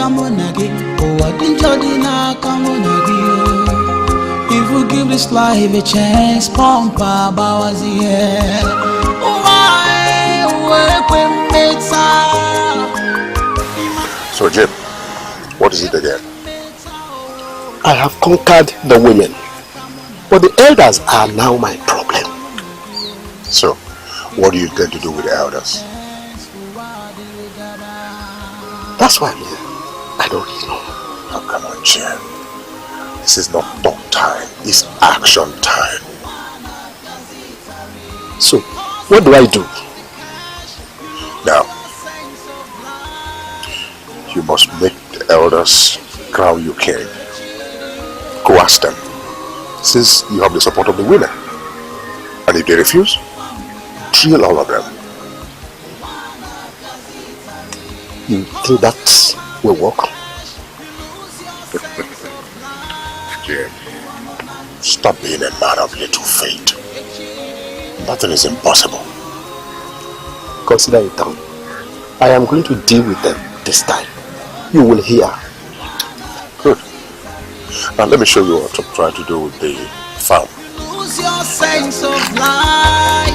kamonagi, oh I didn't jodina kamonagi. If we give this life a chance, pompa bawazi. So Jim, what is it again? I have conquered the women, but the elders are now my problem. So, what do you intend to do with the elders? That's why I'm here. I don't really know. Oh, come on, Jim. This is not talk time. It's action time. So, what do I do? Now, you must make the elders crown you king. Go ask them, since you have the support of the women. And if they refuse, drill all of them. You think that will work? Jim, stop being a man of little faith. Nothing is impossible. Consider it done. I am going to deal with them this time. You will hear. Good. Now let me show you what I'm trying to do with the farm. Lose your sense of life.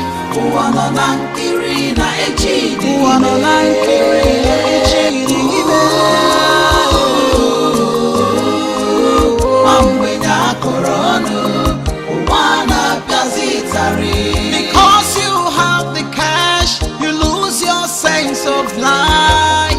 Because you have the cash, you lose your sense of life.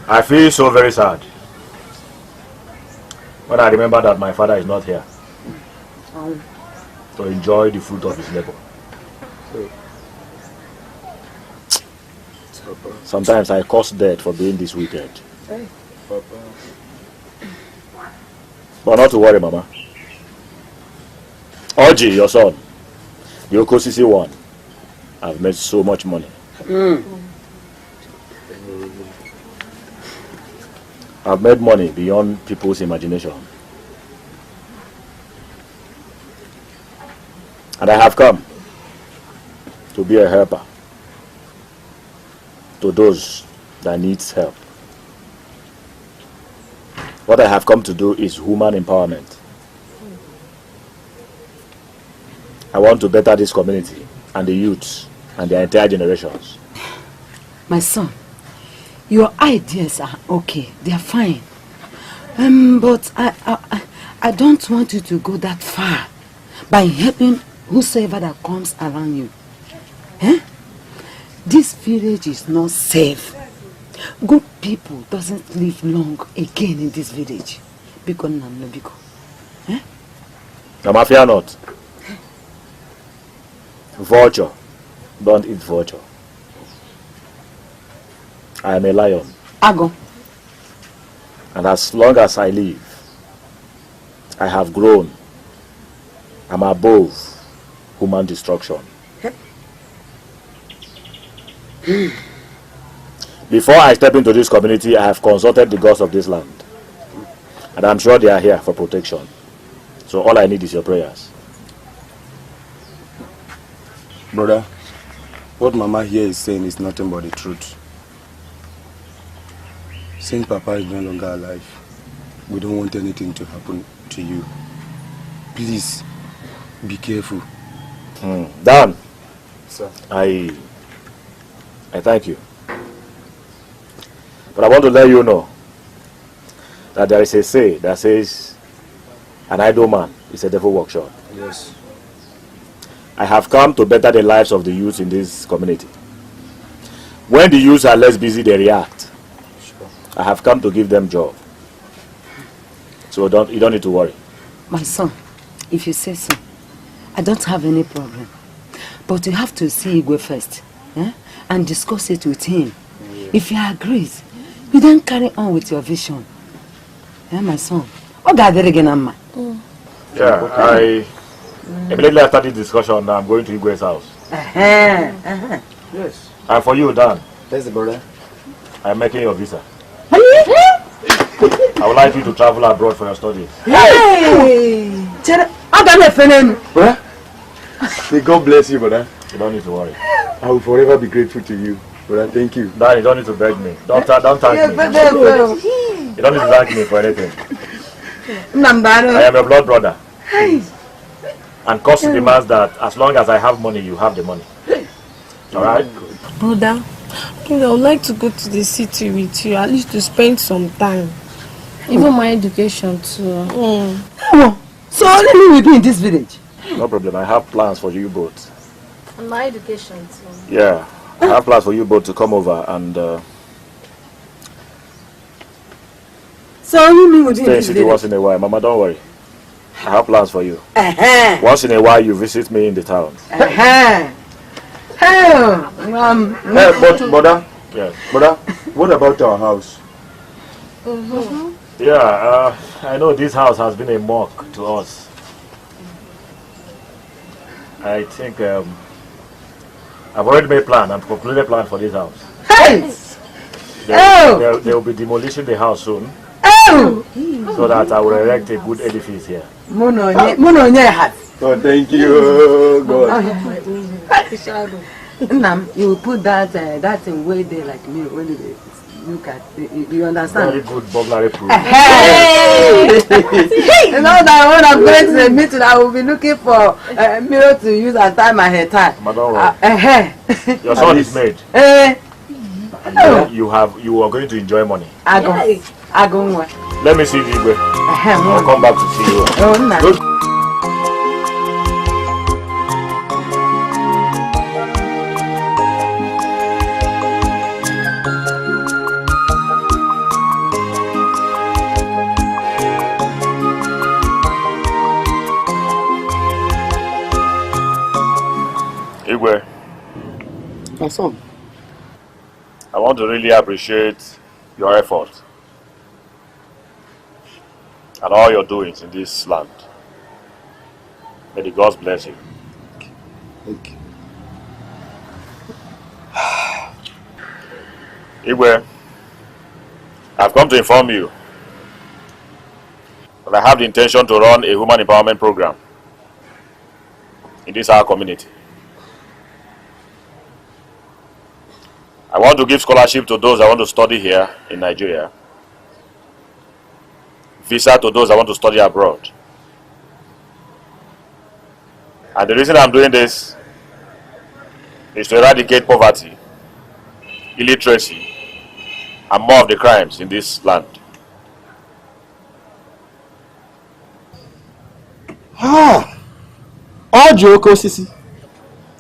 I feel so very sad when I remember that my father is not here to enjoy the fruit of his labor. Sometimes I curse death for being this wicked. But not to worry, Mama. Oji, your son, the Okosisi one, I've made so much money. I've made money beyond people's imagination. And I have come to be a helper to those that needs help. What I have come to do is human empowerment. I want to better this community and the youths and their entire generations. My son, your ideas are okay, they are fine. But I don't want you to go that far by helping whosoever that comes around you. This village is not safe. Good people doesn't live long again in this village. Biko Namno Biko. Mama, fear not. Vulture, don't eat vulture. I am a lion. Ago. And as long as I live, I have grown. I'm above human destruction. Before I step into this community, I have consulted the gods of this land. And I'm sure they are here for protection. So all I need is your prayers. Brother, what Mama here is saying is nothing but the truth. Since Papa is no longer alive, we don't want anything to happen to you. Please, be careful. Dan, sir. I thank you. But I want to let you know that there is a say that says an idle man is a devil workshop. Yes. I have come to better the lives of the youth in this community. When the youths are less busy, they react. Sure. I have come to give them job. So you don't need to worry. My son, if you say so, I don't have any problem. But you have to see Igwe first, and discuss it with him. If he agrees, you then carry on with your vision. My son. Yeah, immediately after this discussion, I'm going to Igwe's house. Yes. And for you, Dan. Yes, brother. I'm making your visa. I would like you to travel abroad for your studies. Hey! Brother, may God bless you, brother. You don't need to worry. I will forever be grateful to you, brother. Thank you. Dan, you don't need to beg me. Don't thank me. You don't need to thank me for anything. I am your blood brother. And custom demands that as long as I have money, you have the money. Alright? Brother, I would like to go to the city with you, at least to spend some time. Even my education too. So only me will be in this village? No problem, I have plans for you both. And my education too. Yeah, I have plans for you both to come over and so only me will be in stay in this city village? once in a while. Mama, don't worry. I have plans for you. Once in a while, you visit me in the town. But brother, Yes. brother, what about our house? Yeah, I know this house has been a mock to us. I think I've already made plan and concluded plan for this house. They will be demolishing the house soon. So that I will erect a good edifice here. Oh, thank you, God. You will put that thing way there like me when you look at you understand? Very good burglary proof. You know that when I'm going to the meeting, I will be looking for a mirror to use and tie my hair tie. Madam, your son is made. You are going to enjoy money. I go. Let me see you, Igwe. I'll come back to see you. Igwe, My son. I want to really appreciate your effort and all your doings in this land. May the gods bless you. Thank you. Igwe, I've come to inform you that I have the intention to run a human empowerment program in this our community. I want to give scholarship to those I want to study here in Nigeria, visa to those I want to study abroad. And the reason I'm doing this is to eradicate poverty, illiteracy, and more of the crimes in this land. Ojoko Sisi,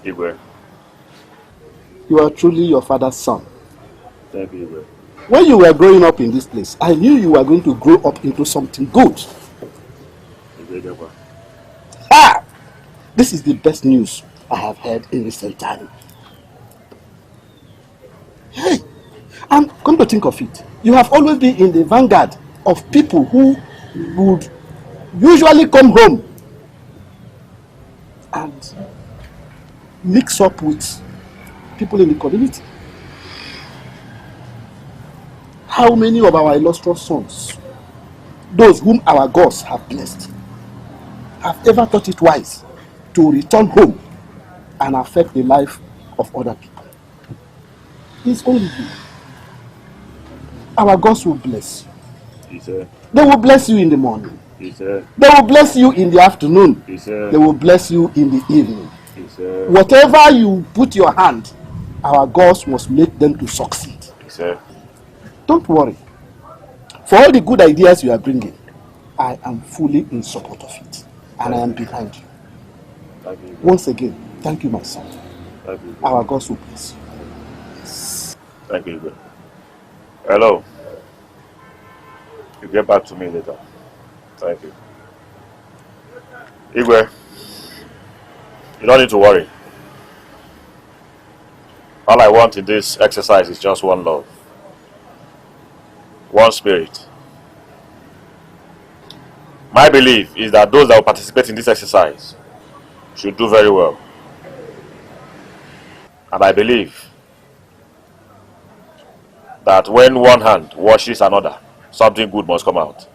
Igwe. you are truly your father's son. Thank you, Igwe. When you were growing up in this place, I knew you were going to grow up into something good. This is the best news I have heard in recent time. Hey, and come to think of it, you have always been in the vanguard of people who would usually come home and mix up with people in the community. How many of our illustrious sons, those whom our gods have blessed, have ever thought it wise to return home and affect the life of other people? It's only you. Our gods will bless you. They will bless you in the morning. They will bless you in the afternoon. They will bless you in the evening. Whatever you put your hand, our gods must make them to succeed. Don't worry. For all the good ideas you are bringing, I am fully in support of it. And I am behind you. Once again, thank you, my son. Our gods will bless you. Thank you. Hello. You get back to me later. Thank you. Igwe, you don't need to worry. All I want in this exercise is just one love, one spirit. My belief is that those that will participate in this exercise should do very well. And I believe that when one hand washes another, something good must come out.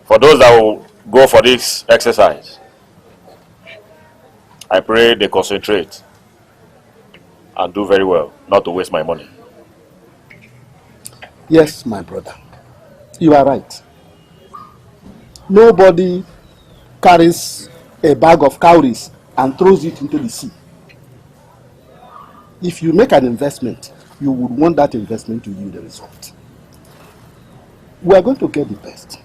For those that will go for this exercise, I pray they concentrate and do very well, not to waste my money. Yes, my brother. You are right. Nobody carries a bag of cowries and throws it into the sea. If you make an investment, you would want that investment to yield a result. We are going to get the best.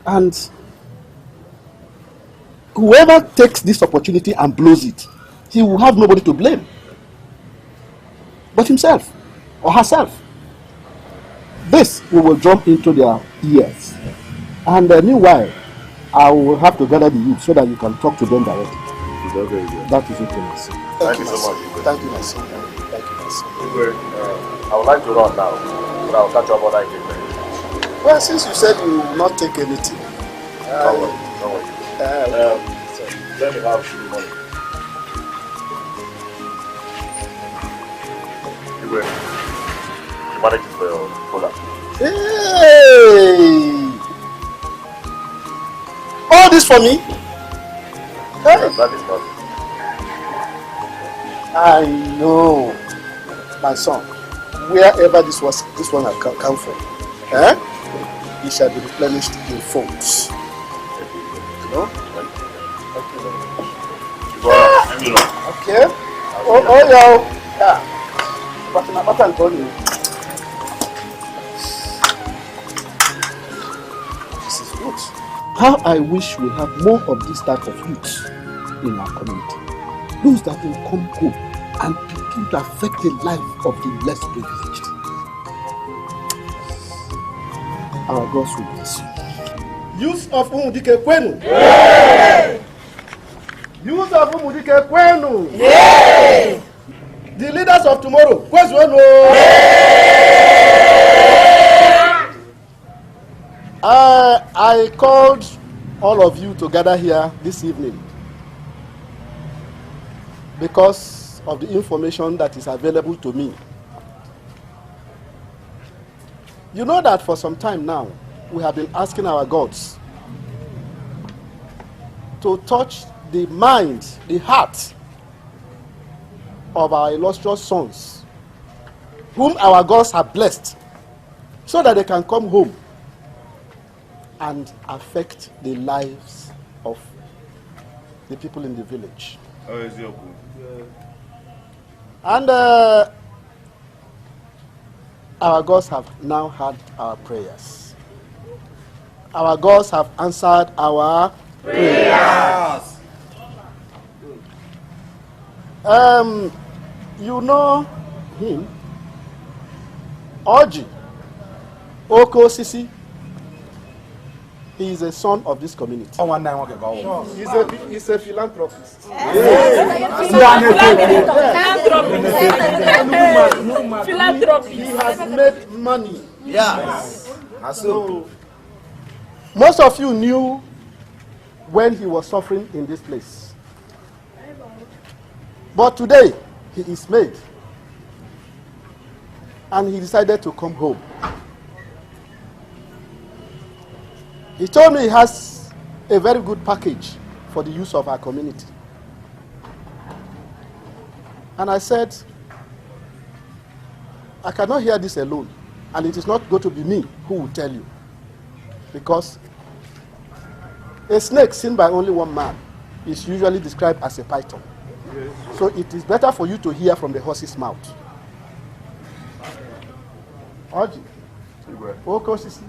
And whoever takes this opportunity and blows it, he will have nobody to blame but himself or herself. This we will jump into their ears. And meanwhile, I will have to gather the youth so that you can talk to them directly. That is okay, my son. Thank you so much. Thank you, my son. Thank you, my son. I would like to run now, but I will catch up on that engagement. Well, since you said you will not take anything. Don't worry. Let me have the money. You manage it for your cola. Hey! All this for me? Hey. That is not. I know, my son. Wherever this one has come from, it shall be replenished in folds. You know? Thank you very much. Okay. Yeah. But I'm telling you. This is good. How I wish we have more of this type of youth in our community. Those that will come home and begin to affect the life of the less privileged. Our God will bless you. Youth of Umudike Kwenu. Yeah. Youth of Umudike Kwenu. Yeah. The leaders of tomorrow. Kwenu. Yeah. I called all of you to gather here this evening because of the information that is available to me. You know that for some time now, we have been asking our gods to touch the mind, the heart of our illustrious sons, whom our gods have blessed, so that they can come home and affect the lives of the people in the village. And our gods have now heard our prayers. Our gods have answered our prayers. You know him, Oji Oko Sisi. He is a son of this community. He's a philanthropist. He has made money. Yes. So, most of you knew when he was suffering in this place. But today, he is made. And he decided to come home. He told me he has a very good package for the use of our community. And I said, I cannot hear this alone. And it is not going to be me who will tell you. Because a snake seen by only one man is usually described as a python. So it is better for you to hear from the horse's mouth. Oji. Oko Sisi.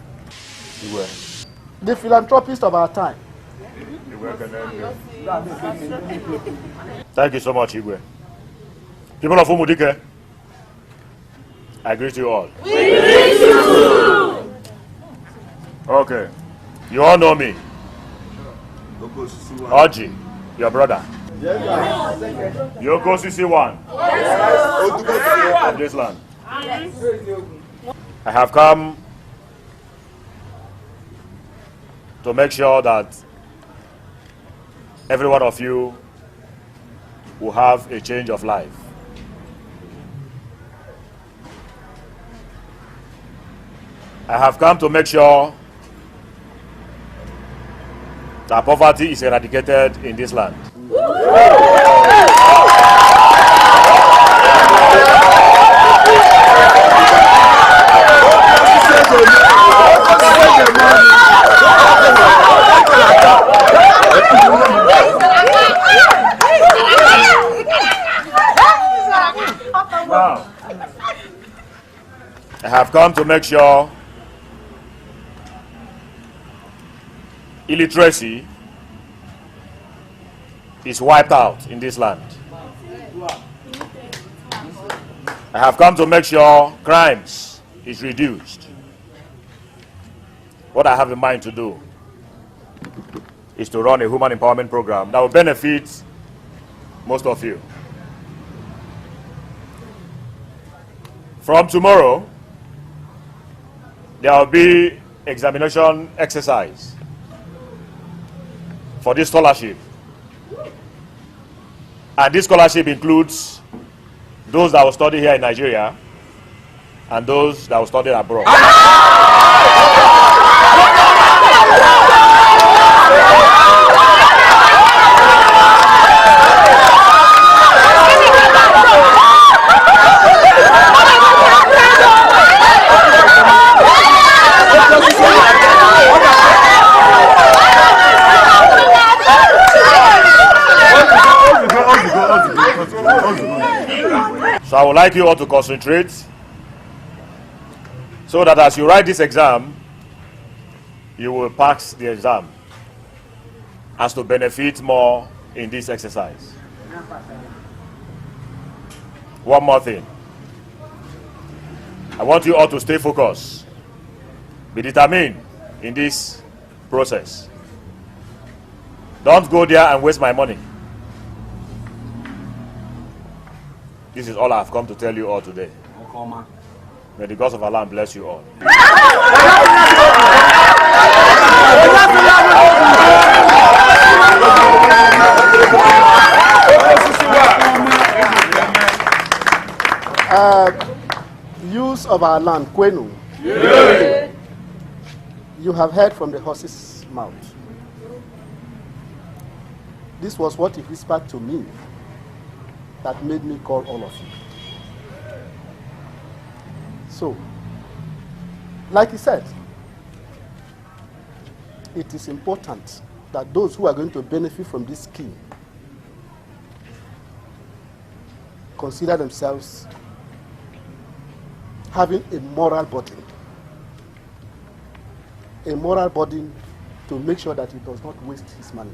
The philanthropist of our time. Thank you so much, Igwe. People of Umudike, I greet you all. We greet you! Okay, you all know me. Oji, your brother. Yoko CC1 of this land. I have come to make sure that every one of you will have a change of life. I have come to make sure that poverty is eradicated in this land. I have come to make sure illiteracy is wiped out in this land. I have come to make sure crimes is reduced. What I have in mind to do is to run a human empowerment program that will benefit most of you. From tomorrow, there will be examination exercise for this scholarship. And this scholarship includes those that will study here in Nigeria and those that will study abroad. So I would like you all to concentrate so that as you write this exam, you will pass the exam as to benefit more in this exercise. One more thing. I want you all to stay focused. Be determined in this process. Don't go there and waste my money. This is all I have come to tell you all today. May the gods of Allah bless you all. Use of our land, Kwenu. You have heard from the horse's mouth. This was what he whispered to me that made me call all of you. So, like he said, it is important that those who are going to benefit from this scheme consider themselves having a moral burden. A moral burden to make sure that he does not waste his money.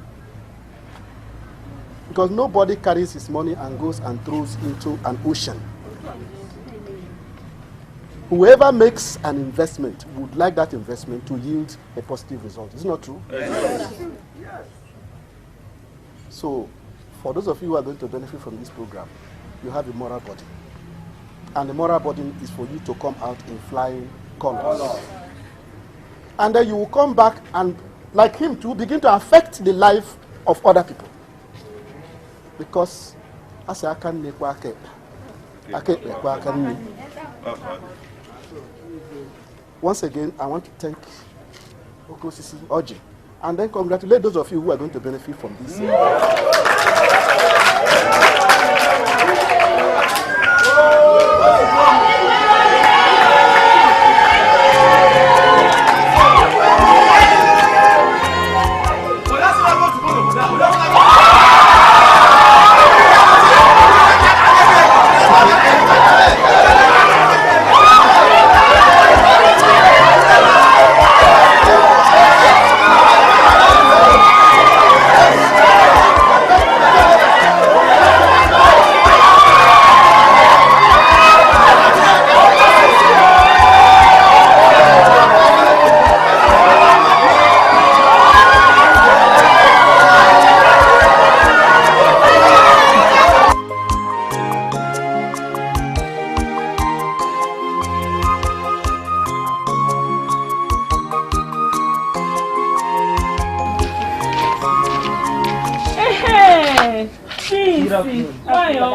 Because nobody carries his money and goes and throws into an ocean. Whoever makes an investment would like that investment to yield a positive result. Is it not true? Yes. So, for those of you who are going to benefit from this program, you have a moral burden. And the moral burden is for you to come out in flying colors. And then you will come back and, like him too, begin to affect the life of other people. Because as I can make work, once again, I want to thank Okosisi Oji and then congratulate those of you who are going to benefit from this.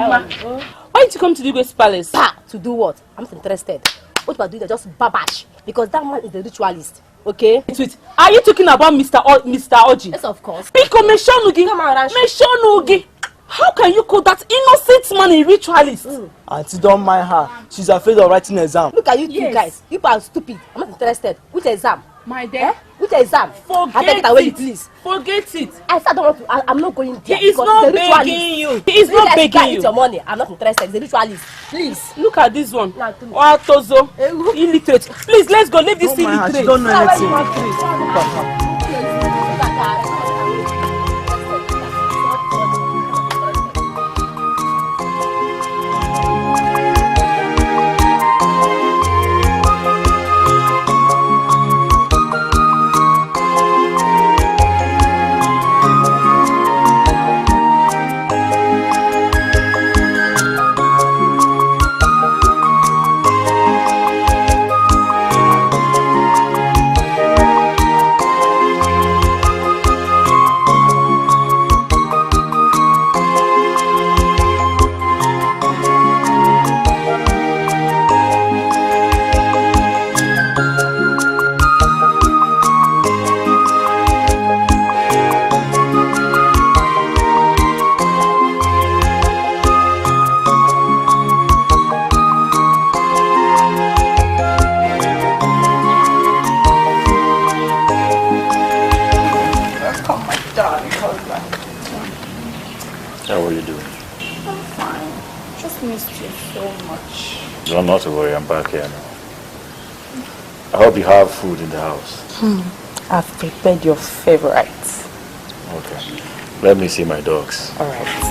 Why did you come to the Igwe's palace? To do what? I'm not interested. What you are doing is just babash. Because that man is a ritualist. Okay? Wait. Are you talking about Mr. Oji? Yes, of course. Pico Meshonugi. How can you call that innocent man a ritualist? Auntie, don't mind her. She's afraid of writing an exam. Look at you two guys. You are stupid. I'm not interested. Which exam? My dear. Which exam? Forget it, please. Forget it. I said I don't want to. I'm not going there. He is not begging you. He is not begging you. Your money. I'm not interested. He's a ritualist. Please. Look at this one. Tozo. Illiterate. Please, let's go. Leave this illiterate. She don't know anything. How are you doing? I'm fine. Just missed you so much. No, not to worry, I'm back here now. I hope you have food in the house. I've prepared your favorites. Okay. Let me see my dogs. All right.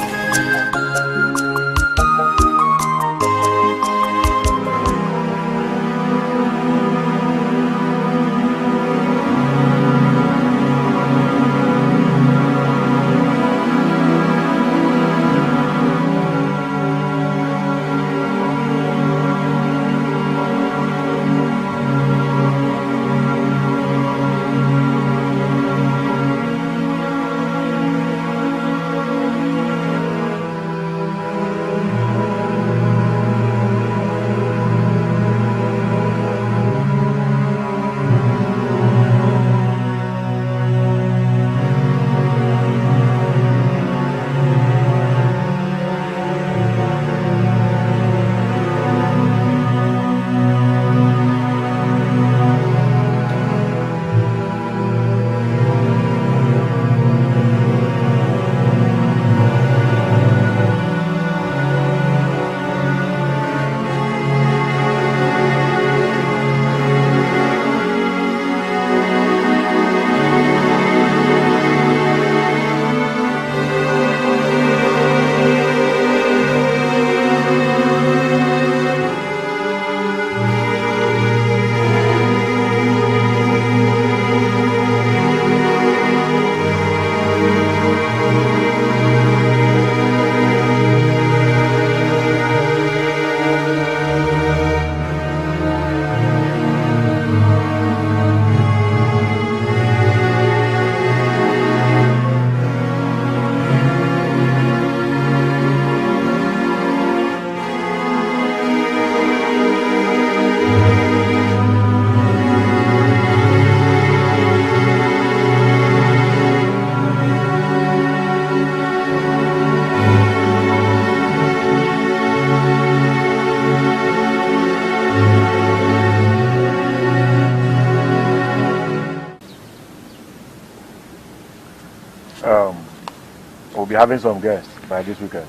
We'll be having some guests by this weekend.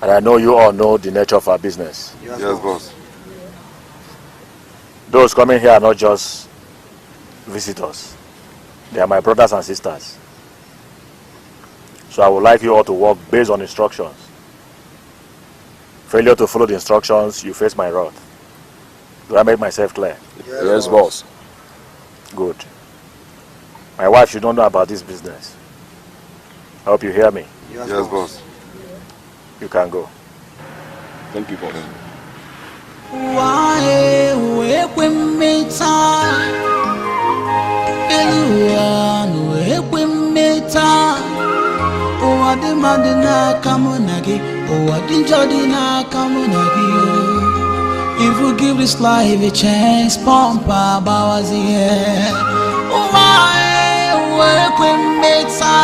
And I know you all know the nature of our business. Yes, boss. Those coming here are not just visitors. They are my brothers and sisters. So I would like you all to work based on instructions. Failure to follow the instructions, you face my wrath. Do I make myself clear? Yes, boss. Good. My wife should not know about this business. I hope you hear me. Yes, boss. You can go. Thank you, boss. Oh, I didn't judge come on if you give this life a chance, Pompa Bawazi. Oh, I work with Meta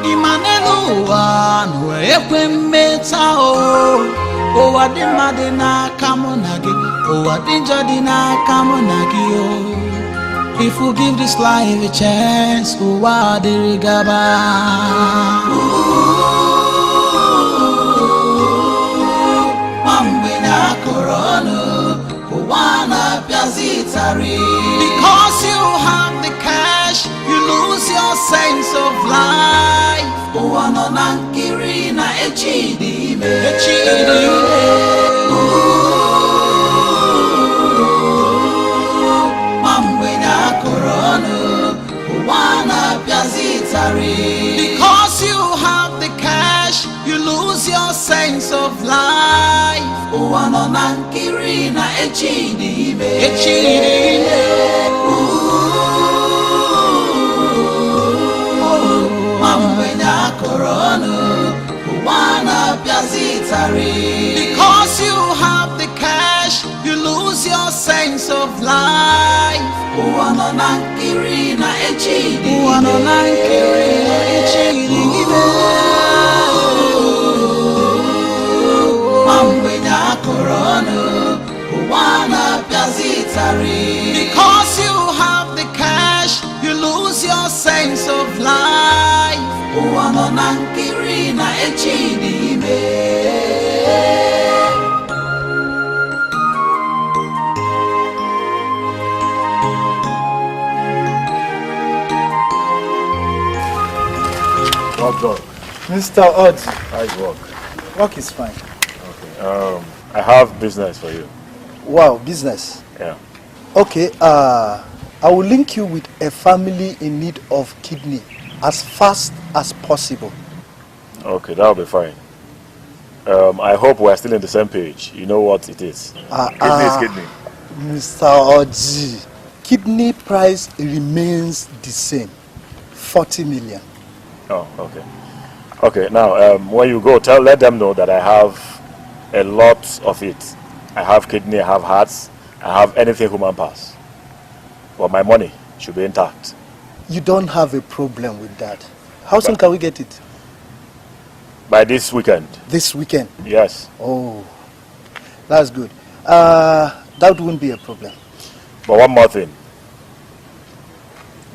Imanelu, work with Meta. Oh, I didn't madina come on oh, I didn't judge come on if you give this life a chance, oh, I did because you have the cash, you lose your sense of life. Because you have the cash, you lose your sense of life. Because you have the cash, you lose your sense of life. Because you have the cash, you lose your sense of life. Dog. Mr. Odd. How's work? Work is fine. Okay. I have business for you. Wow, business. Yeah. Okay, I will link you with a family in need of kidney as fast as possible. Okay, that'll be fine. I hope we're still on the same page. You know what it is. Kidney is kidney. Mr. Oji, kidney price remains the same, 40 million. Oh, okay. Okay, now when you go, let them know that I have a lot of it. I have kidney, I have hearts, I have anything human pass. But my money should be intact. You don't have a problem with that. How soon can we get it? By this weekend. This weekend? Yes. Oh, that's good. That wouldn't be a problem. But one more thing.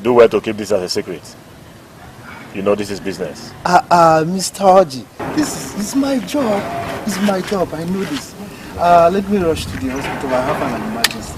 Do well to keep this as a secret. You know this is business. Mr. Oji, this is my job. It's my job. I know this. Let me rush to the hospital. I have an emergency.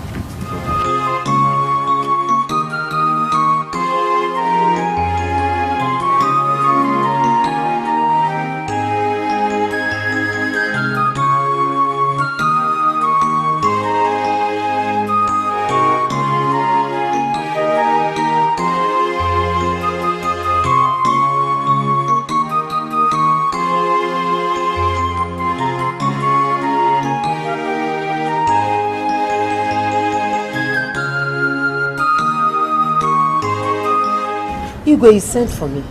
Igwe, you sent for me.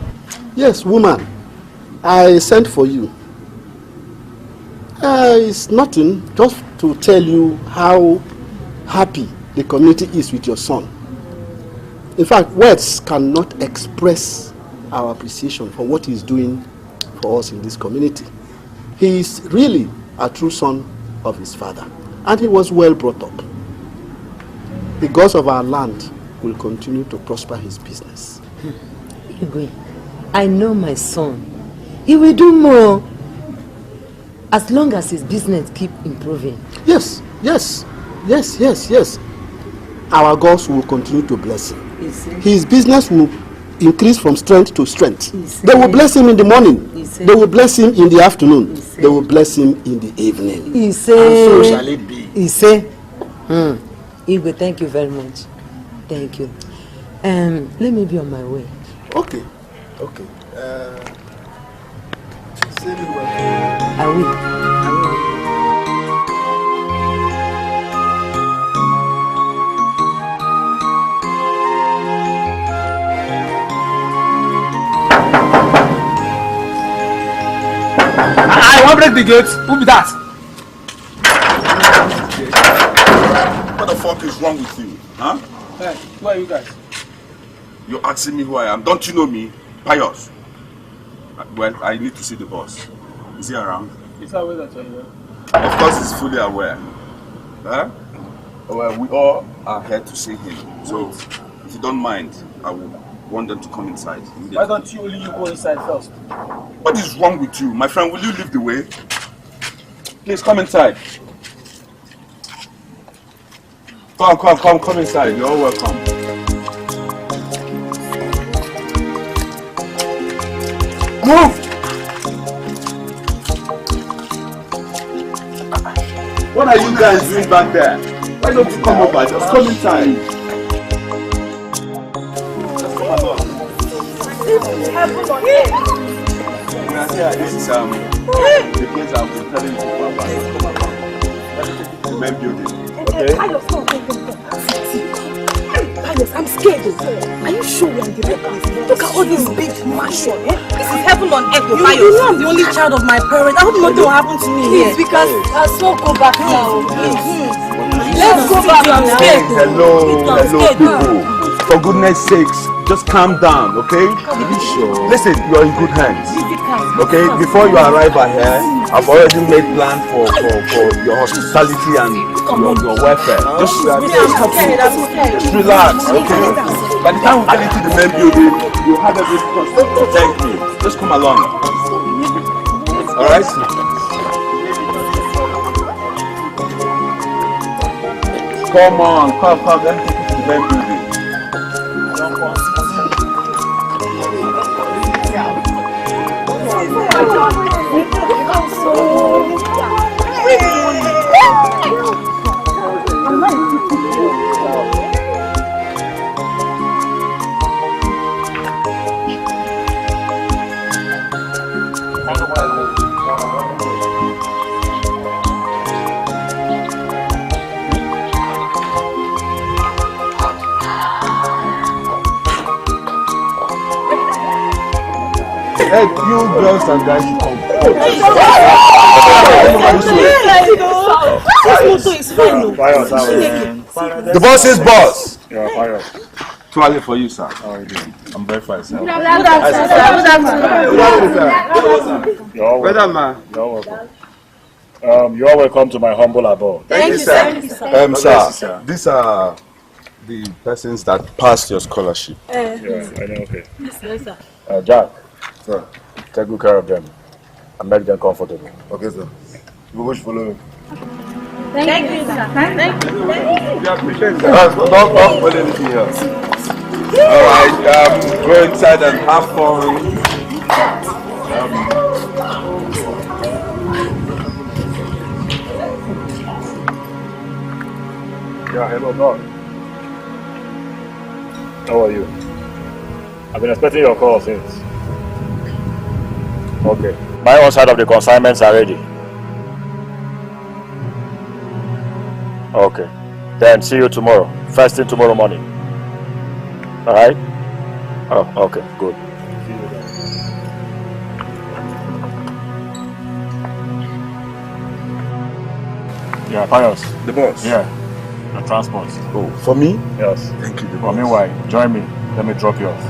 Yes, woman. I sent for you. It's nothing, just to tell you how happy the community is with your son. In fact, words cannot express our appreciation for what he's doing for us in this community. He is really a true son of his father, and he was well brought up. The gods of our land will continue to prosper his business. Igwe, I know my son. He will do more as long as his business keep improving. Yes. Our gods will continue to bless him. His business will increase from strength to strength. They will bless him in the morning. They will bless him in the afternoon. They will bless him in the evening. And so shall it be. Igwe, thank you very much. Thank you. Let me be on my way. Okay. Say me well. I will. I want to break the gate. Who be that? What the fuck is wrong with you? Huh? Hey, who are you guys? You're asking me who I am. Don't you know me? Pius. Well, I need to see the boss. Is he around? He's aware that you're here. Of course he's fully aware. Huh? Well, we all are here to see him. So, if you don't mind, I will want them to come inside. Why don't you only go inside first? What is wrong with you? My friend, will you leave the way? Please come inside. Come inside. You're all welcome. Move! What are you guys doing back there? Why don't you come over? Just come inside. Just come along. This is the place I've been telling you about. The main building. Okay? I'm scared. Are you sure we're in the right place? Look at all this big mansion. This is heaven on earth. You know I'm the only child of my parents. I hope nothing will happen to me here. Please, because I'll still go back now. Let's go back. I'm scared. Hello, people. For goodness sakes, just calm down, okay? Sure. Listen, you're in good hands. Okay, before you arrive here, I've already made plans for your hospitality and your welfare. Just relax, okay? By the time we get into the main building, you'll have everything. Thank me. Just come along. Alright? Come on, come. Let me take you to the main building. Hey, you girls and guys should come. The boss is boss. Yeah, fire. Too early for you, sir. How are you doing? I'm very fine, sir. Good afternoon, sir. You're welcome. You're welcome to my humble abode. Thank you, sir. Sir, these are the persons that passed your scholarship. Yeah, I know, okay. Yes, sir. Jack, sir, take good care of them and make them comfortable. Okay, sir. You wish follow me. Thank you, sir. Thank you. Don't put anything else. Alright, go inside and have fun. Yeah, hello, God. How are you? I've been expecting your call since. Okay. My own side of the consignments are ready. Okay. Then see you tomorrow. First thing tomorrow morning. Alright? Oh, okay, good. See you then. Yeah, Pius. The boss? Yeah. The transport. Oh, for me? Yes. Thank you, the Well, boss. meanwhile, join me. Let me drop you off.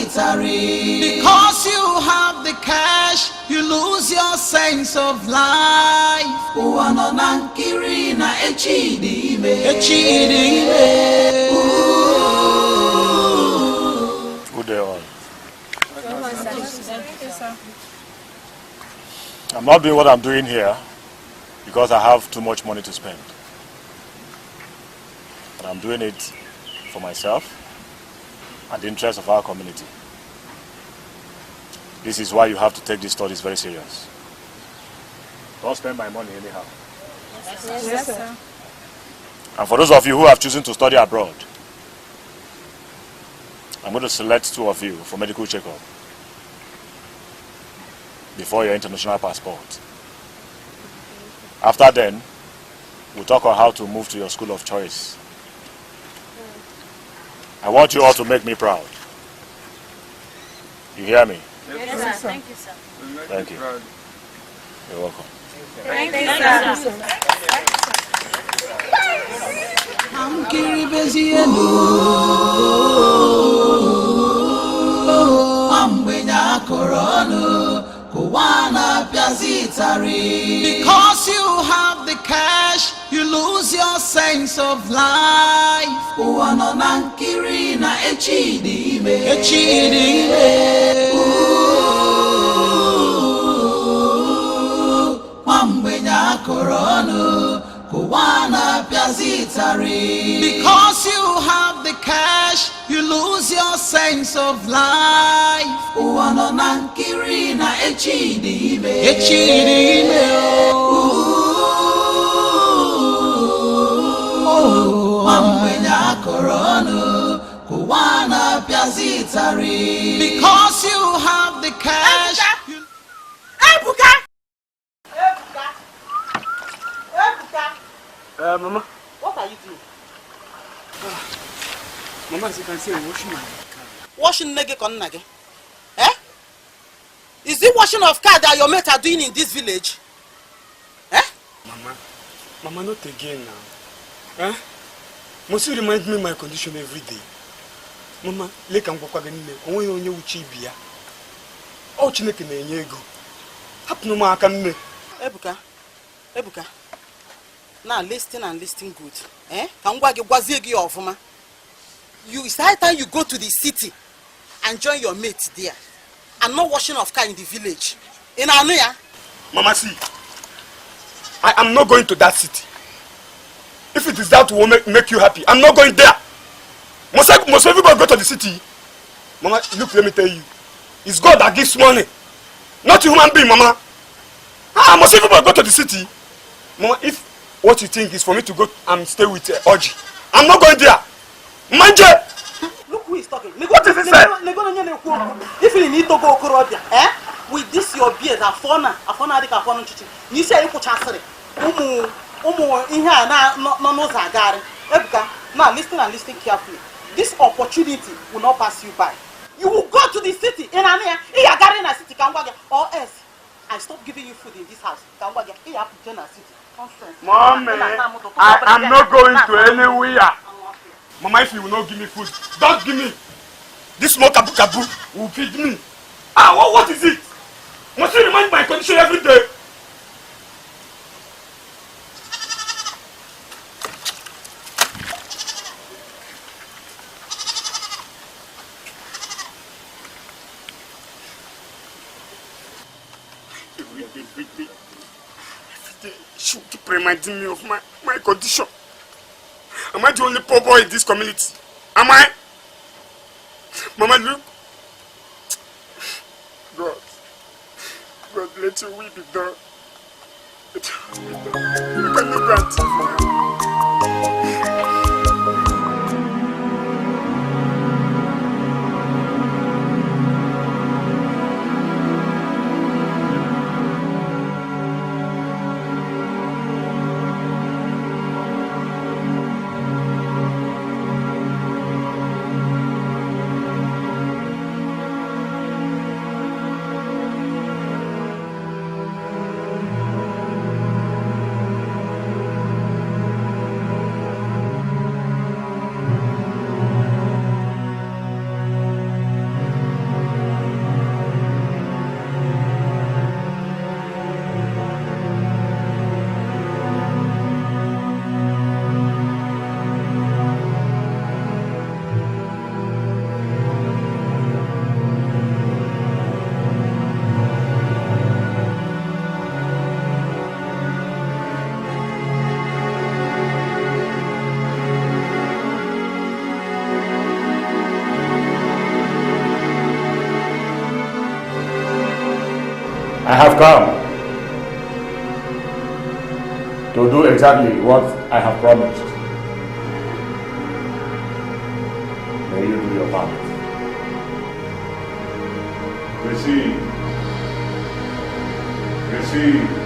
Because you have the cash, you lose your sense of life. Good day, all. I'm not doing what I'm doing here because I have too much money to spend. But I'm doing it for myself and the interest of our community. This is why you have to take these studies very serious. Don't spend my money anyhow. Yes, sir. And for those of you who have chosen to study abroad, I'm going to select 2 of you for medical checkup before your international passport. After then, we'll talk on how to move to your school of choice. I want you all to make me proud. You hear me? Yes, sir. Thank you, sir. Thank you. You're welcome. Thank you, sir. I'm Kiribezienu. Ambenya Korono. Kuwana Piazitari. Because you have the cash, you lose your sense of life. Uwano nankiri na echidime. Echidime. Ambenya Korono. Kuwana Piazitari. Because you have the cash, you lose your sense of life. Uwano nankiri na echidime. Echidime. Ambenya Korono. Kuwana Piazitari. Because you have the cash. Mama. What are you doing? Mama, as you can see, I'm washing my car. Washing nege kon nage. Eh? Is it washing of car that your mates are doing in this village? Eh? Mama, not again now. Eh? Must you remind me my condition every day? Mama, leka ngwakwa ganile. Onwe onye uchi bia. O Chineke na-enye ego. Hapụ m aka nne. Ebuka. Now listen and listen good. Eh? It's high time you go to the city and join your mates there. And not washing of car in the village. In Anuya. Mama, see. I am not going to that city. If it is that will make you happy, I'm not going there. Must everybody go to the city? Mama, look, let me tell you. It's God that gives money. Not a human being, Mama. Must everybody go to the city? Mama, if what you think is for me to go and stay with Oji, I'm not going there. Manje! Look who is talking. What is it, sir? If you need to go Korodia, eh? With this your beard, Afona chichi. You say you put chasere. Now listen and listen carefully. This opportunity will not pass you by. You will go to the city in Ania, city, or else I stop giving you food in this house. City. Mommy, I am not going to anywhere. Mama, if you will not give me food, don't give me. This small kabu will feed me. What is it? Must you remind my condition every day? You keep reminding me of my condition. Am I the only poor boy in this community? Am I? Mama, look. God, let your will be done. Let your will be done. You cannot grant it for her. have come to do exactly what I have promised. May you do your part. Receive. Receive.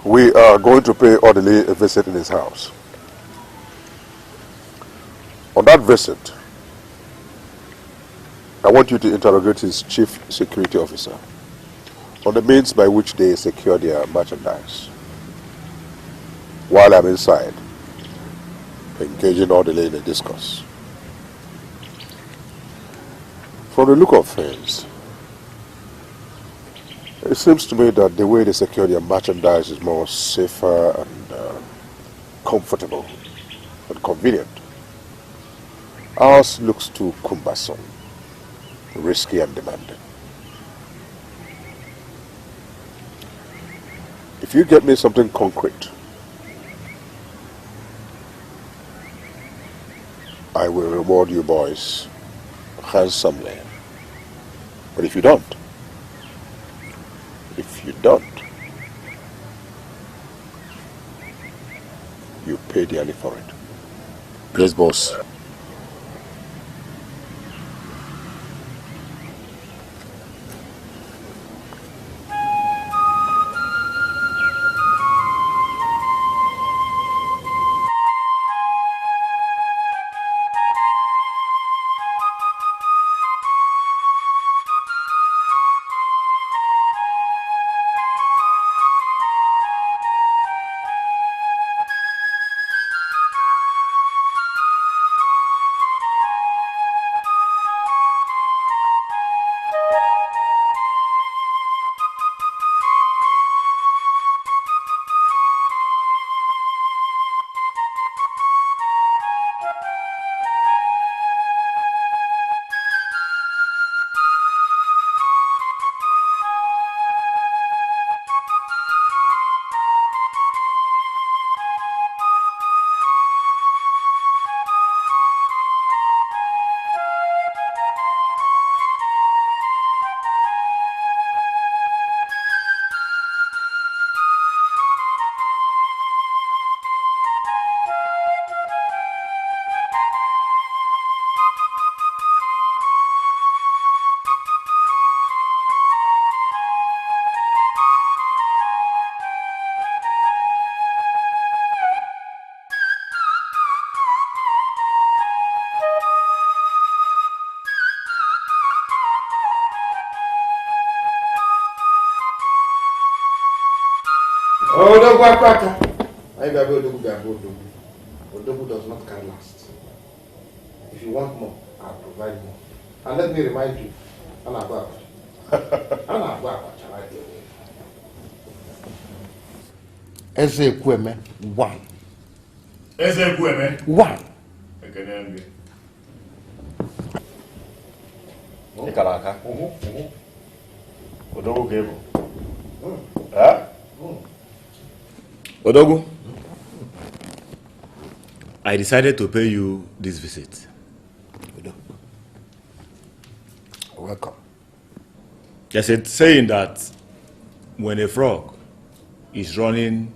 We are going to pay Orderly a visit in his house. On that visit, I want you to interrogate his chief security officer on the means by which they secure their merchandise. While I'm inside, engaging Orderly in a discourse. From the look of things, it seems to me that the way they secure their merchandise is more safer and comfortable and convenient. Ours looks too cumbersome, risky and demanding. If you get me something concrete, I will reward you boys handsomely. But if you don't, you pay dearly for it. Yes, boss. Odogu does not carry last. If you want more, I'll provide more. And let me remind you, Eze Kweme, 1. Eze Kweme? 1. Ikalaka. Odogu Gebo. Huh? Odogu, I decided to pay you this visit. welcome. There's a saying that when a frog is running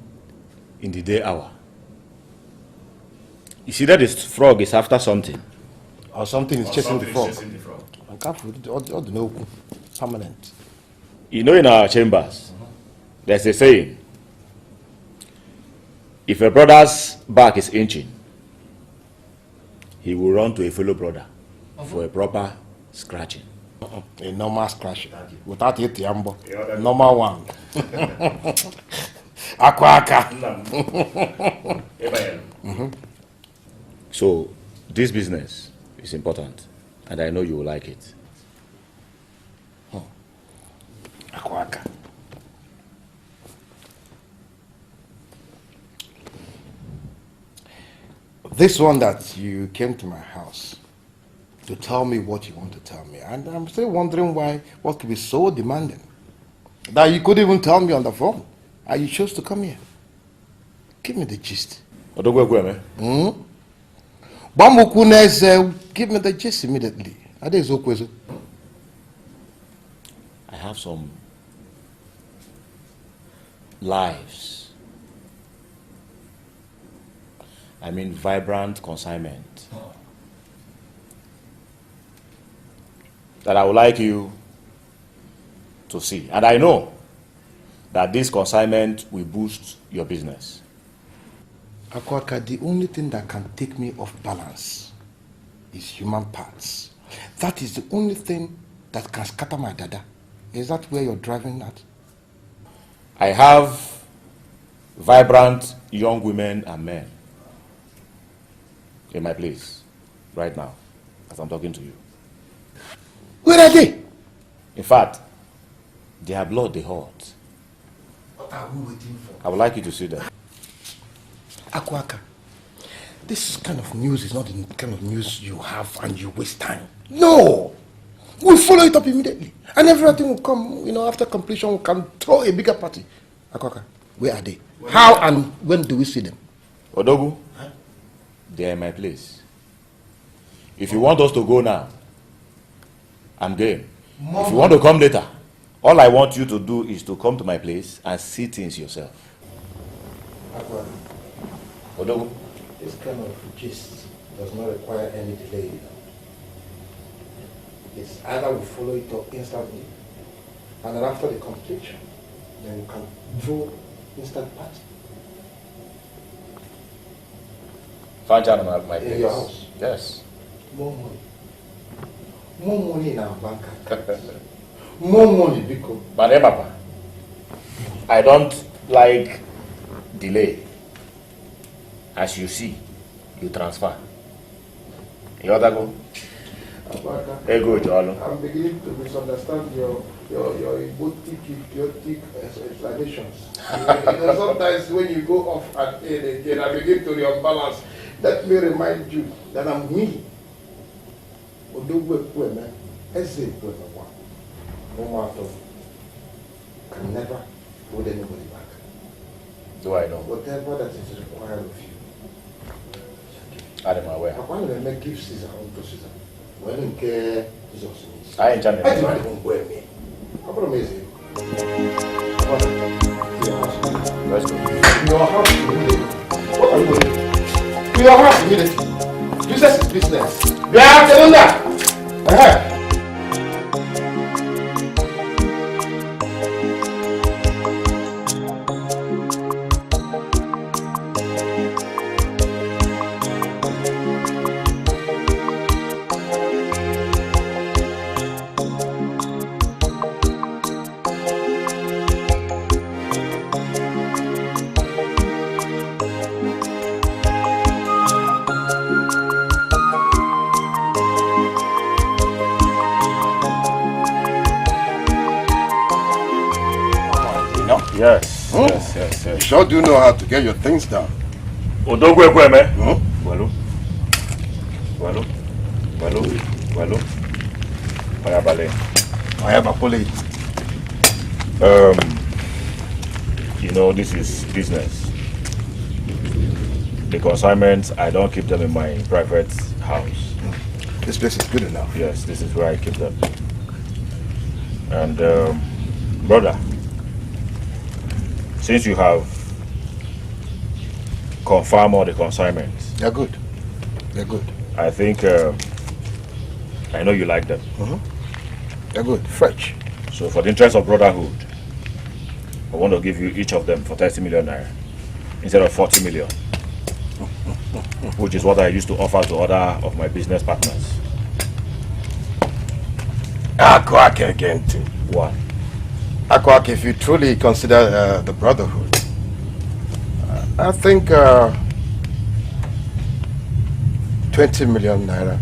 in the day hour, you see that this frog is after something. Or something is chasing the frog. Permanent. You know, in our chambers, there's a saying, if a brother's back is inching, he will run to a fellow brother for a proper scratching. A normal scratching. Without it, Yambo. Normal one. Aquaka. So, this business is important, and I know you will like it. Aquaka. This one that you came to my house to tell me what you want to tell me, and I'm still wondering why, what could be so demanding that you couldn't even tell me on the phone, and you chose to come here. Give me the gist. Give me the gist immediately. I have some lives. I mean, vibrant consignment that I would like you to see. And I know that this consignment will boost your business. Akwaka, the only thing that can take me off balance is human parts. That is the only thing that can scatter my dada. Is that where you're driving at? I have vibrant young women and men in my place right now as I'm talking to you. Where are they? In fact, their blood they hot. What are we waiting for? I would like you to see them. Akwaka, this kind of news is not the kind of news you have and you waste time. No! We'll follow it up immediately. And everything will come, after completion, we can throw a bigger party. Akwaka, where are they? How and when do we see them? Odogu, they're in my place. If you want us to go now, I'm game. If you want to come later, all I want you to do is to come to my place and see things yourself. Akwaka, Odogu, this kind of gist does not require any delay. It's either we follow it up instantly, and then after the completion, then we can throw instant party. Find out about my place. In your house? Yes. More money. More money in our bank account. More money, because. But hey, Papa, I don't like delay. As you see, you transfer. You want to go? Hey, go, Jolo. I'm beginning to misunderstand your idiotic explanations. Sometimes when you go off and again, I begin to rebalance. Let me remind you that I'm me. Can never hold anybody back. Do I know? Whatever that is required of you. I am aware. I want to make give Caesar unto Caesar. When in care Jesus is. I ain't Janet. I don't wear me. I promise you. Let's go. Your house immediately. What are you doing? To your house immediately. Business is business. Yeah, tell them that. Yes. Hmm? Yes. You sure do know how to get your things done. Odogu Ekweme. Walu. Oyabale. Oyabapole. This is business. The consignments, I don't keep them in my private house. This place is good enough. Yes, this is where I keep them. And brother, since you have confirmed all the consignments, they're good. They're good. I think I know you like them. They're good, fresh. So for the interest of brotherhood, I want to give you each of them for 30 million naira instead of 40 million, which is what I used to offer to other of my business partners. Akwake again. What? Akwake, if you truly consider the brotherhood, I think 20 million naira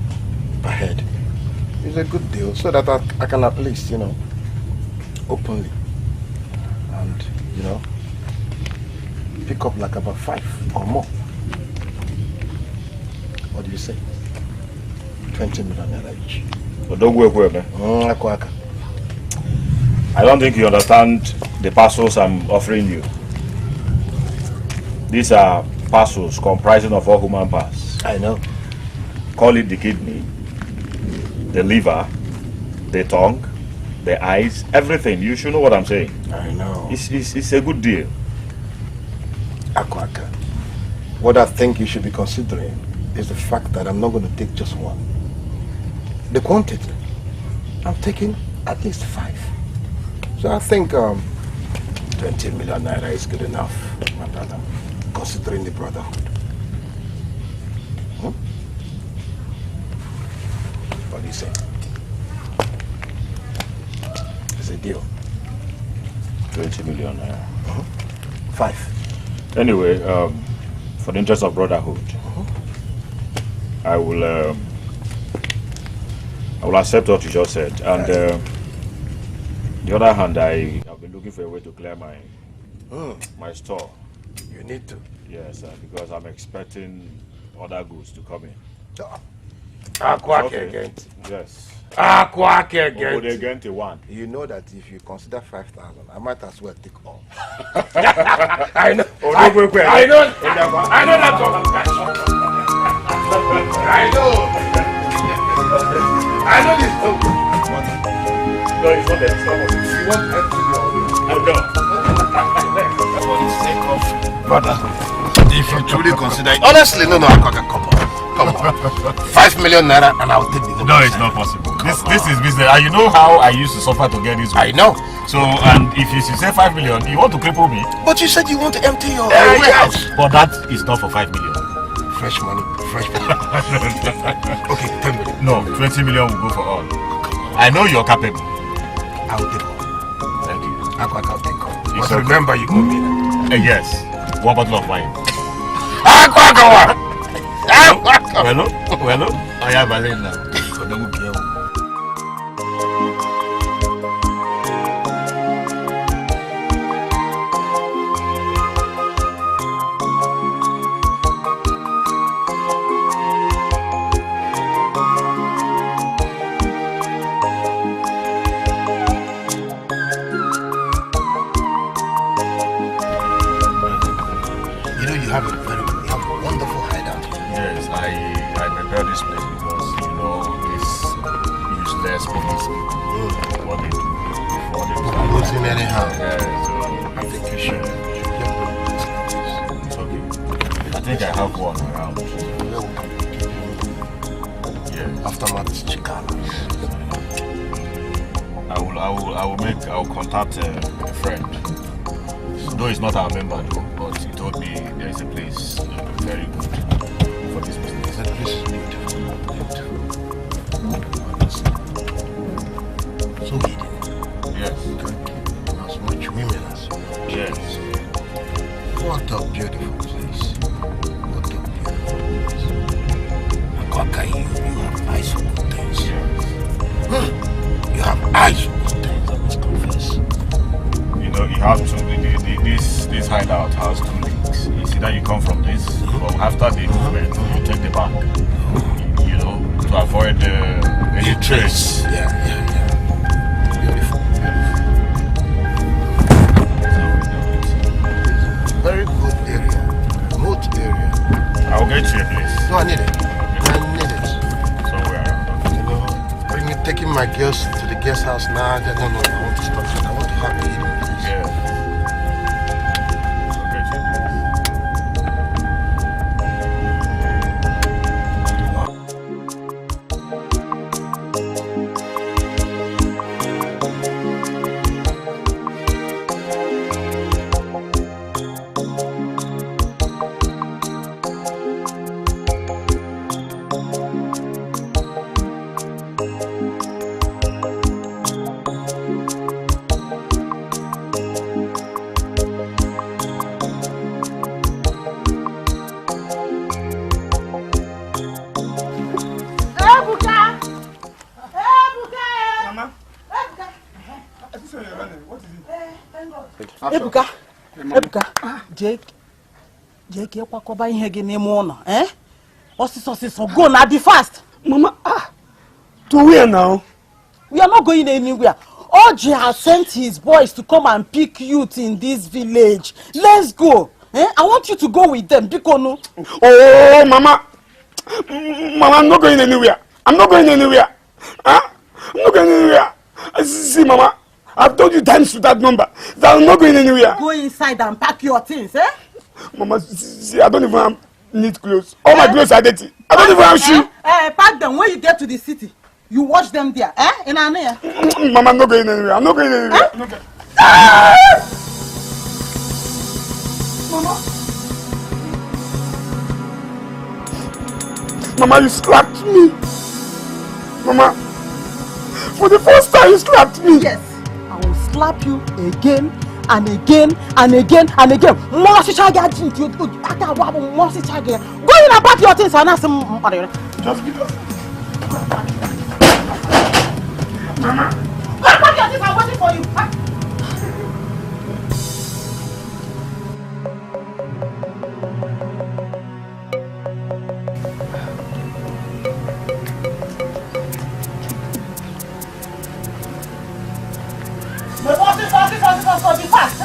per head is a good deal, so that I can at least, openly and, pick up like about 5 or more. What do you say? 20 million naira each. I don't think you understand the parcels I'm offering you. These are parcels comprising of all human parts. I know. Call it the kidney, the liver, the tongue, the eyes, everything. You should know what I'm saying. I know. It's a good deal. Akwaka, what I think you should be considering is the fact that I'm not going to take just one. The quantity, I'm taking at least 5. So I think 20 million naira is good enough, my brother, considering the brotherhood. What do you say? It's a deal. 20 million naira. 5. Anyway, for the interest of brotherhood, I will accept what you just said. And the other hand, I have been looking for a way to clear my store. You need to. Yes, because I'm expecting other goods to come in. Akwake again. Yes. Akwake again. Again to one. You know that if you consider 5,000, I might as well take all. I know. I know that conversation. I know this. No, it's not that. You want for the sake of brother, if you truly consider it, honestly, no, Akwake, come on. 5 million naira and I'll take the. No, it's not possible. This is business. And you know how I used to suffer to get this one. I know. So, and if you say 5 million, you want to cripple me? But you said you want to empty your warehouse. But that is not for 5 million. Fresh money. Okay, 10 million. No, 20 million will go for all. I know you're capable. I will take all. Thank you. I'll take all. But okay. Remember, you owe me that. Yes. 1 bottle of wine. Well, I have a lane now. You have a wonderful hideout here. Yes, I prepare this place because this useless police what they do before they lose him anyhow. Yeah, so I think you should. It's okay. I think I have one around. Yeah. Aftermath Chicago. I will contact a friend. Though he's not our member though, but he told me there is a place very good for this business. That place is beautiful. So hidden. Yes. As much women as you. Yes. What a beautiful place. What a beautiful place. Akwaka, you have eyes for good things. Yes. You have eyes for good things, I must confess. You have to. This hideout has 2 links. It's either you come from this, or after the movement, you take the back. To avoid any trace. Yeah. Beautiful. Very good area. Remote area. I'll get you a place. No, I need it. Somewhere around. Taking my girls to the guest house house now. They're going to want to structure. I want to have a hidden place. Yeah. Ebuka, Jake, kwakoba ihe gị n'ime ụlọ, eh? Osiso, go now, be fast. Mama, to where now? We are not going anywhere. Oji has sent his boys to come and pick youth in this village. Let's go. Eh? I want you to go with them. Bikono. Oh, Mama. Mama, I'm not going anywhere. I'm not going anywhere. Huh? I'm not going anywhere. See, Mama, I've told you times to that number that I'm not going anywhere. Go inside and pack your things, eh? Mama, see, I don't even have neat clothes. All my clothes are dirty. I don't even have shoes. Pack them. When you get to the city, you watch them there, eh? In Anaya. Mama, I'm not going anywhere. I'm not going anywhere. Eh? I'm not going... Mama, you slapped me. Mama, for the first time you slapped me. Yes, I will slap you again and again and again and again. Go in and pack your things and ask him. Just because. Mama. Go and pack your things. I'm waiting for you. Be fast.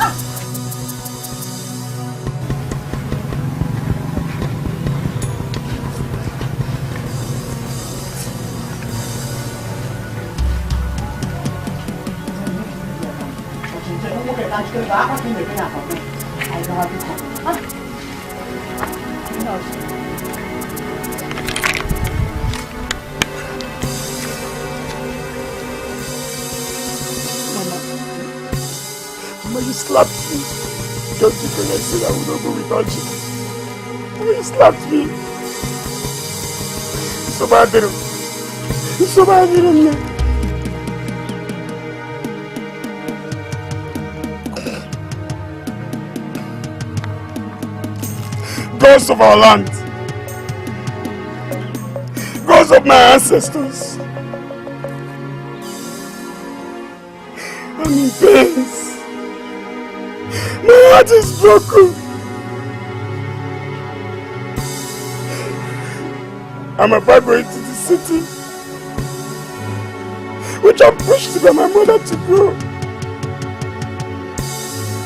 Mama, you slapped me just because I said I would not go without you. Mama, you slapped me. It's so bad, it's so bad, gods of our land, gods of my ancestors, I'm in pains. My heart is broken. I'm about going to the city, which I'm pushed by my mother to go.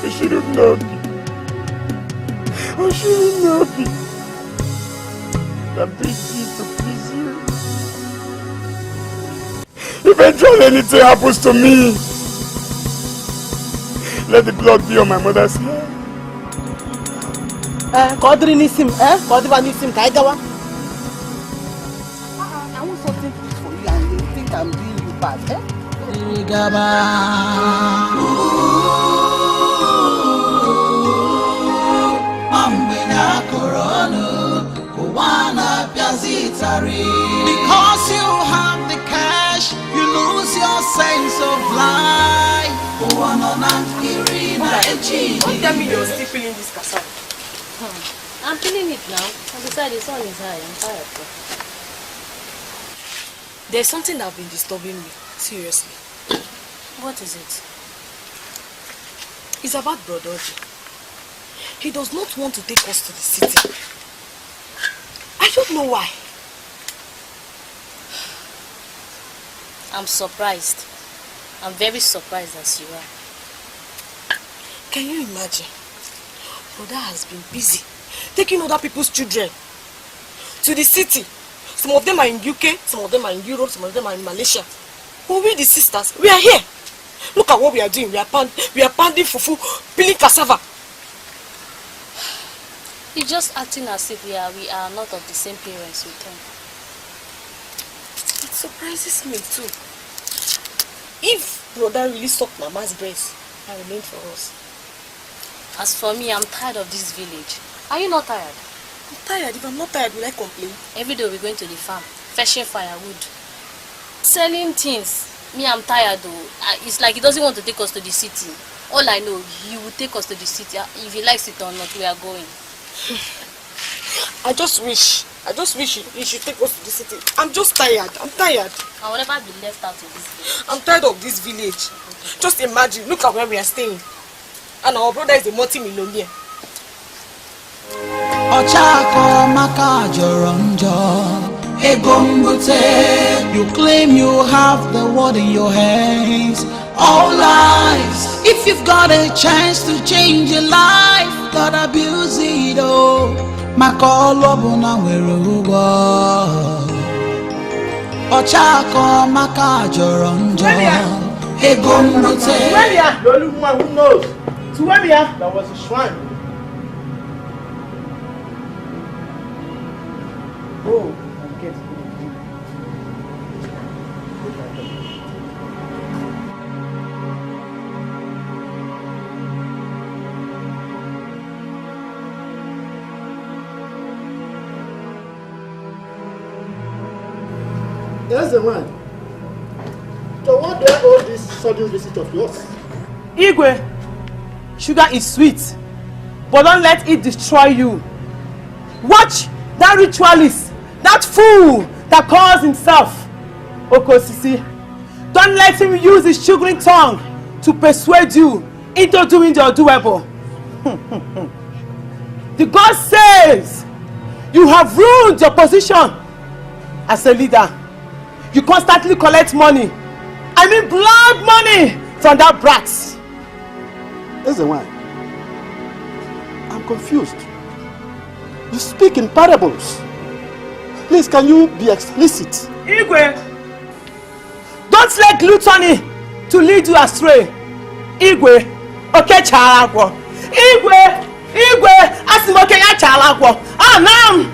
You shouldn't know me. I shouldn't know me. I'm begging to please you. Eventually anything happens to me, let the blood be on my mother's hair. Kodri nisim, Kodri nisim, Kaigawa. I want something for you and you think I'm doing you bad, eh? Because you have the cash, you lose your sense of life. Don't tell me you're still feeling this cassava. I'm feeling it now. And besides, the sun is high. I'm tired. There's something that's been disturbing me. Seriously. What is it? It's about Brother Oji. He does not want to take us to the city. I don't know why. I'm surprised. I'm very surprised as you are. Can you imagine? Brother has been busy taking other people's children to the city. Some of them are in UK, some of them are in Europe, some of them are in Malaysia. But we the sisters, we are here. Look at what we are doing. We are pounding fufu, peeling cassava. He's just acting as if we are not of the same parents with him. It surprises me too. If brother really sucked Mama's breast and remained for us. As for me, I'm tired of this village. Are you not tired? I'm tired. If I'm not tired, will I complain? Every day we're going to the farm, fetching firewood, selling things. Me, I'm tired though. It's like he doesn't want to take us to the city. All I know, he will take us to the city. If he likes it or not, we are going. I just wish he should take us to the city. I'm just tired. I'm tired. I will never be left out of this village. I'm tired of this village. Just imagine, look at where we are staying. And our brother is a multi-millionaire. Ochako maka joronjo Egombute. You claim you have the world in your hands. All lies. If you've got a chance to change your life, don't abuse it, oh. Makolo buna weruwa. Ochako maka joronjo Egombute. The only woman who knows. Tuwemia, that was a shrine. Oh, I get it. There's the man. So what do I owe this sudden visit of yours? Igwe, sugar is sweet, but don't let it destroy you. Watch that ritualist, that fool that calls himself Okosisi. Don't let him use his sugary tongue to persuade you into doing the undoable. The God says you have ruined your position as a leader. You constantly collect money. I mean blood money from that brat. That's the one. I'm confused. You speak in parables. Please, can you be explicit? Igwe, don't let gluttony to lead you astray. Igwe, okay, chalagwo. Igwe, asimoke ya chalagwo. Ah, nam.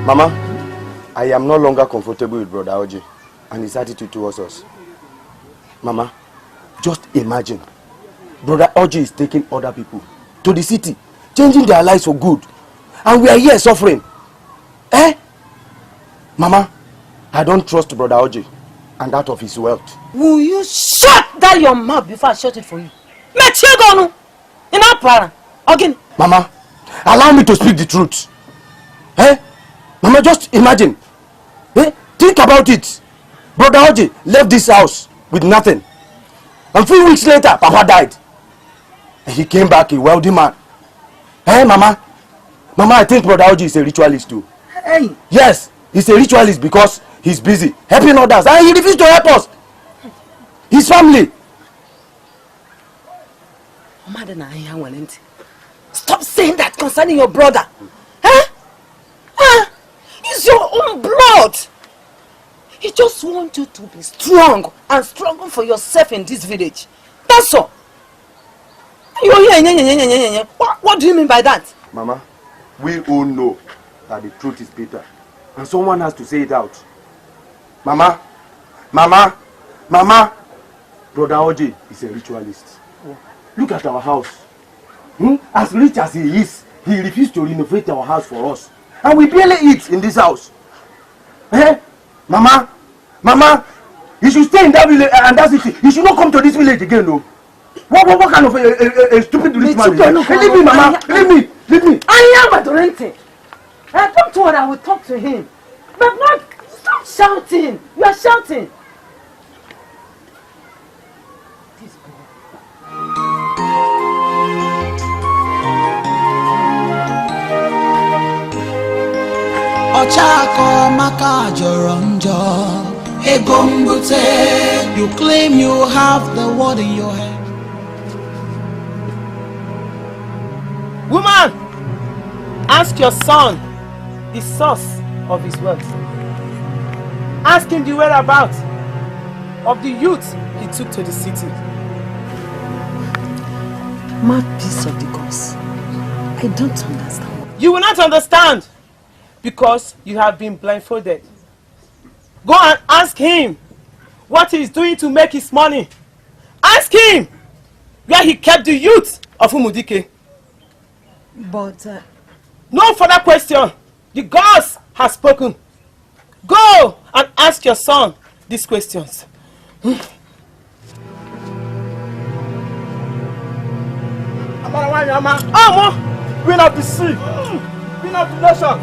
Mama, I am no longer comfortable with Brother Oji and his attitude towards us. Mama, just imagine. Brother Oji is taking other people to the city, changing their lives for good. And we are here suffering. Eh? Mama, I don't trust Brother Oji and that of his wealth. Will you shut that your mouth before I shut it for you? Mama, allow me to speak the truth. Eh? Mama, just imagine. Eh? Think about it. Brother Oji left this house with nothing. And a few weeks later, Papa died. And he came back a wealthy man. Eh, Mama? Mama, I think Brother Oji is a ritualist too. Hey. Yes, he's a ritualist because he's busy helping others. And he refused to help us. His family. Stop saying that concerning your brother. It's your own blood. He just wants you to be strong and stronger for yourself in this village. That's all. What do you mean by that? Mama, we all know that the truth is bitter. And someone has to say it out. Mama, Brother Oji is a ritualist. Look at our house. As rich as he is, he refused to renovate our house for us. And we barely eat in this house. Eh? Mama, He should stay in that village and that city. He should not come to this village again, no. What kind of a stupid rich man is that? Leave me, Mama. Leave me. I am Adorente. I talk to her, I will talk to him. But not, stop shouting. You are shouting. Ochako maka joronjo egombute. You claim you have the word in your head. Woman, ask your son the source of his wealth. Ask him the whereabouts of the youth he took to the city. Mad piece of the gods. I don't understand. You will not understand because you have been blindfolded. Go and ask him what he is doing to make his money. Ask him where he kept the youth of Umudike. But no further question. The gods have spoken. Go and ask your son these questions. Queen of the sea, Queen of the nation.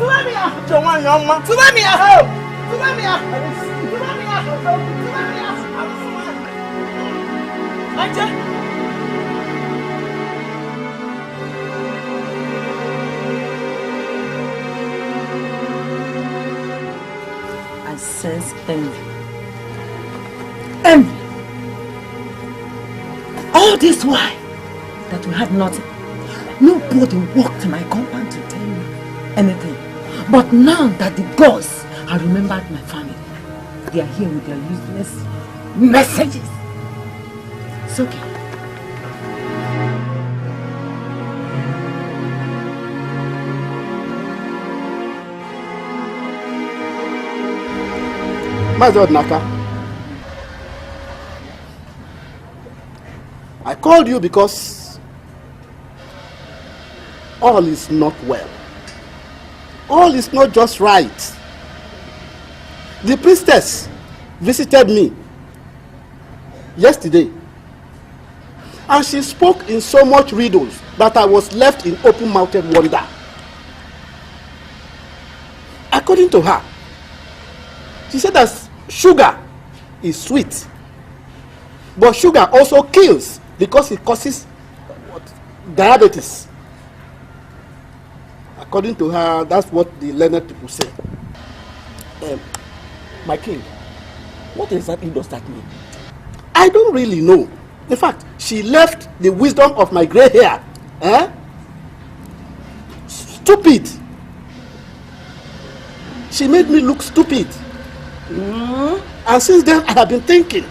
I sense envy. Envy! All this while that we had nothing. Nobody walked my compound to tell me anything. But now that the gods have remembered my family, they are here with their useless messages. It's okay. My God, Naka, I called you because all is not well. All is not just right. The priestess visited me yesterday and she spoke in so much riddles that I was left in open-mouthed wonder. According to her, she said that sugar is sweet, but sugar also kills because it causes diabetes. According to her, that's what the learned people say. My king, what exactly does that mean? I don't really know. In fact, she left the wisdom of my gray hair stupid. She made me look stupid. And since then, I have been thinking.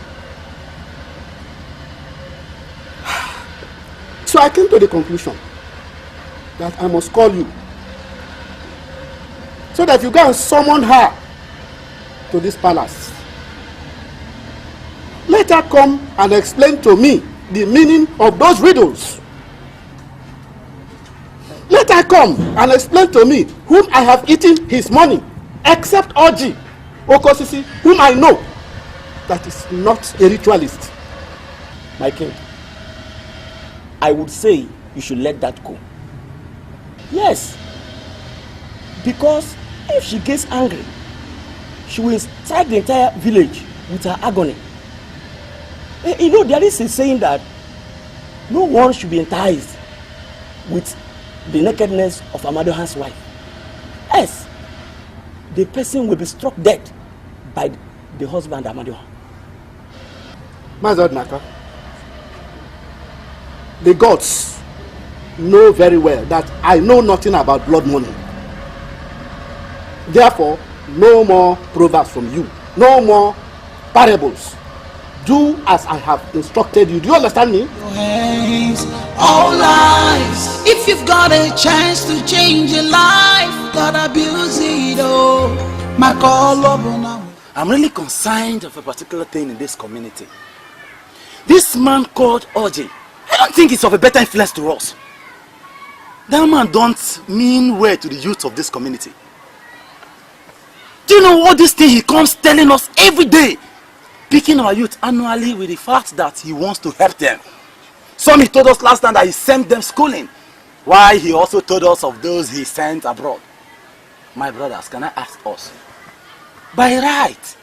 So I came to the conclusion that I must call you so that you go and summon her to this palace. Let her come and explain to me the meaning of those riddles. Let her come and explain to me whom I have eaten his money, except Oji Okosisi, whom I know that is not a ritualist. My king, I would say you should let that go. Yes, because if she gets angry, she will strike the entire village with her agony. You know, there is a saying that no one should be enticed with the nakedness of Amadohan's wife. Yes, the person will be struck dead by the husband Amadohan. Mazad Naka, the gods know very well that I know nothing about blood money. Therefore, no more proverbs from you, no more parables. Do as I have instructed you. Do you understand me? Your hands, all lies. If you've got a chance to change your life, gotta abuse it, oh. My call over now. I'm really concerned of a particular thing in this community. This man called Oji, I don't think he's of a better influence to us. That man don't mean well to the youth of this community. Do you know what this thing he comes telling us every day? picking our youth annually with the fact that he wants to help them. Some he told us last time that he sent them schooling, while he also told us of those he sent abroad. My brothers, can I ask us, by right,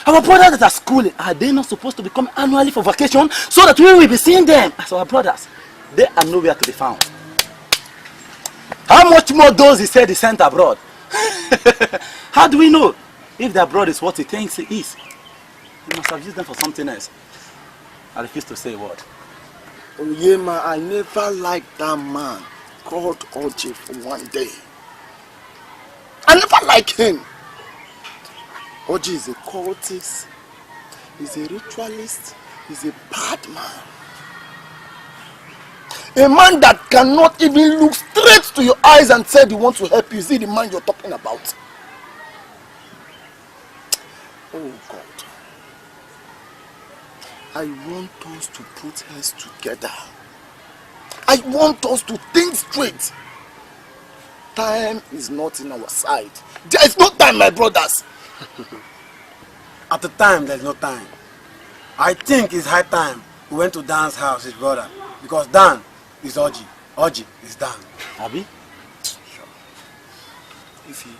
our brothers that are schooling, are they not supposed to become annually for vacation so that we will be seeing them as our brothers? They are nowhere to be found. How much more those he said he sent abroad? How do we know if the abroad is what he thinks he is? He must have used them for something else. I refuse to say a word. Oh yeah, man, I never liked that man called Oji for one day. I never liked him. Oji is a cultist, he's a ritualist, he's a bad man. A man that cannot even look straight to your eyes and say he wants to help you. Is he the man you're talking about? Oh God. I want us to put heads together. I want us to think straight. Time is not in our side. There is no time, my brothers. At the time, there's no time. I think it's high time we went to Dan's house, his brother. Because Dan is Oji. Oji is Dan. Abi? If you...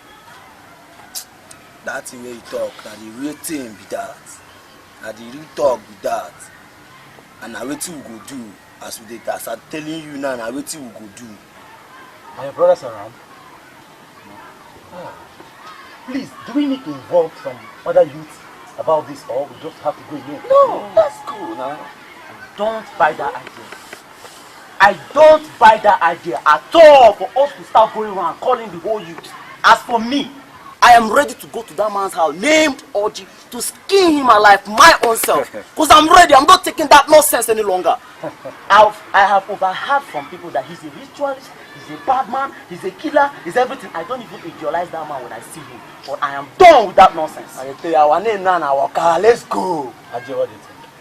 That's the way you talk, that the real thing be that. That the real talk be that. And now what you go do, as we did, as I'm telling you now, now what you go do. Are your brothers around? No. Oh. Please, do we need to involve some other youths about this, or we just have to go alone? No, that's cool now. I don't buy that idea. I don't buy that idea at all for us to start going around calling the whole youth. As for me, I am ready to go to that man's house named Oji to skin him alive my own self. Because I'm ready. I'm not taking that nonsense any longer. I have overheard from people that he's a ritualist, he's a bad man, he's a killer, he's everything. I don't even visualize that man when I see him. But I am done with that nonsense. I tell you, our name now, Waka. Let's go. Ajay, what do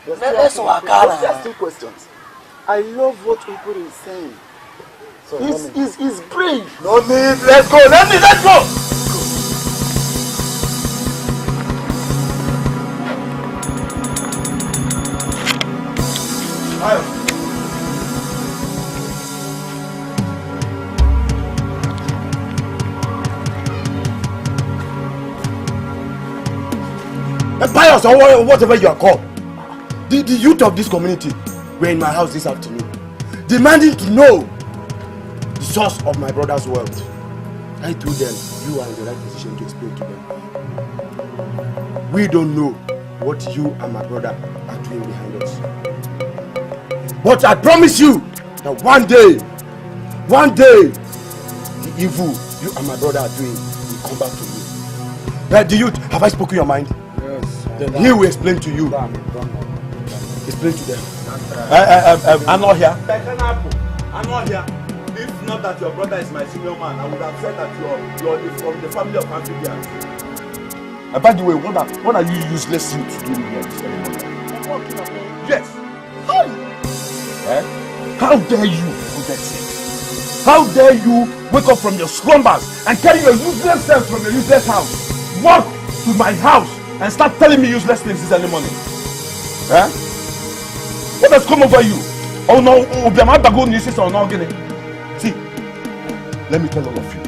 you think? Let's Waka. Let's ask 2 questions. I love what Okoro is saying. So he's brave. No need. Let's go. Let's go. Pious or whatever you are called. The youth of this community were in my house this afternoon, demanding to know the source of my brother's wealth. I told them you are in the right position to explain to them. We don't know what you and my brother are doing behind us. But I promise you that one day, the evil you and my brother are doing will come back to you. The youth, have I spoken your mind? Yes. He will explain to you. Explain to them. I'm not here. I'm not here. If not that your brother is my senior man, I would have said that you're from the family of amphibians. By the way, what are you useless to do here this morning? Yes. How dare you, for that sake? How dare you wake up from your slumbers and carry your useless self from your useless house? Walk to my house and start telling me useless things this early morning. What has come over you? Oh no, see, let me tell all of you.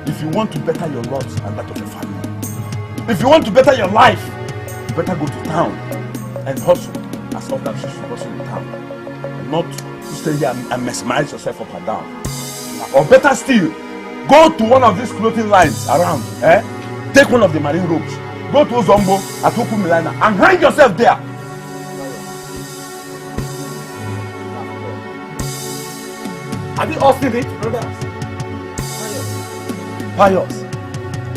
If you want to better your lot and that of your family, if you want to better your life, you better go to town and hustle as others should hustle in town. And not to stay here and mesmerize yourself up and down. Or better still, go to one of these clothing lines around. Take one of the marine robes. Go to Zombo at Oku Milana and hang yourself there. Have you all seen it, brothers? Pious,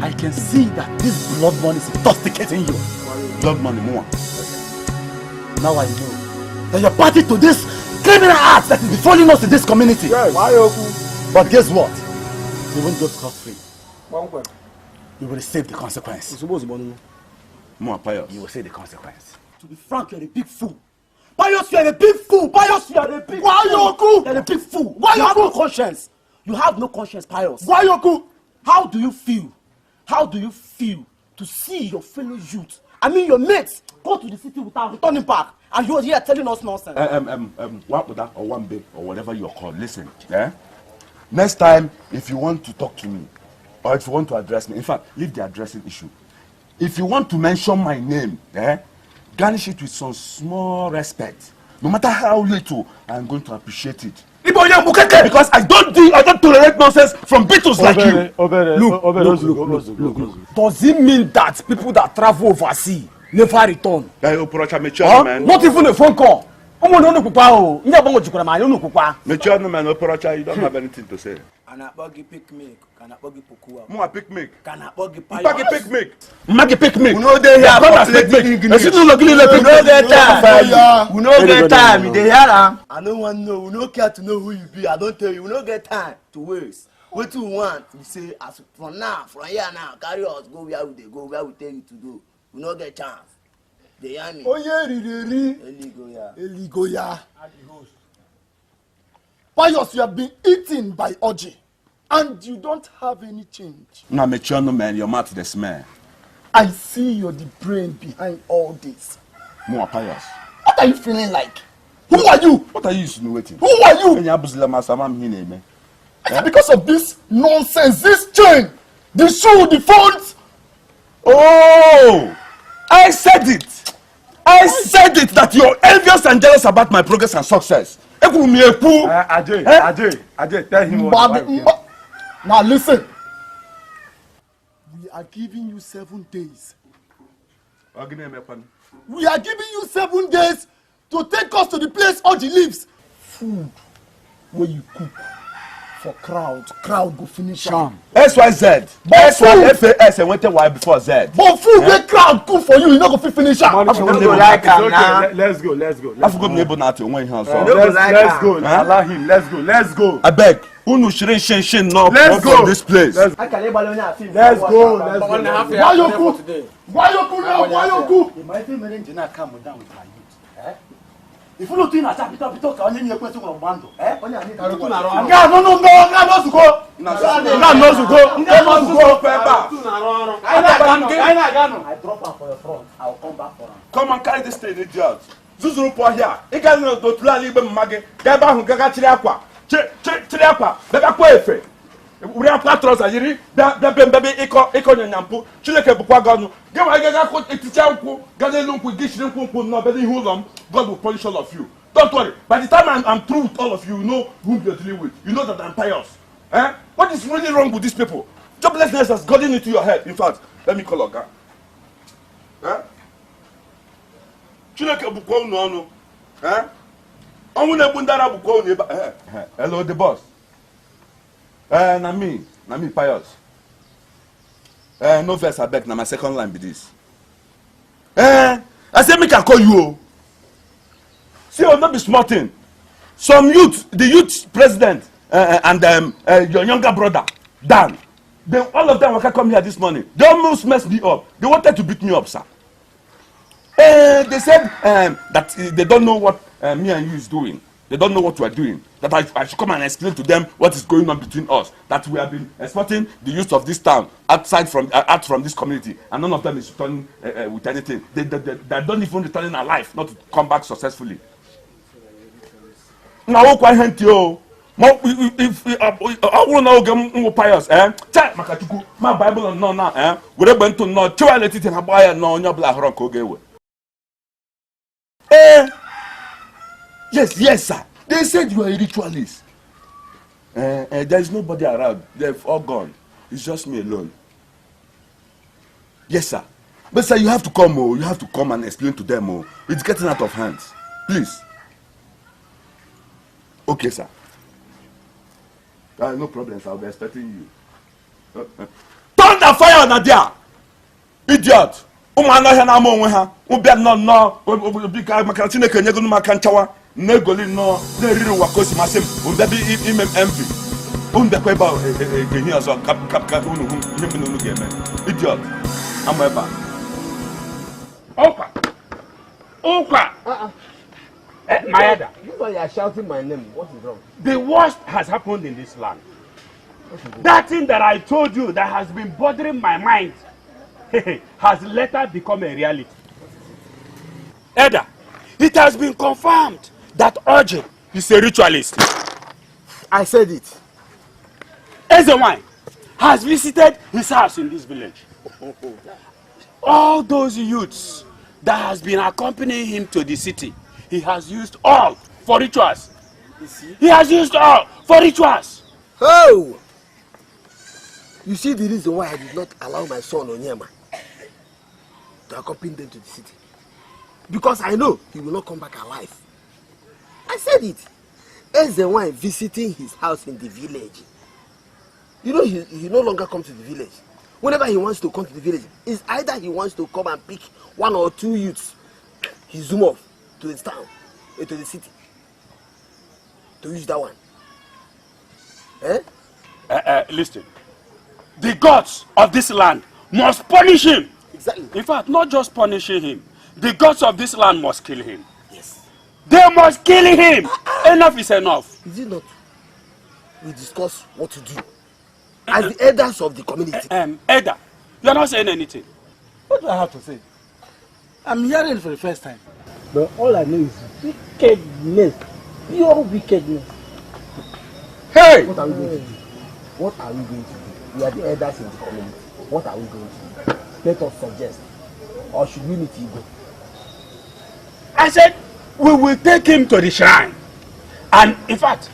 I can see that this blood money is intoxicating you. Blood money more. Now I know that you're party to this criminal act that is befalling us in this community. Yes. But guess what? You won't go scot-free. You will receive the consequence. More Pious. You will see the consequence. To be frank, you're a big fool. Pious, you are a big fool. Pious, you are a big fool. You're a big fool. You have no conscience. You have no conscience, Pious. How do you feel? How do you feel to see your fellow youth I mean, your mates go to the city without returning back, and you're here telling us nonsense. What would that or one bay or whatever you're called? Listen, next time, if you want to talk to me, or if you want to address me, in fact, leave the addressing issue. If you want to mention my name, garnish it with some small respect. No matter how little, I'm going to appreciate it. Because I don't tolerate nonsense from beetles like you. Look. Does it mean that people that travel overseas never return? Not even a phone call. You don't have anything to say. Can I buggy picnic? Can I buggy pokua? More picnic. Can I buggy picnic? Maggie picnic. We know they have picnic. We know get time. We know get time. They hear am. I don't want to know. We no care to know who you be. I don't tell you. We no get time to waste. What you want? We say as from here now, carry us go where we dey go, where we tell you to go. We no get chance. They hear me. Oh yeah, Eligoya. Pius, you have been eaten by Oji, and you don't have any change. Now, man, your mouth the smell. I see you're the brain behind all this. More Pius. What are you feeling like? Who are you? What are you insinuating? Who are you? It's because of this nonsense, this chain, the shoe, the phones. Oh, I said it. I said it that you're envious and jealous about my progress and success. Ajay, tell him what. Now listen. We are giving you 7 days. We are giving you 7 days to take us to the place Oji lives. Food where you cook for crowd go finish am. SYZ. SYFAS and went a while before Z. But food where crowd cook for you no go finish am. Let's go. I forgot neighbor now to when house. Let's go. Allow him. Let's go. I beg. Unu shin no from this place. Let's go. Why you cook? You might be marrying Jina come down with my youth. If you look in at that, because only your question of Mando. No. I drop her for your front. I'll come back for her. Come and carry this thing, idiot. Zuzuru po here. You guys know to plan libe mage. Gaba hu gaga chiri akwa. Chiri akwa. Beba kwa efe. We are patros ajiri. Bebe iko nyampu. Chileke bukwa ganu. Gawa gaga ko eticha nku. Gade lunku gishiri nku no bedi hulom. God will punish all of you. Don't worry. By the time I'm through with all of you, you know who you're dealing with. You know that I'm pious. What is really wrong with these people? Joblessness has gotten into your head. In fact, let me call Oga. Hello, the boss. Na me pious. No verse I beg, na my second line be this. I say me can call you. See, will not be smarting. Some youth, the youth president and your younger brother, Dan, all of them will come here this morning. They almost messed me up. They wanted to beat me up, sir. They said that they don't know what me and you is doing. They don't know what we are doing. That I should come and explain to them what is going on between us. That we have been exporting the youth of this town out from this community, and none of them is returning with anything. They don't even returning alive, not to come back successfully. Now, why can't you? If I will know get pious, check Makachuku, my Bible and no now, we are going to know. Try let it in a buyer no your black rock okay. Yes, sir. They said you are a ritualist. There is nobody around. They've all gone. It's just me alone. Yes, sir. But sir, you have to come. You have to come and explain to them. It's getting out of hand. Please. Okay, sir. No problems. I'll be expecting you. Turn the fire on Nadia! Idiot! Negoli no riri wakosi masem undabi imem envy undekwe ba geni aso kap unu him no game idiot ameba okwa Mayada, you are shouting my name. What is wrong? The worst has happened in this land. That thing that I told you that has been bothering my mind has later become a reality. Elder, it has been confirmed that Oji is a ritualist. I said it. Ezewine has visited his house in this village. All those youths that has been accompanying him to the city, he has used all for rituals. He has used all for rituals. Oh! You see the reason why I did not allow my son Onyema to accompany them to the city. Because I know he will not come back alive. I said it. As the one visiting his house in the village. You know he no longer comes to the village. Whenever he wants to come to the village, it's either he wants to come and pick 1 or 2 youths. He zoom off to the town, to the city. To use that one. Listen. The gods of this land must punish him. Exactly. In fact, not just punishing him. The gods of this land must kill him. Yes. They must kill him. Enough is enough. Is it not? We discuss what to do. As the elders of the community. Elder, you are not saying anything. What do I have to say? I'm hearing it for the first time. But all I know is wickedness. Pure wickedness. Hey! What are we going to do? What are we going to do? We are the elders in the community. What are we going to do? Let us suggest. Or should we meet Igwe? I said, we will take him to the shrine. And in fact,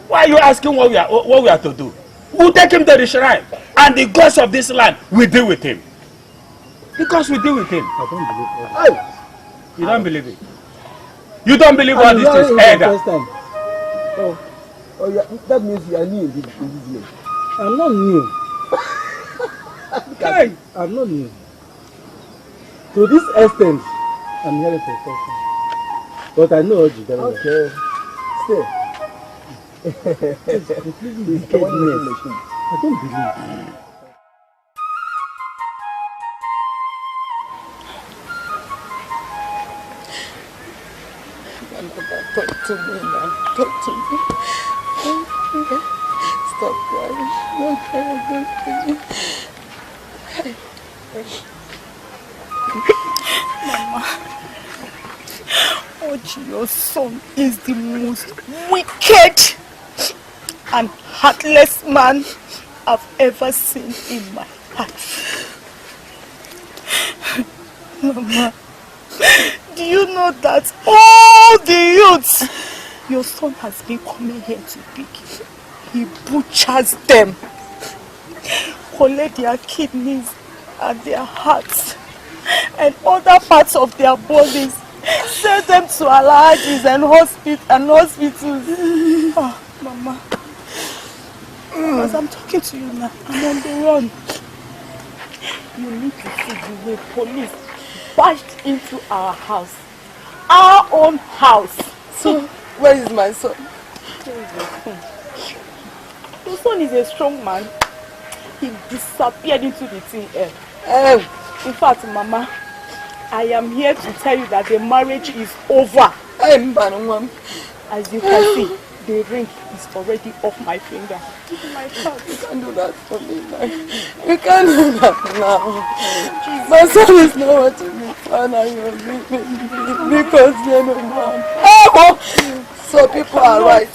why are you asking what we are to do? We'll take him to the shrine. And the gods of this land will deal with him. Because we deal with him. I don't believe it. You don't believe it? You don't believe what this is, Elder? Oh yeah, that means you are new in this village. I'm not new. Hey. I'm not new. To this extent, I'm hearing for the first time. But I know Oji very well. Okay. Stay. I don't believe. Talk to me now. Talk to me. Stop crying. Don't cry. Don't cry. Mama, Oji, your son is the most wicked and heartless man I've ever seen in my life. Mama, do you know that all the youths your son has been coming here to pick, he butchers them, collect their kidneys and their hearts and other parts of their bodies, send them to Alhajis and hospitals. Oh, Mama, as I'm talking to you now, I'm on the run. You need to see the way police barged into our house, our own house. So, where is my son? Where is your son? Your son is a strong man. He disappeared into the thin air. In fact, Mama, I am here to tell you that the marriage is over. As you can see, the ring is already off my finger. My child, you can't do that for me now. You can't do that now. My son is nowhere to be found and you're leaving me because you're no man. So people are right.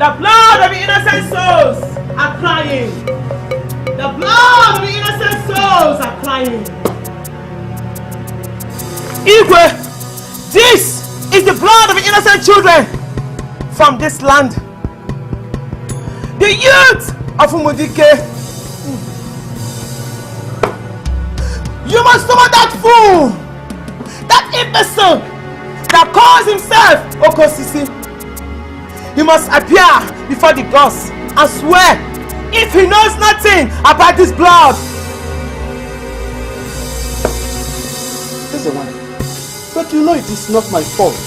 The blood of the innocent souls are crying. The blood of the innocent souls are crying. Igwe, this is the blood of the innocent children from this land. The youth of Umudike. You must summon that fool! That imbecile that calls himself Okosisi. He must appear before the gods and swear if he knows nothing about this blood. Listen, one. But you know it is not my fault.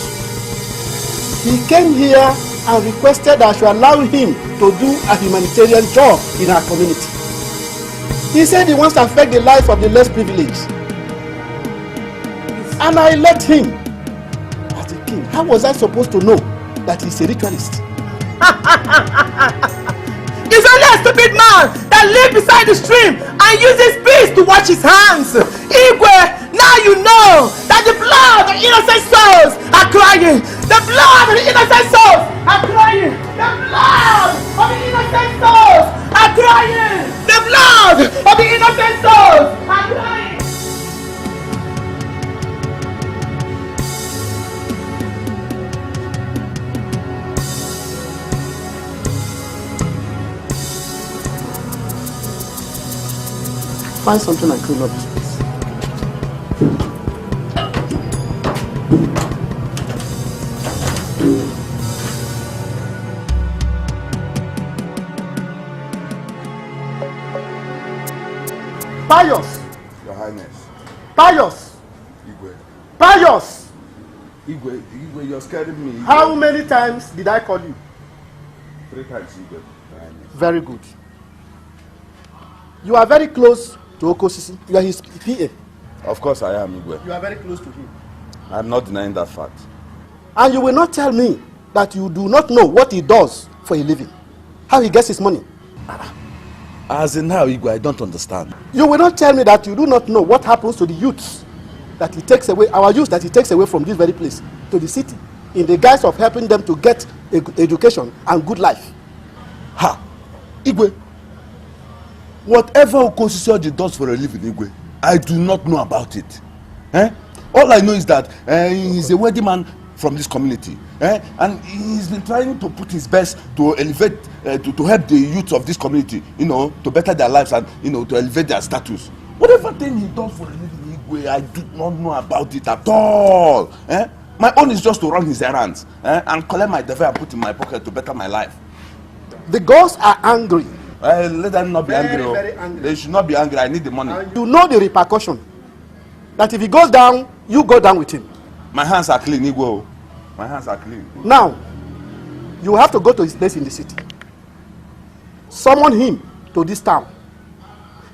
He came here and requested that I should allow him to do a humanitarian job in our community. He said he wants to affect the life of the less privileged. And I let him. As a king, how was I supposed to know that he's a ritualist? He's only a stupid man that lives beside the stream and uses beads to wash his hands. Igwe, now you know that the blood of innocent souls are crying. The blood of the innocent souls are crying. The blood of the innocent souls are crying. The blood of the innocent souls are crying. Find something and clean up this place. Pius! Your Highness. Pius! Igwe. Pius! Igwe, you're scaring me. Igwe. How many times did I call you? 3 times, Igwe. Your Highness. Very good. You are very close to Okosisi. You are his PA. Of course I am, Igwe. You are very close to him. I'm not denying that fact. And you will not tell me that you do not know what he does for a living. How he gets his money. As in how, Igwe, I don't understand. You will not tell me that you do not know what happens to the youths that he takes away, our youth that he takes away from this very place to the city in the guise of helping them to get education and good life. Ha! Igwe, whatever Okosisi does for a living, Igwe, I do not know about it. All I know is that he's a wealthy man from this community, and he's been trying to put his best to elevate, to help the youth of this community, to better their lives and to elevate their status. Whatever thing he does for a living, Igwe, I do not know about it at all. My own is just to run his errands and collect my devil and put in my pocket to better my life. The gods are angry. Let them not be Very angry. angry. They should not be angry. I need the money. And you know the repercussion. That if he goes down, you go down with him. My hands are clean, Igwe. My hands are clean. Now, you have to go to his place in the city. Summon him to this town.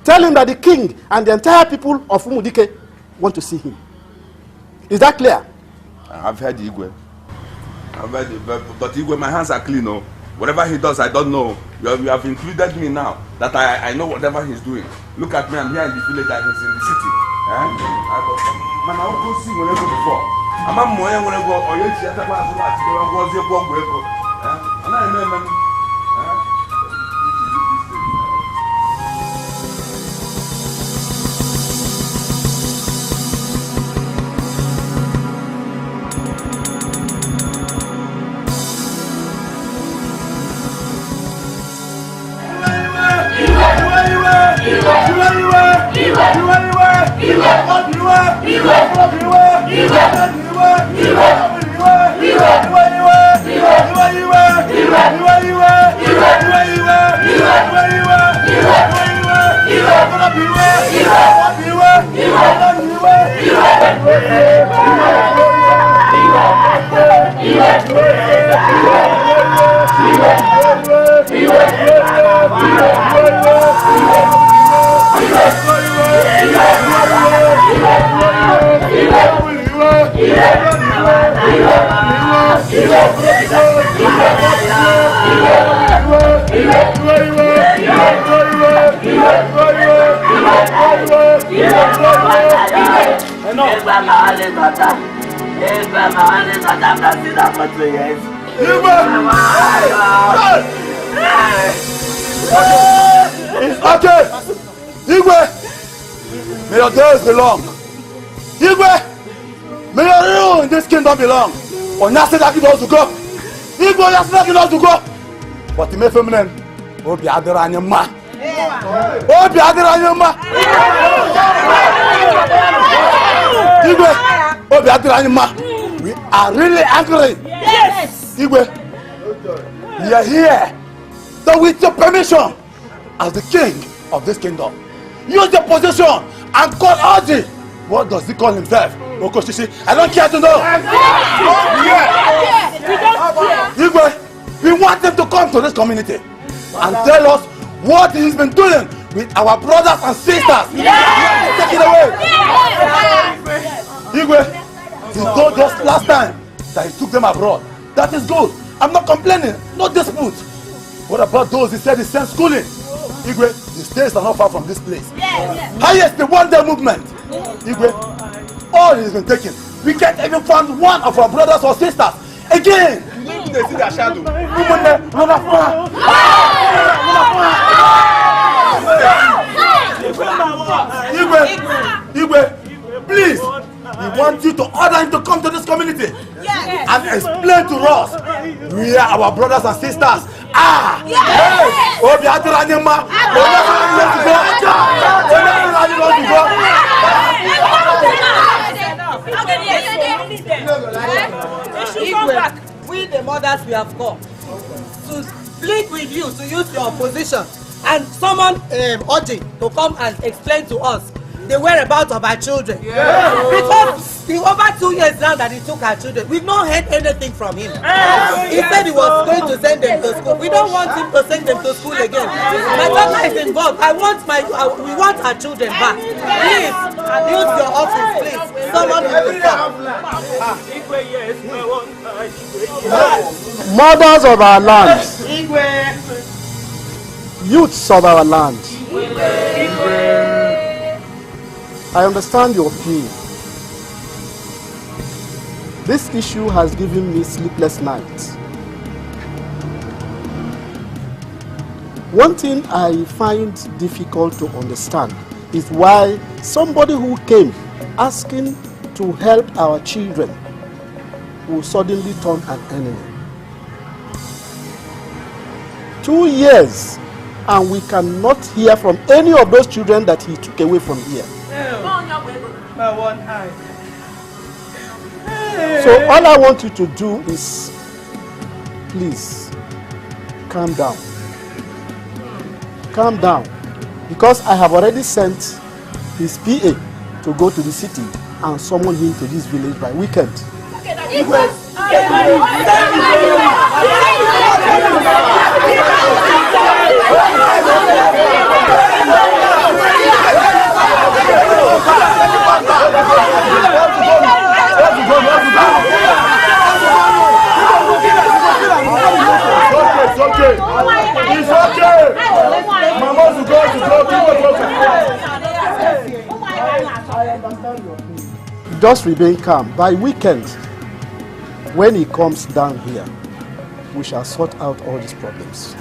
Tell him that the king and the entire people of Umudike want to see him. Is that clear? I've heard Igwe. I've heard it, but Igwe, my hands are clean, no? Whatever he does, I don't know. You have included me now that I know whatever he's doing. Look at me, I'm here in the village and he's in the city. Man, I don't see when I go before. I'm a more when I go, or you see, I was a bomb. And I remember. Okay, Igwe, may your days be long. Igwe, may your rule in this kingdom be long. Or nothing that you to go. Igwe, nothing that you to go. But the feminine, Obi Adiranyama. Obi Adiranyama. We are really angry. Yes. Igwe, we are here. So with your permission, as the king of this kingdom, use your position and call Aji. What does he call himself? Okoshishi, I don't care to know. Igwe, we want him to come to this community and tell us what he's been doing with our brothers and sisters. Take it away. Igwe, he told us last time that he took them abroad. That is good. I'm not complaining. No dispute. What about those he said he sent schooling? Igwe, the states are not far from this place. Highest the one-day movement. Igwe, all he's been taking. We can't even find one of our brothers or sisters. Again. They see their shadow. Igwe, please. We want you to order him to come to this community and explain to us where our brothers and sisters are. They should come back. We the mothers we have come to plead with you to use your position and summon Oji to come and explain to us the whereabouts of our children. Because over 2 years now that he took our children, we've not heard anything from him. He said he was going to send them to school. We don't want him to send them to school again. My daughter is involved. We want our children back. Please use your office, please. Someone will come. Mothers of our land, youths of our land, I understand your pain. This issue has given me sleepless nights. One thing I find difficult to understand is why somebody who came asking to help our children will suddenly turn an enemy. 2 years and we cannot hear from any of those children that he took away from here. So all I want you to do is, please, calm down. Calm down. Because I have already sent his PA to go to the city and summon him to this village by weekend. Just remain calm. By weekend, when he comes down here, we shall sort out all these problems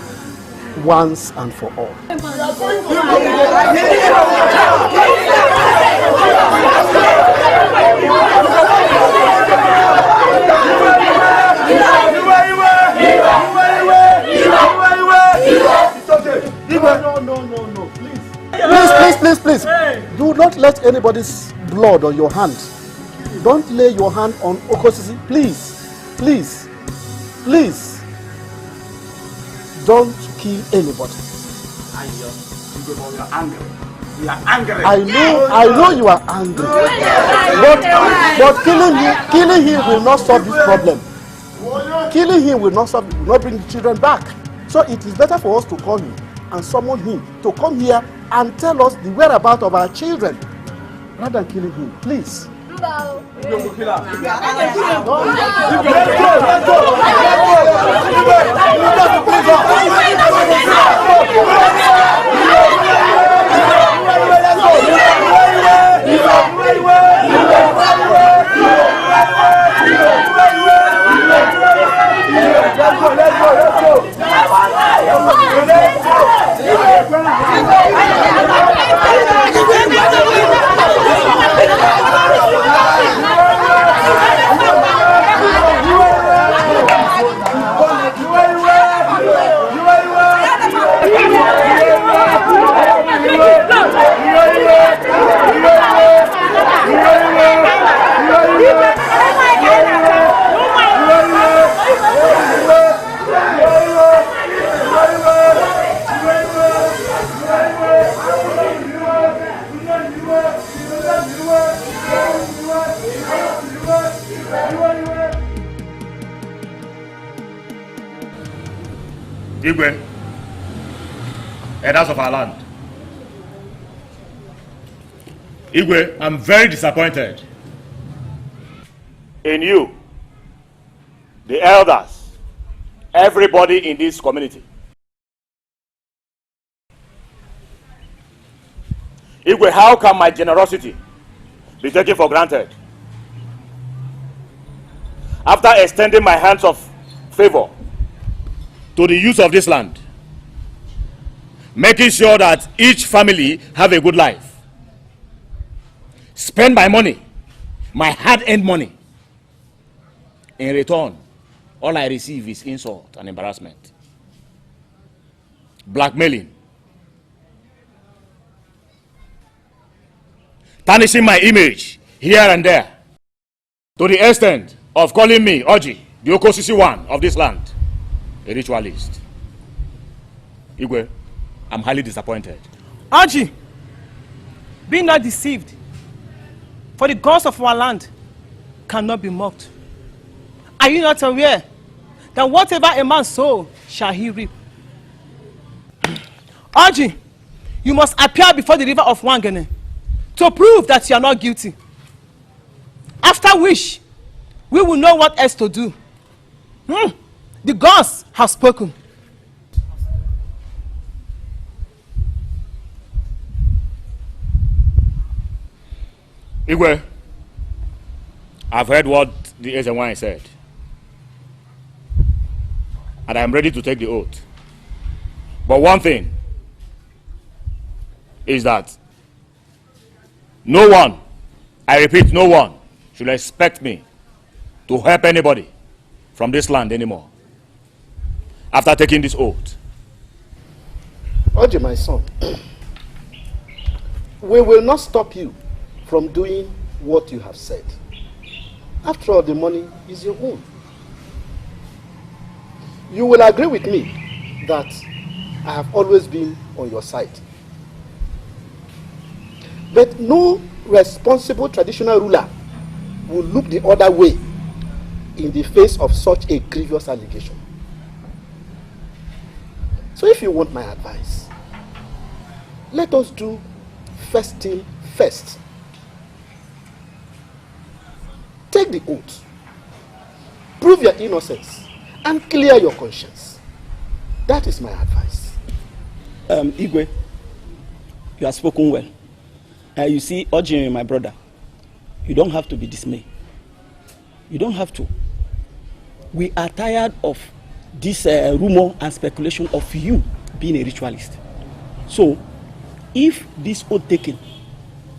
once and for all. No, please. Do not let anybody's blood on your hand. Don't lay your hand on Okosisi. Please. Don't kill anybody. We are angry. I know you are angry. But killing him will not solve this problem. Killing him will not bring the children back. So it is better for us to call him and summon him to come here and tell us the whereabouts of our children rather than killing him. Please. Igwe, elders of our land. Igwe, I'm very disappointed in you, the elders, everybody in this community. Igwe, how can my generosity be taken for granted? After extending my hands of favor to the youth of this land, making sure that each family have a good life, spend my money, my hard-earned money. In return, all I receive is insult and embarrassment, blackmailing, tarnishing my image here and there, to the extent of calling me Oji, the Okosisi one of this land, a ritualist. Igwe, I'm highly disappointed. Oji, be not deceived, for the gods of our land cannot be mocked. Are you not aware that whatever a man sows shall he reap? Oji, you must appear before the river of Wangene to prove that you are not guilty. After which, we will know what else to do. The gods have spoken. Igwe, I've heard what the Ezenwai said, and I'm ready to take the oath. But one thing is that no one, I repeat, no one should expect me to help anybody from this land anymore after taking this oath. Oji, my son, we will not stop you from doing what you have said. After all, the money is your own. You will agree with me that I have always been on your side. But no responsible traditional ruler will look the other way in the face of such a grievous allegation. So if you want my advice, let us do first thing first. Take the oath, prove your innocence, and clear your conscience. That is my advice. Igwe, you have spoken well. You see, Oji, my brother, you don't have to be dismayed. You don't have to. We are tired of this rumor and speculation of you being a ritualist. So, if this oath taken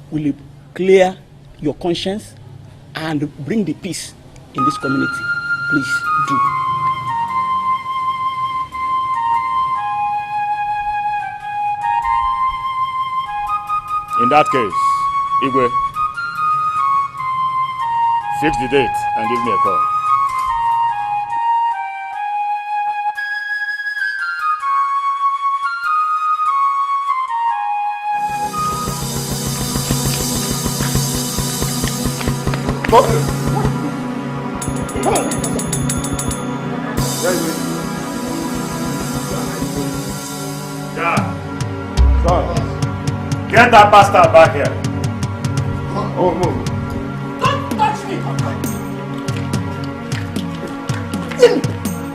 will clear your conscience and bring the peace in this community, please do. In that case, Igwe, fix the date and give me a call. Get that bastard back here. Don't touch me.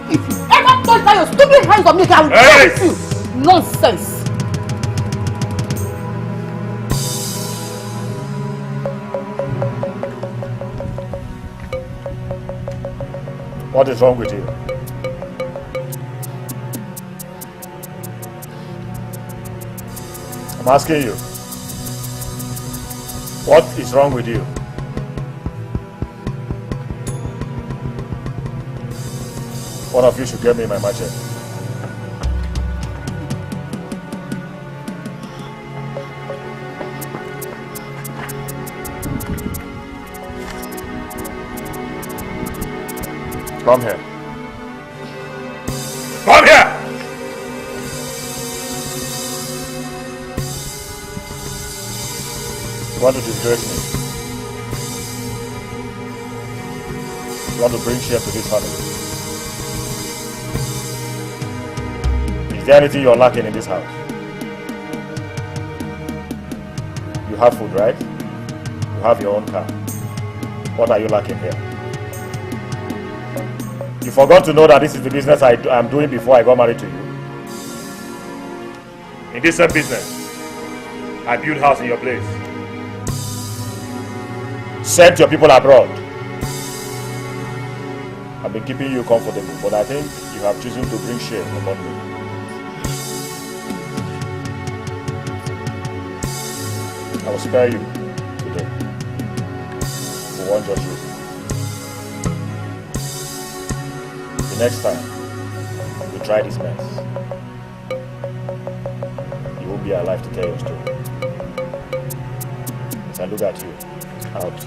If you ever touch that your stupid hands on me, I will kill you. Nonsense. What is wrong with you? I'm asking you. What is wrong with you? One of you should get me my machete. Come here. Come here! You want to disgrace me? You want to bring shame to this family? Is there anything you're lacking in this house? You have food, right? You have your own car. What are you lacking here? You forgot to know that this is the business I'm doing before I got married to you. In this same business, I build house in your place. Sent your people abroad. I've been keeping you comfortable, but I think you have chosen to bring shame upon me. I will spare you today for one just reason. The next time you try this mess, you won't be alive to tell your story. As I look at you, out.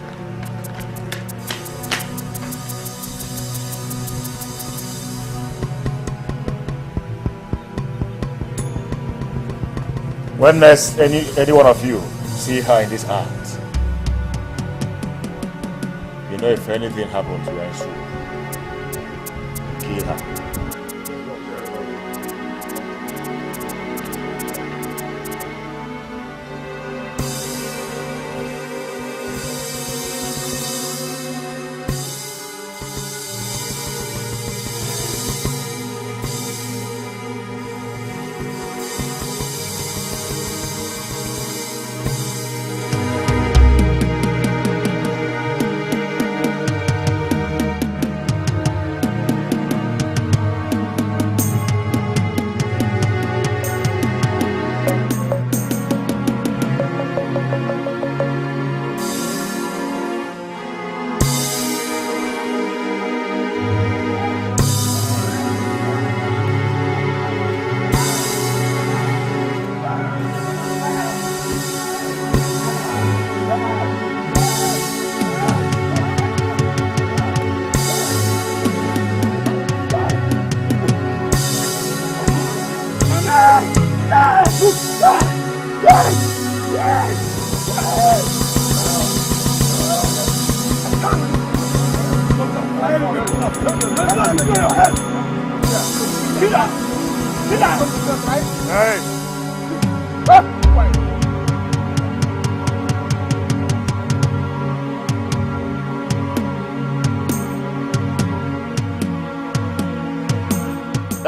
When next any one of you see her in this act, you know if anything happens to her, kill her.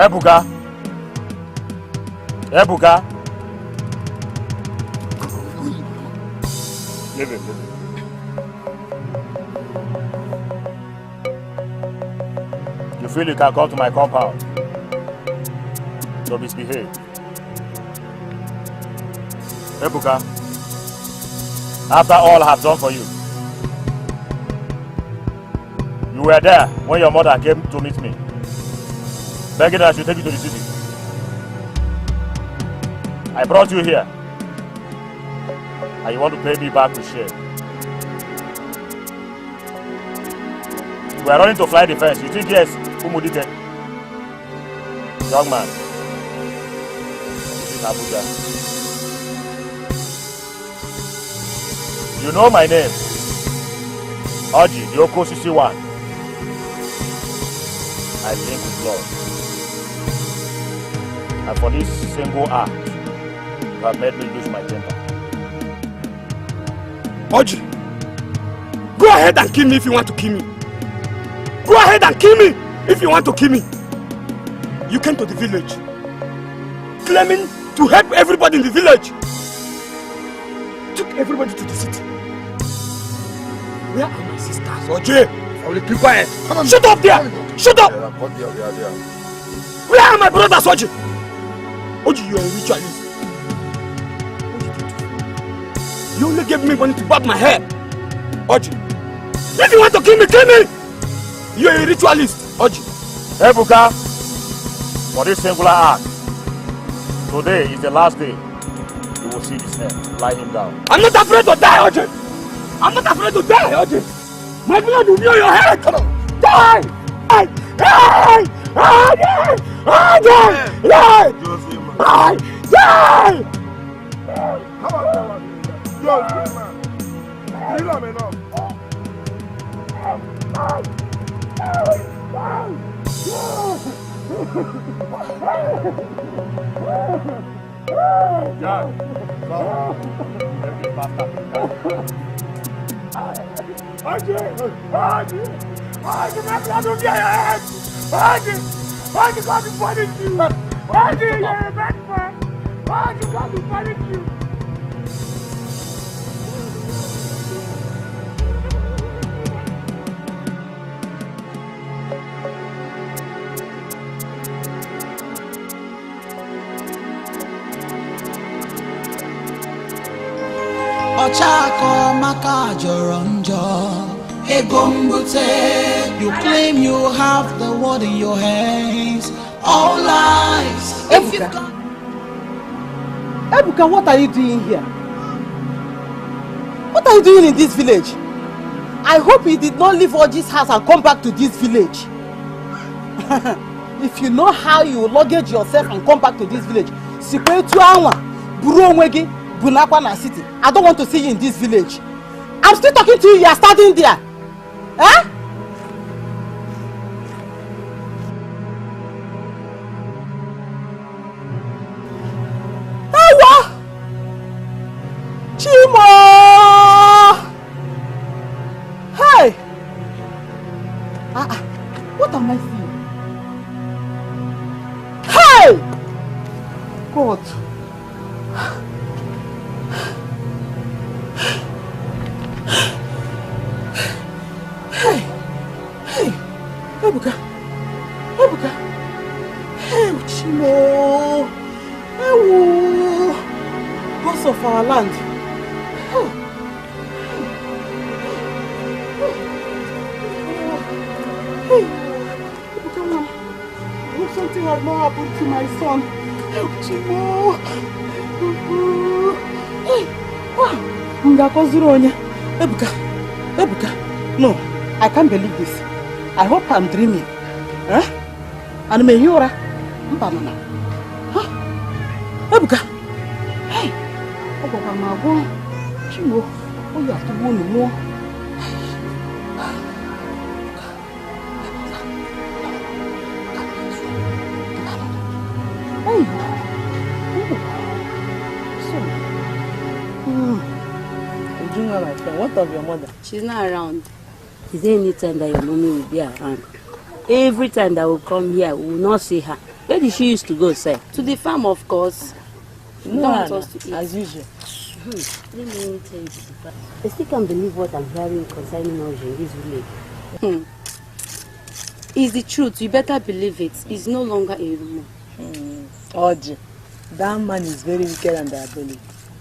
Ebuka! Ebuka! Leave him, leave him. You feel you can come to my compound? So misbehave. Ebuka, after all I have done for you, you were there when your mother came to meet me, begging that I should take you to the city. I brought you here, and you want to pay me back with shame. We are running to fly the fence. You think yes, Umudike? Young man, this is Abuja. You know my name, Oji, the Okosisi one. I drink with blood. And for this single act, you have made me lose my temper. Oji, go ahead and kill me if you want to kill me. Go ahead and kill me if you want to kill me. You came to the village, claiming to help everybody in the village. Took everybody to the city. Where are my sisters? Oji, I will keep quiet. Shut up there! Shut up! Where are my brothers, Oji? Oji, you are a ritualist. You only gave me money to bat my hair. Oji, if you want to kill me, kill me! You are a ritualist, Oji. Ebuka, for this singular act, today is the last day. You will see this man. Lie him down. I'm not afraid to die, Oji. I'm not afraid to die, Oji. My blood will be on your head. Come on. Die! Die! Die! Die! Die! Die! Die! Come on, you're a good man. You love me enough. John, Ochako maka jọrọ njọ. Ego mbute. You claim you have the word in your hands. All lies. Ebuka, what are you doing here? What are you doing in this village? I hope you did not leave Oji's house and come back to this village. If you know how you luggage yourself and come back to this village, city. I don't want to see you in this village. I'm still talking to you, you are standing there. Huh? Chimo! Hey! What am I seeing? Hey! God! Hey! Hey! Ebuka! Ebuka! Hey, Chimo! Hey, boss of our land! Hey, I hope something has not happened to my son. Chimo. Hey, Ebuka, Ebuka. No, I can't believe this. I hope I'm dreaming. Huh? And may you Banana. Huh? Ebuka. Hey, Chimo. Oh, you have to warn more. Hey! Ujunga, my friend, what of your mother? She's not around. Is there any time that your mommy will be around? Every time that will come here, we will not see her. Where did she used to go, sir? To the farm, of course. No, want us to eat. As usual. Let me tell you, I still can't believe what I'm hearing concerning Oji in this village. It's the truth. You better believe it. It's no longer a rumor. Oji, that man is very wicked and diabolic.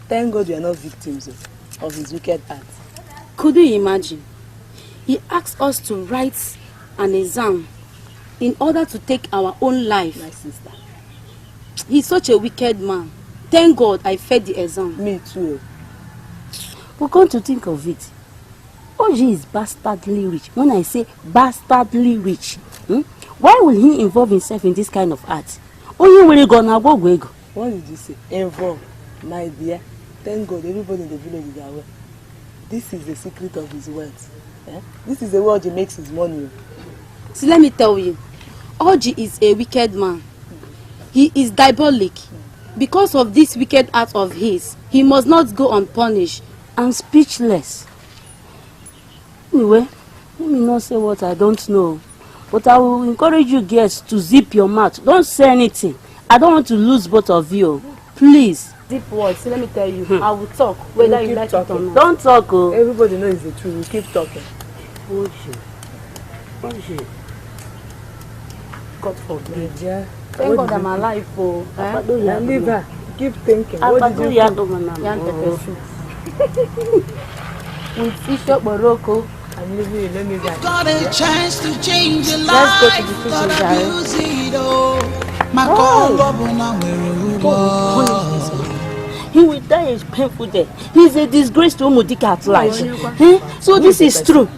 Thank God we are not victims of his wicked acts. Could you imagine? He asked us to write an exam in order to take our own life. My sister. He's such a wicked man. Thank God I failed the exam. Me too. But come to think of it, Oji is bastardly rich. When I say bastardly rich, why will he involve himself in this kind of art? What did you say? Involve. My dear, thank God everybody in the village is aware. This is the secret of his wealth. This is the way Oji makes his money. See, let me tell you, Oji is a wicked man. He is diabolic. Because of this wicked act of his, he must not go unpunished. I'm speechless. Anyway, let me not say what I don't know. But I will encourage you girls to zip your mouth. Don't say anything. I don't want to lose both of you. Please. Zip what? See, let me tell you. I will talk whether you like it or not. Don't talk, oh. Everybody knows the truth. We keep talking. Oji. God forbid. Yeah. Thank God I'm alive, oh. Leave her. Keep thinking. What did you do? With fish up Morocco. I'm leaving you. Let me go. Got a chance to change your life. Let's go to the kitchen, Gotta Jare. abuse it, oh. My he will die a painful death. He is a disgrace to Umudika at large. So this is true.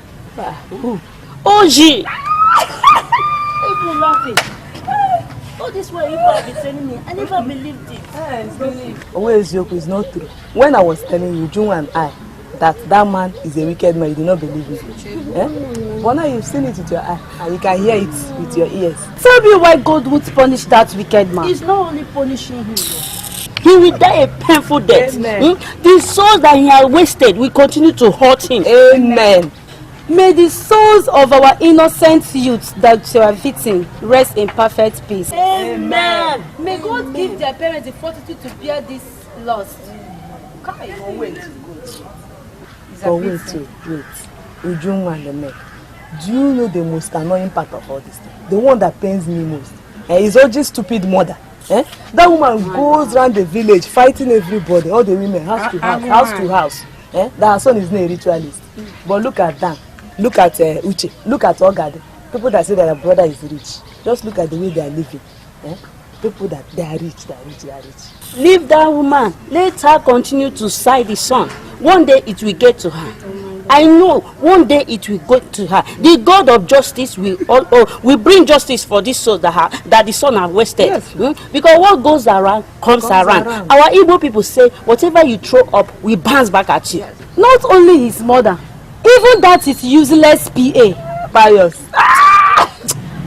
Oji! People laughing. Oh, this way you have been telling me. I never believed it. Always joke is not true. When I was telling you, June and I, that man is a wicked man, you do not believe it. Eh? But now you've seen it with your eye and you can hear it with your ears. Tell me why God would punish that wicked man. He's not only punishing him. He will die a painful death. The souls that he has wasted will continue to haunt him. Amen. May the souls of our innocent youths that were victims rest in perfect peace. Amen. May God give their parents the fortitude to bear this loss. But wait. Ujunwa and the men. Do you know the most annoying part of all this thing? The one that pains me most is Oji's stupid mother. That woman goes around the village fighting everybody, all the women, house to house. That her son is not a ritualist. But look at them. Look at Uche. Look at Ogade. People that say that their brother is rich. Just look at the way they are living. People that they are rich, they are rich, they are rich. Leave that woman. Let her continue to sigh the sun. One day it will get to her. I know one day it will go to her. The God of justice will bring justice for this soul that the son have wasted. Yes. Because what goes around comes around. Our Igbo people say whatever you throw up will bounce back at you. Yes. Not only his mother, even that is useless PA. Pious.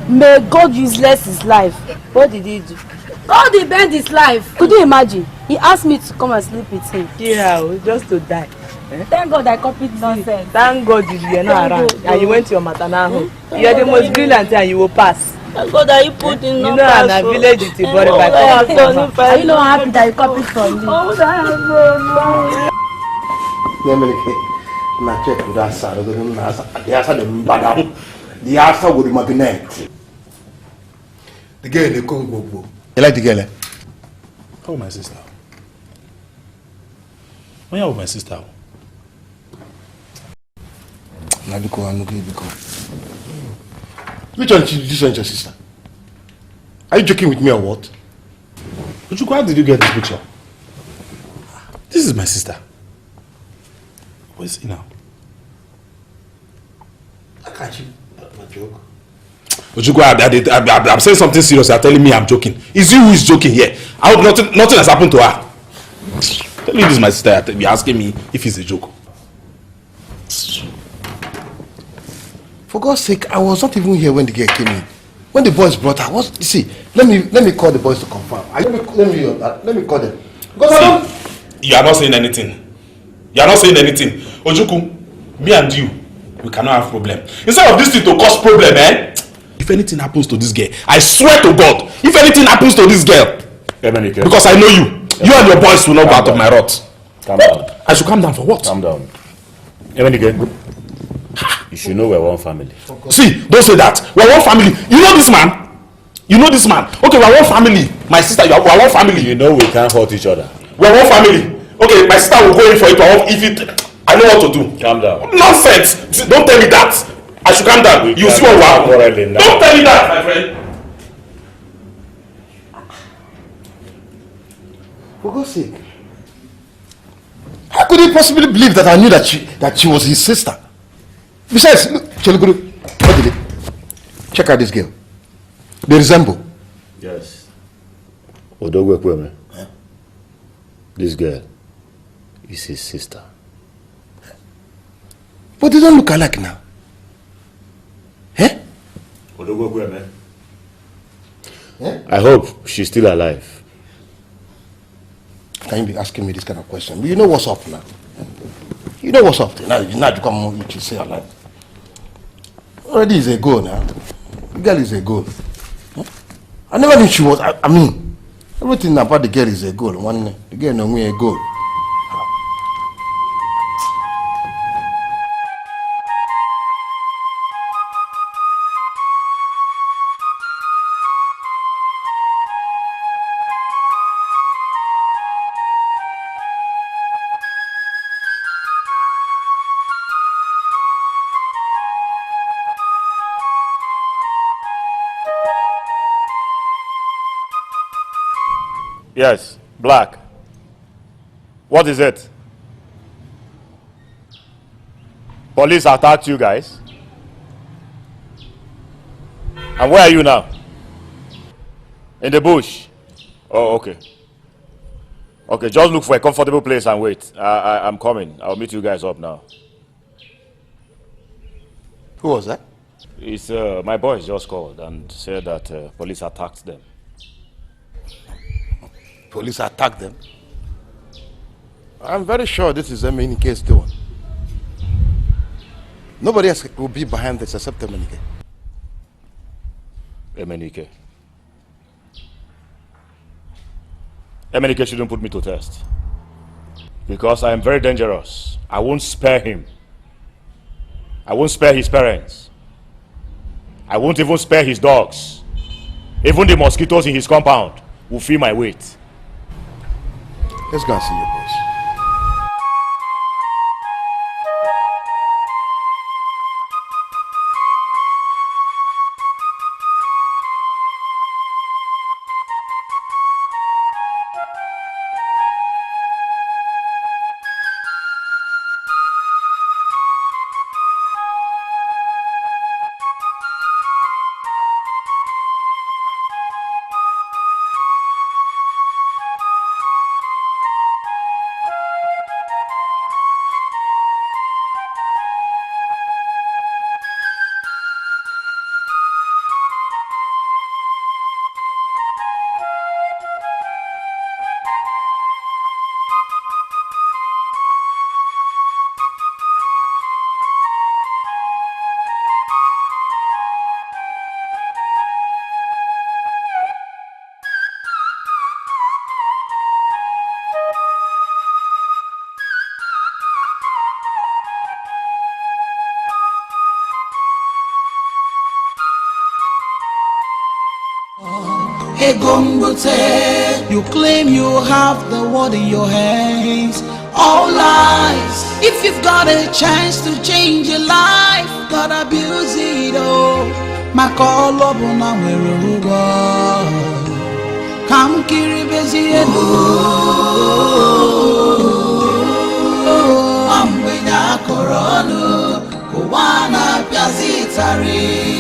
May God useless his life. What did he do? God he bend his life. Could you imagine? He asked me to come and sleep with him. Yeah, just to die. Thank God I copied nonsense. Thank God you are not around and you went to your maternal home. You are the most brilliant and you will pass. Thank God that you put in no pass. You know, in a village with your body back. Are you not happy that you copied from me? Oh, na check with that side. The answer with the magnet. The girl they come go. You like the girl? Eh? Oh, my sister. When you with my sister? Which one is this one, your sister? Are you joking with me or what? Uchuku, how did you get this picture? This is my sister. Where's he now? I can't you my joke. Uchuku, I'm saying something serious. You're telling me I'm joking. Is you who is joking here? I hope nothing has happened to her. Tell me this is my sister. You're asking me if it's a joke. For God's sake, I was not even here when the girl came in. When the boys brought her, see, let me call the boys to confirm. Let me call them. See, you are not saying anything. You are not saying anything. Ojuku, me and you, we cannot have problem. Instead of this thing to cause problem, if anything happens to this girl, I swear to God, if anything happens to this girl, because I know you, you and your boys will not go out of my rot. Calm down. I should calm down for what? Calm down. You should know we're one family. See, don't say that. We're one family. You know this man? You know this man? Okay, we're one family. My sister, we're one family. You know we can't hurt each other. We're one family. Okay, my sister will go in for it. I know what to do. Calm down. Nonsense! Don't tell me that. I should calm down. You see what will happen. Don't tell me that, my friend. For God's sake. How could he possibly believe that I knew that she was his sister? Besides, look, Cheluguru, what did it? Check out this girl. They resemble. Yes. Odogwekweme. Huh? This girl is his sister. But they don't look alike now. Eh? Odogwekweme. I hope she's still alive. Can you be asking me this kind of question? But you know what's up now. You know what's up. Now you come on with you say alive. Already is a goal now. The girl is a goal. I never knew she was. I mean, everything about the girl is a goal. The girl knows me a goal. Yes, Black. What is it? Police attacked you guys? And where are you now? In the bush? Oh, okay. Okay, just look for a comfortable place and wait. I'm coming. I'll meet you guys up now. Who was that? It's my boys just called and said that police attacked them. Police attacked them? I'm very sure this is Emenike's doing. Nobody else will be behind this except Emenike. Emenike. Emenike shouldn't put me to test. Because I am very dangerous. I won't spare him. I won't spare his parents. I won't even spare his dogs. Even the mosquitoes in his compound will feel my weight. Let's go and see your boss. You claim you have the world in your hands. All lies. If you've got a chance to change your life, gotta abuse it. Oh, my call up on a come kiri busy. I'm with a corona. Kuwana piazitari.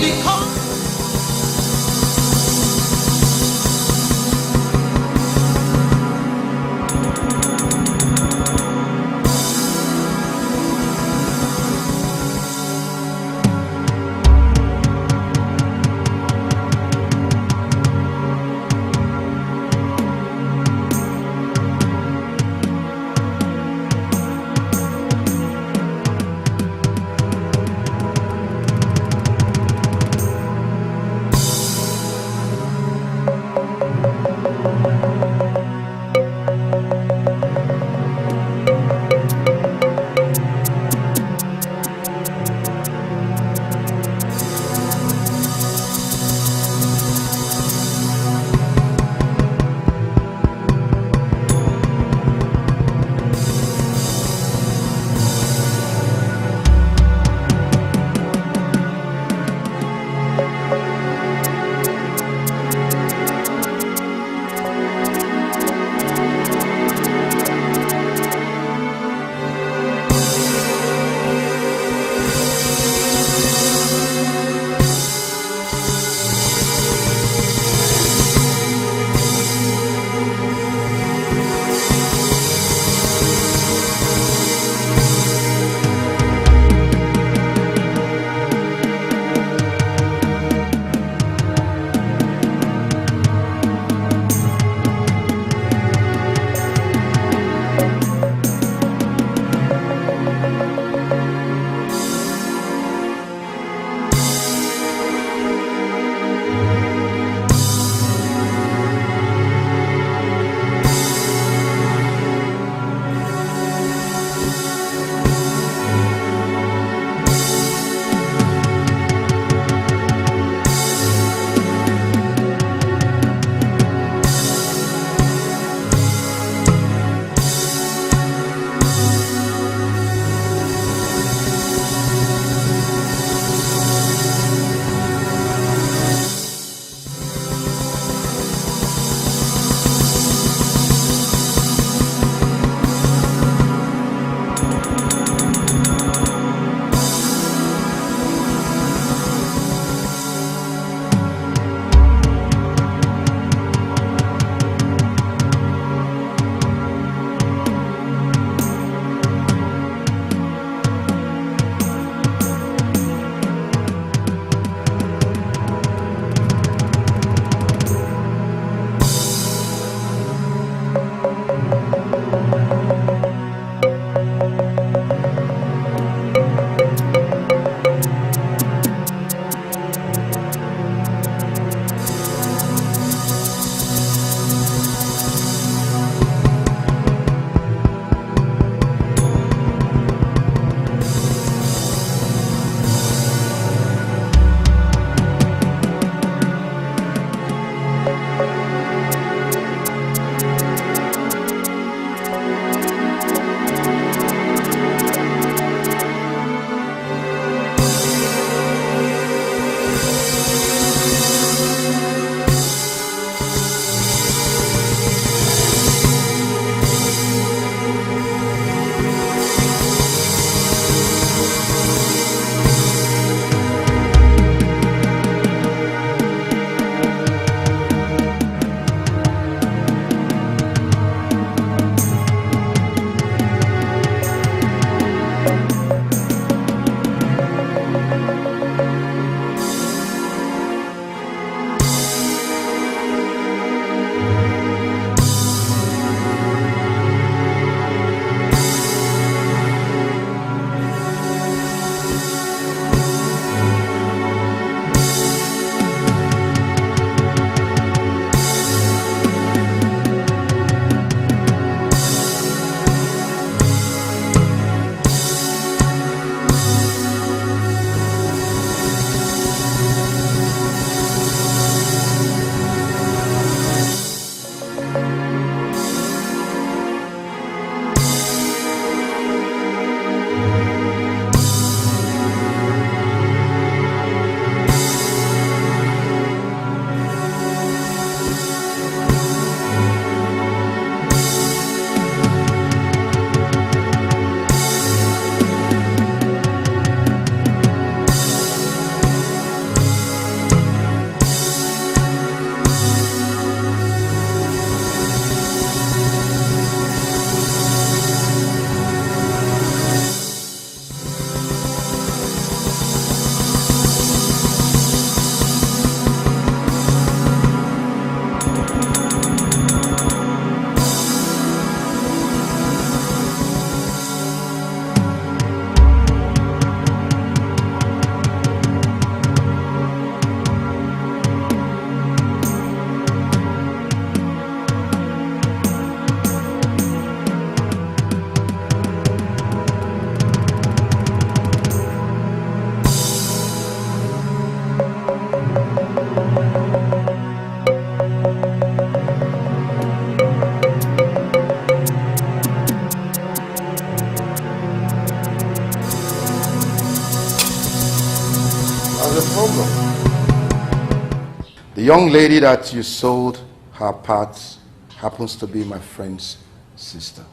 The young lady that you sold her parts happens to be my friend's sister.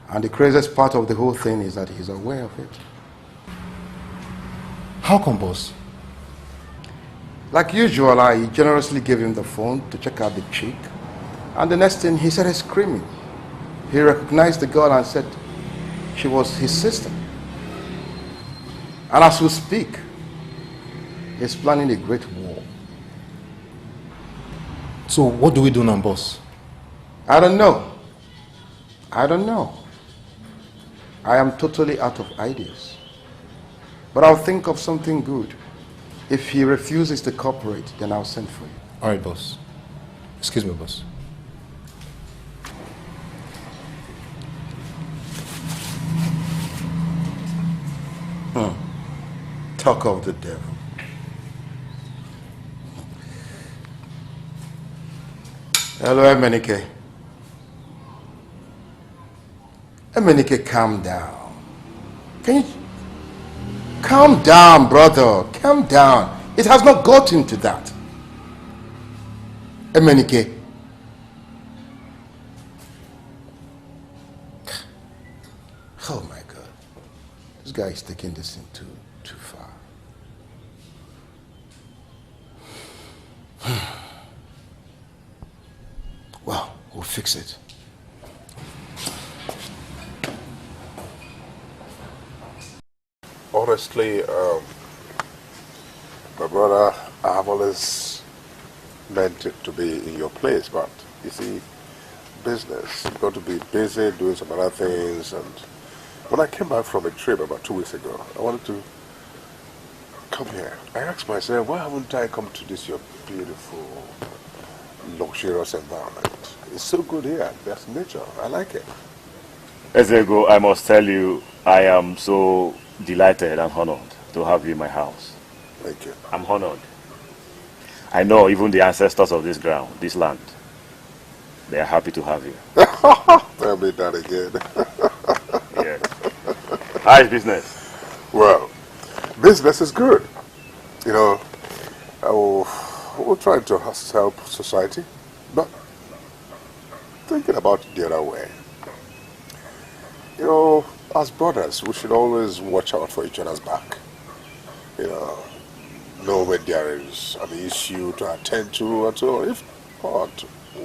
And the craziest part of the whole thing is that he's aware of it. How come, boss? Like usual, I generously gave him the phone to check out the chick. And the next thing, he started screaming. He recognized the girl and said she was his sister. And as we speak, he's planning a great war. So what do we do now, boss? I don't know. I don't know. I am totally out of ideas. But I'll think of something good. If he refuses to cooperate, then I'll send for you. All right, boss. Excuse me, boss. Talk of the devil. Hello, Emenike. Emenike, calm down. Can you... Calm down, brother. Calm down. It has not gotten to that. Emenike. Oh my God. This guy is taking this thing too far. Well, we'll fix it. Honestly, my brother, I have always meant it to be in your place, but you see, business, you've got to be busy doing some other things. And when I came back from a trip about 2 weeks ago, I wanted to come here. I asked myself, why haven't I come to this your beautiful, luxurious environment? It's so good here. There's nature. I like it. Ezego, I must tell you, I am so delighted and honored to have you in my house. Thank you. I'm honored. I know even the ancestors of this ground, this land, they are happy to have you. Tell me that again. Yes. How is business? Well, business is good. You know, we're trying to help society, but thinking about it the other way. You know, as brothers, we should always watch out for each other's back. You know when there is an issue to attend to and so on. If not,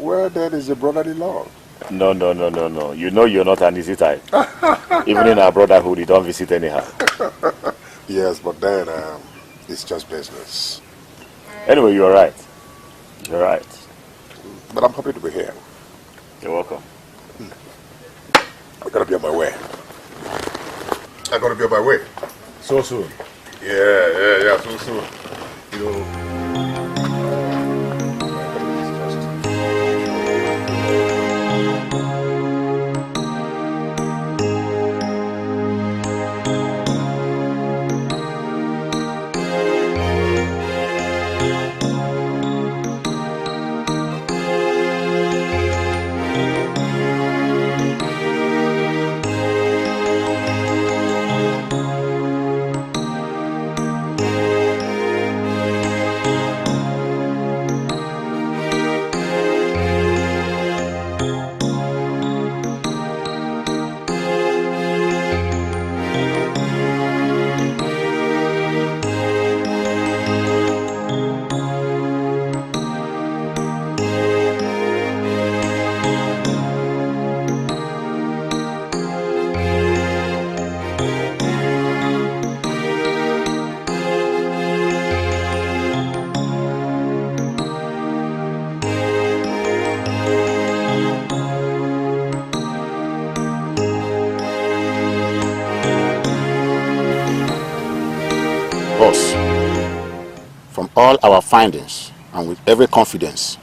where then is the brotherly love? No. You know you're not an easy type. Even in our brotherhood, you don't visit anyhow. Yes, but then it's just business. Anyway, you're right. You're right. But I'm happy to be here. You're welcome. I gotta be on my way. I gotta be on my way. So soon? Yeah, so soon. You know. From all our findings and with every confidence,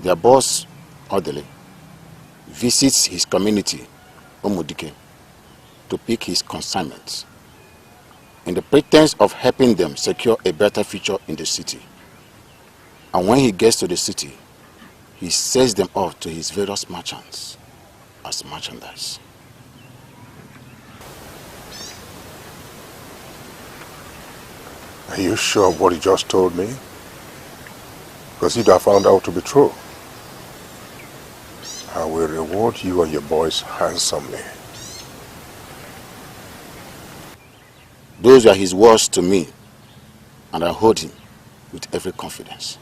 their boss, Odele, visits his community, Omodike, to pick his consignments in the pretense of helping them secure a better future in the city. And when he gets to the city, he sells them off to his various merchants as merchandise. Are you sure of what you just told me? Because if I found out to be true, I will reward you and your boys handsomely. Those are his words to me, and I hold him with every confidence.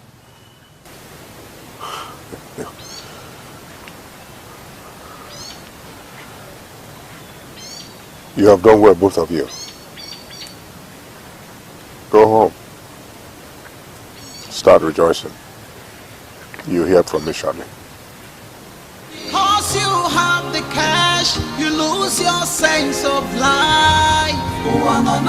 You have done well, both of you. Go home. Start rejoicing. You hear from me shortly. Because you have the cash, you lose your sense of life. Because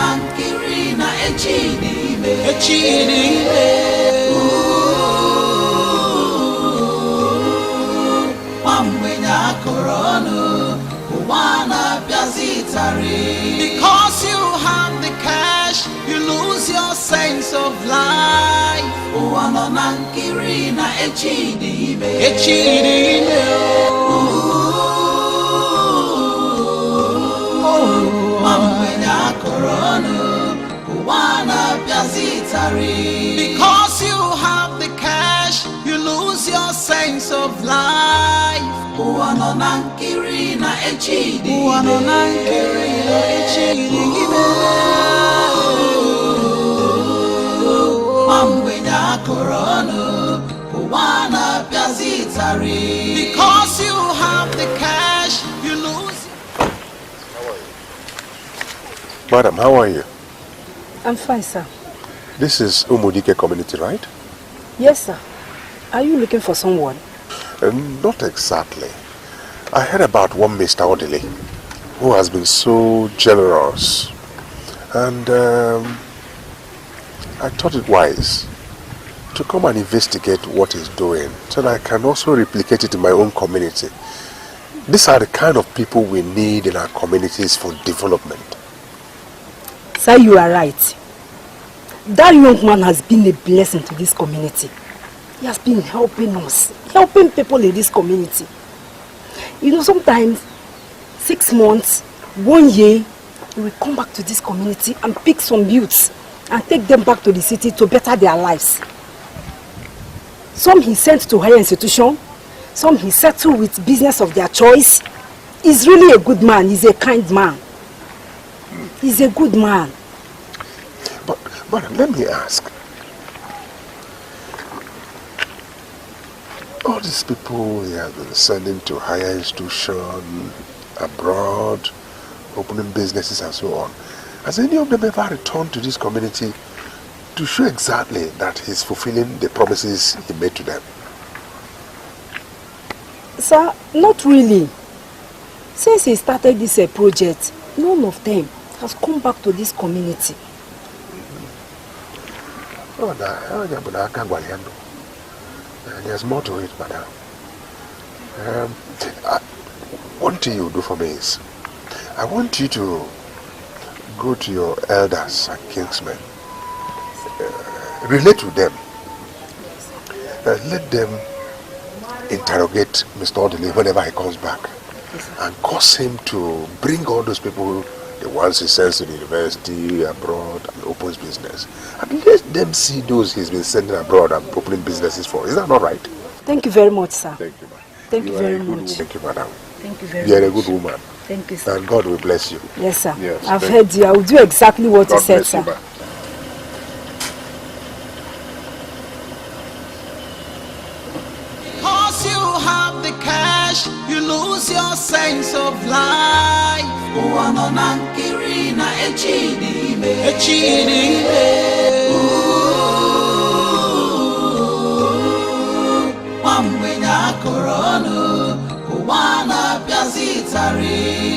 you have the cash, you lose your sense of life. Because you have the cash, you lose your sense of life. Because you have the cash, you lose. Madam, how are you? I'm fine, sir. This is Umudike community, right? Yes, sir. Are you looking for someone? Not exactly. I heard about one Mr. Odele who has been so generous, and I thought it wise to come and investigate what he's doing so that I can also replicate it in my own community. These are the kind of people we need in our communities for development. Sir, you are right. That young man has been a blessing to this community. He has been helping us, helping people in this community. You know, sometimes 6 months, 1 year, he will come back to this community and pick some youths and take them back to the city to better their lives. Some he sent to higher institution, some he settled with business of their choice. He's really a good man. He's a kind man. He's a good man. But let me ask. All these people he has been sending to higher institution, abroad, opening businesses and so on, has any of them ever returned to this community to show exactly that he's fulfilling the promises he made to them? Sir, not really. Since he started this project, none of them has come back to this community. There's more to it, madam. One thing you do for me is, I want you to go to your elders and kingsmen, relate to them, let them interrogate Mr. Odele whenever he comes back, and cause him to bring all those people, the ones he sends to the university, abroad, and opens business, and let them see those he's been sending abroad and opening businesses for. Is that not right? Thank you very much, sir. Thank you, madam. Thank you very much. Thank you, madam. Thank you very You much. are a good woman. Thank you, sir. And God will bless you. Yes, sir. Yes, I've heard you. I will do exactly what you said, sir. Because you have the cash, you lose your sense of life.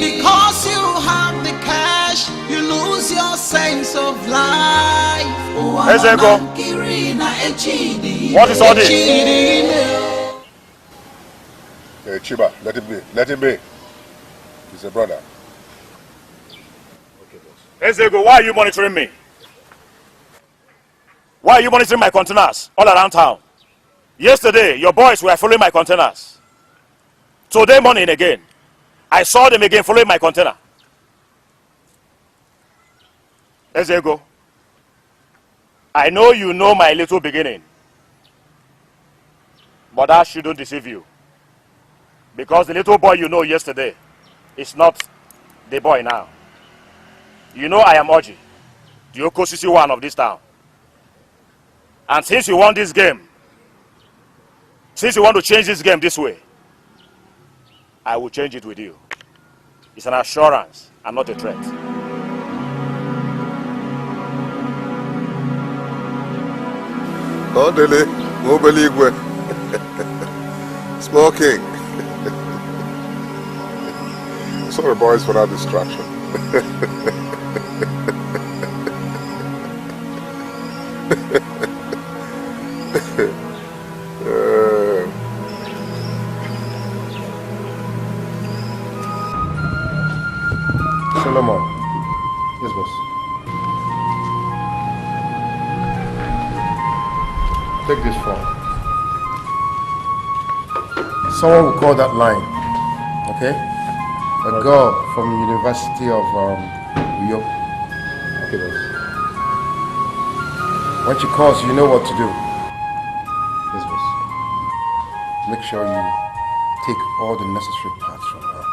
Because you have the cash, you lose your sense of life. What is all this? Hey, Chiba, let him be. Let him be. He's a brother. Ezego, why are you monitoring me? Why are you monitoring my containers all around town? Yesterday, your boys were following my containers. Today morning again, I saw them again following my container. Ezego, I know you know my little beginning, but that shouldn't deceive you. Because the little boy you know yesterday is not the boy now. You know I am Oji, the Okosisi one of this town. And since you want this game, since you want to change this game this way, I will change it with you. It's an assurance and not a threat. Odele, Mobeligwe, smoking. Sorry, boys, for that distraction. Solomon. Yes, boss. Take this phone. Someone will call that line. Okay? A girl from University of Uyo. Okay, boss. When she calls, you know what to do. Yes, boss. Make sure you take all the necessary parts from her.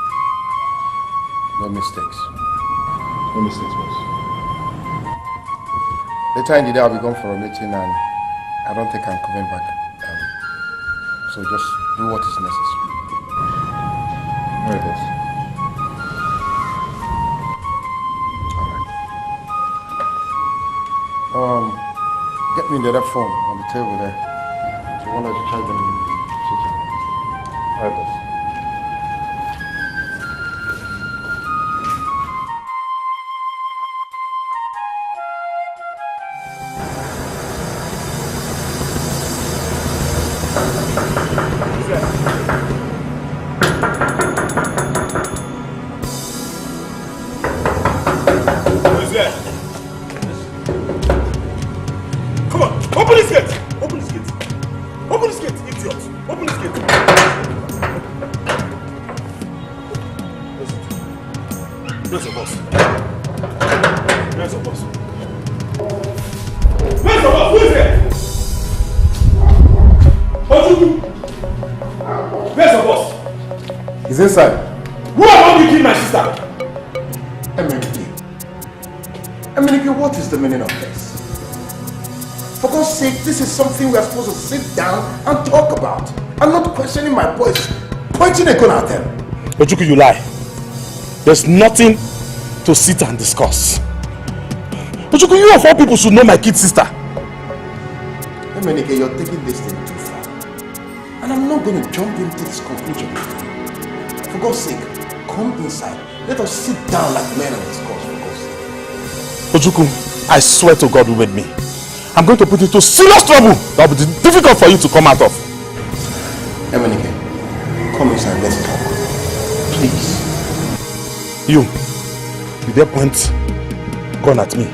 No mistakes. No mistakes, boss. Later in the day, I'll be going for a meeting and I don't think I'm coming back. So just do what is necessary. All right, boss. Get me the other phone on the table there. Why not you charge them? Alright, boss. He's inside. Who among you killed my sister? Emenike, what is the meaning of this? For God's sake, this is something we are supposed to sit down and talk about. I'm not questioning my boys, pointing a gun at them. Ojuku, you lie. There's nothing to sit and discuss. Ojuku, you of all people should know my kid sister. Emenike, you're taking this thing too far. And I'm not going to jump into this conclusion. For God's sake, come inside. Let us sit down like men and discuss, for God's sake. Ojuku, I swear to God with me, I'm going to put you into serious trouble that will be difficult for you to come out of. Emenike, come inside, let's talk. Please. You dare point gun at me?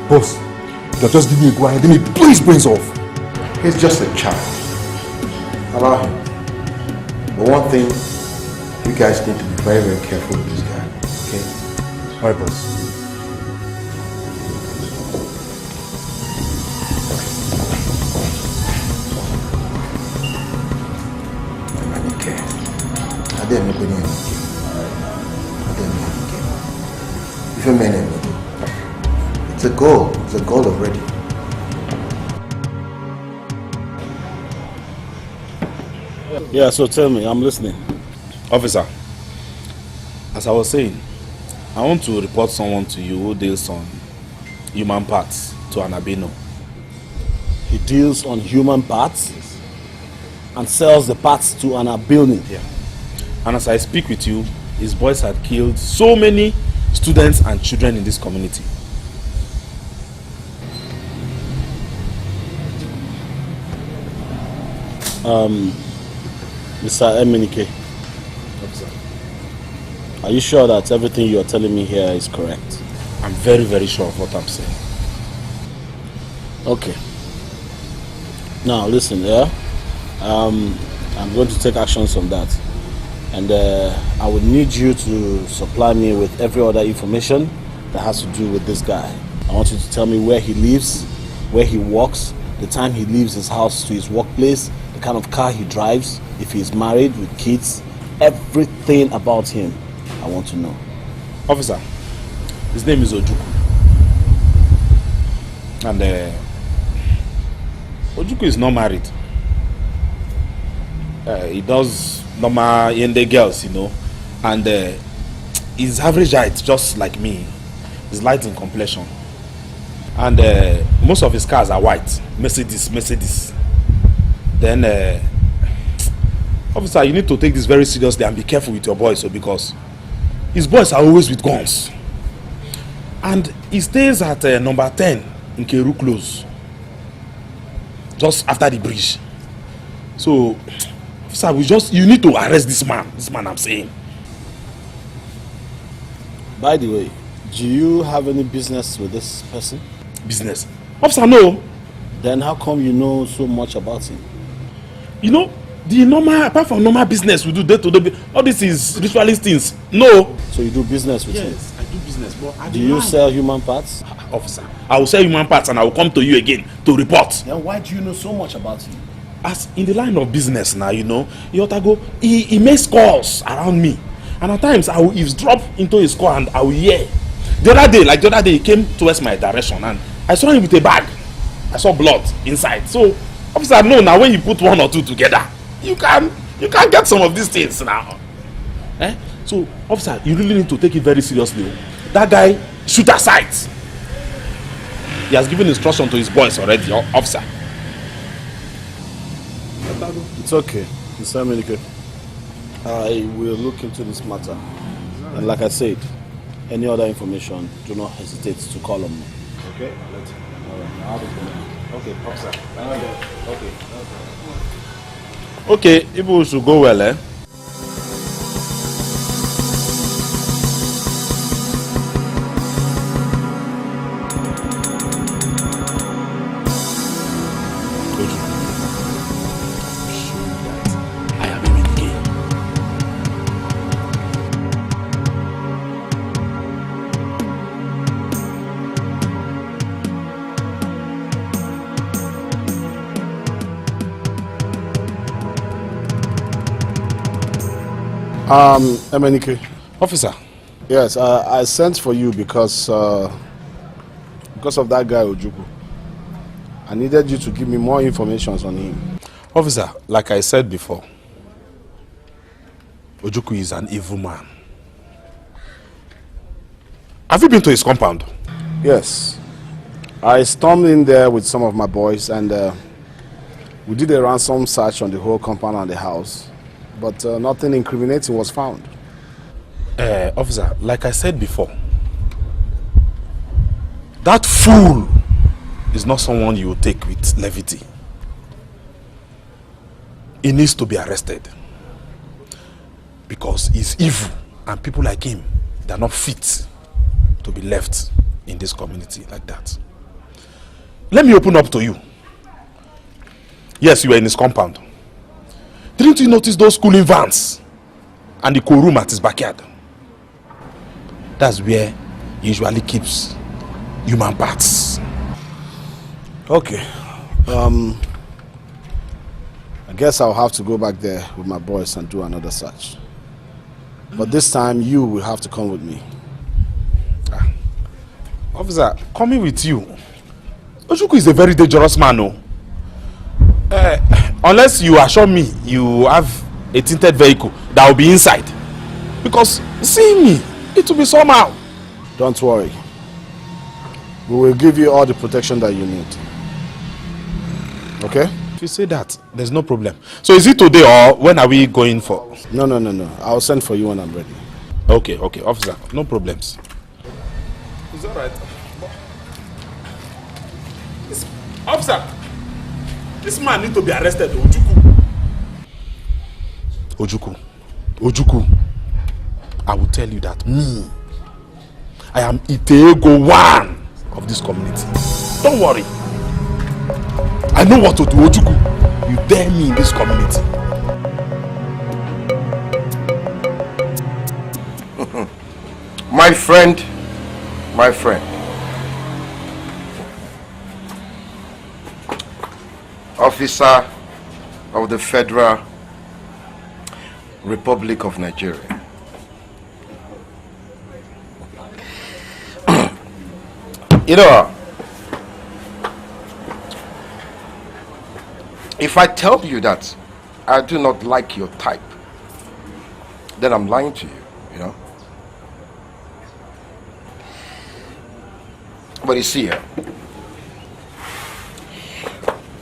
Boss, you're just giving me a go ahead. Let me blow his brains off. He's just a child. Allow him. But one thing, you guys need to be very, very careful with this guy. Okay? Alright, boss. I didn't make any of it. I didn't make it. If you mean it. It's a goal. It's a goal already. Yeah, so tell me, I'm listening. Officer, as I was saying, I want to report someone to you who deals on human parts to an albino. He deals on human parts and sells the parts to an albino. Yeah. And as I speak with you, his boys had killed so many students and children in this community. Mr. Emenike, are you sure that everything you are telling me here is correct? I'm very, very sure of what I'm saying. Okay. Now listen, yeah? I'm going to take actions on that. And I would need you to supply me with every other information that has to do with this guy. I want you to tell me where he lives, where he works, the time he leaves his house to his workplace, the kind of car he drives, if he's married with kids, everything about him I want to know. Officer, his name is Ojuku. And Ojuku is not married. He does normal Yende girls, you know. And his average height, just like me, is light in complexion. And most of his cars are white. Mercedes. Then, officer, you need to take this very seriously and be careful with your boys, because his boys are always with guns. And he stays at number 10 in Keru Close, just after the bridge. So, officer, you need to arrest this man I'm saying. By the way, do you have any business with this person? Business? Officer, no. Then how come you know so much about him? You know, apart from normal business we do day-to-day, all this is ritualist things. No. So you do business with him? Yes, I do business, but do you sell human parts? Officer, I will sell human parts and I will come to you again to report. Then why do you know so much about him? as in the line of business now, you know, he makes calls around me. And at times I will eavesdrop into his call and I will hear. The other day, he came towards my direction and I saw him with a bag. I saw blood inside. So, officer, no, now when you put one or two together, you can get some of these things now. So, officer, you really need to take it very seriously. That guy, shoot aside. He has given instruction to his boys already, officer. It's okay. Mr. America. I will look into this matter. And like I said, any other information, do not hesitate to call on me. Okay? Okay, officer. Okay, people should go well, eh? Emenike. Officer. Yes, I sent for you because of that guy Ojukwu. I needed you to give me more information on him. Officer, like I said before, Ojukwu is an evil man. Have you been to his compound? Yes. I stormed in there with some of my boys and we did a ransom search on the whole compound and the house. But nothing incriminating was found. Officer, like I said before, that fool is not someone you will take with levity. He needs to be arrested. Because he's evil and people like him, they're not fit to be left in this community like that. Let me open up to you. Yes, you were in his compound. Didn't you notice those schooling vans and the cool room at his backyard? That's where he usually keeps human parts. Okay. I guess I'll have to go back there with my boys and do another search. But this time you will have to come with me. Officer, coming with you. Ojukwu is a very dangerous man, no? Unless you assure me you have a tinted vehicle that will be inside. Because seeing me, it will be somehow. Don't worry. We will give you all the protection that you need. Okay? If you say that, there's no problem. So is it today or when are we going for? No. I'll send for you when I'm ready. Okay, officer. No problems. It's alright. Officer! This man needs to be arrested, Ojukwu. I will tell you that me, I am Iteego one of this community. Don't worry. I know what to do, Ojukwu. You dare me in this community. My friend. Officer of the Federal Republic of Nigeria. You know, if I tell you that I do not like your type, then I'm lying to you, you know. But you see,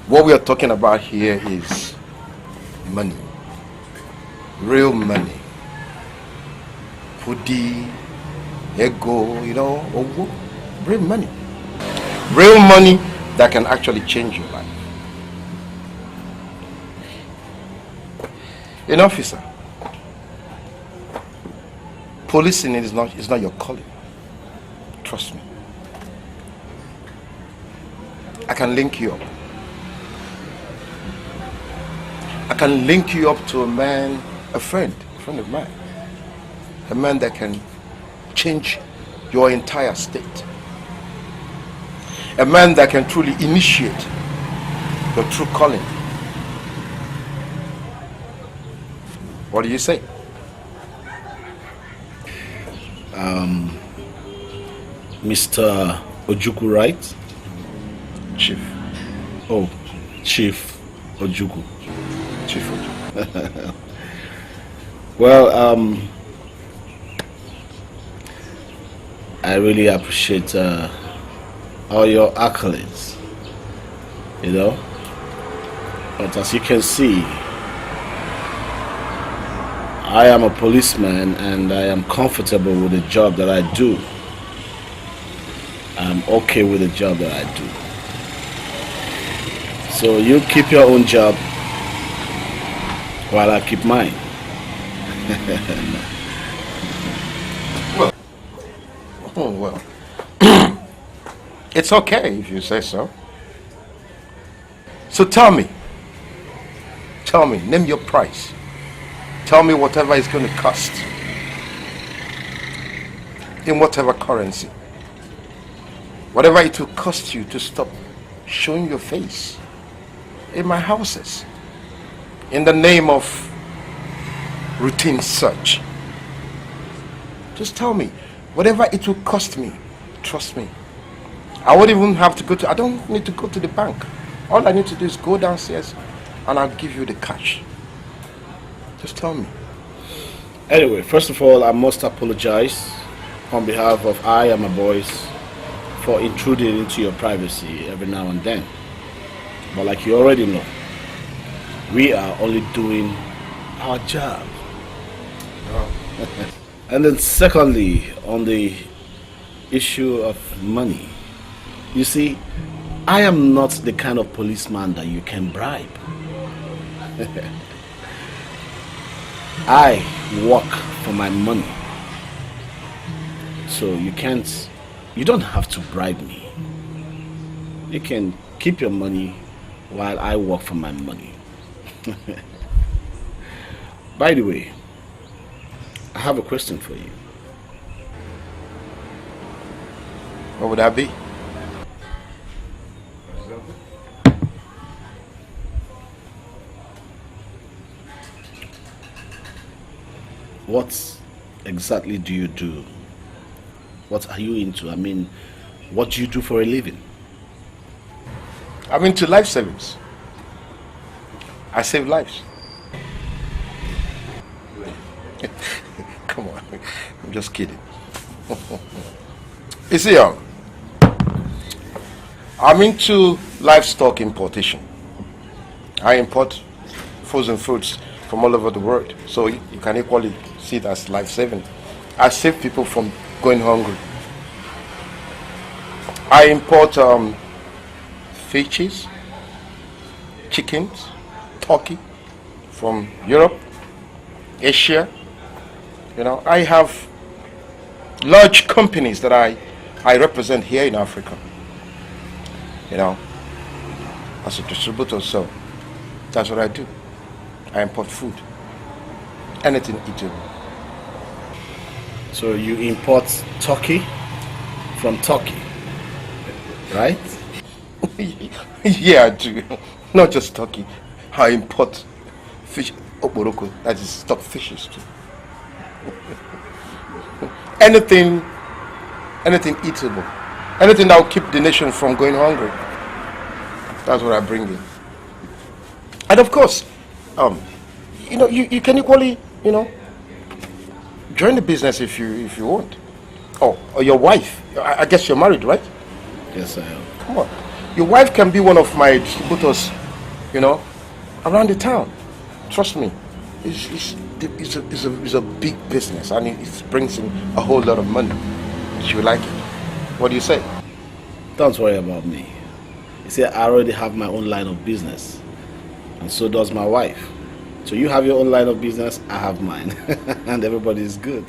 what we are talking about here is money. Real money. Pudi, ego, you know, real money. Real money that can actually change your life. An officer, policing is not your calling. Trust me. I can link you up. I can link you up to a friend of mine. A man that can change your entire state. A man that can truly initiate your true calling. What do you say? Mr. Ojukwu, right? Chief. Oh, Chief Ojukwu. Chief Ojukwu. Well, I really appreciate all your accolades, you know. But as you can see, I am a policeman and I am comfortable with the job that I do. I'm okay with the job that I do. So you keep your own job while I keep mine. Well, it's okay if you say so. So tell me, name your price. Tell me whatever it's going to cost. In whatever currency. Whatever it will cost you to stop showing your face in my houses. In the name of routine search. Just tell me, whatever it will cost me, trust me. I won't even have to I don't need to go to the bank. All I need to do is go downstairs and I'll give you the cash. Just tell me. Anyway, first of all, I must apologize on behalf of I and my boys for intruding into your privacy every now and then. But like you already know, we are only doing our job. And then secondly, on the issue of money, you see, I am not the kind of policeman that you can bribe. I work for my money. So you don't have to bribe me. You can keep your money while I work for my money. By the way, I have a question for you. What would that be? What exactly do you do? What are you into? I mean, what do you do for a living? I'm into life savings. I save lives. Come on, I'm just kidding. You see, I'm into livestock importation. I import frozen fruits from all over the world, so you can equally see it as life-saving. I save people from going hungry. I import fishes, chickens, turkey from Europe, Asia. You know, I have large companies that I represent here in Africa. You know, as a distributor, so that's what I do. I import food, anything eatable. So you import turkey from Turkey, right? Yeah, I do. Not just turkey. I import fish, okporoko, that is stock fishes too. anything eatable, anything that will keep the nation from going hungry. That's what I bring in. And of course, you know, you can equally, you know, join the business if you want. Oh, or your wife. I guess you're married, right? Yes, I am. Come on. Your wife can be one of my distributors, you know, around the town. Trust me. It's a big business and it brings in a whole lot of money. She will like it. What do you say? Don't worry about me. You see, I already have my own line of business. And so does my wife. So you have your own line of business, I have mine. And everybody is good.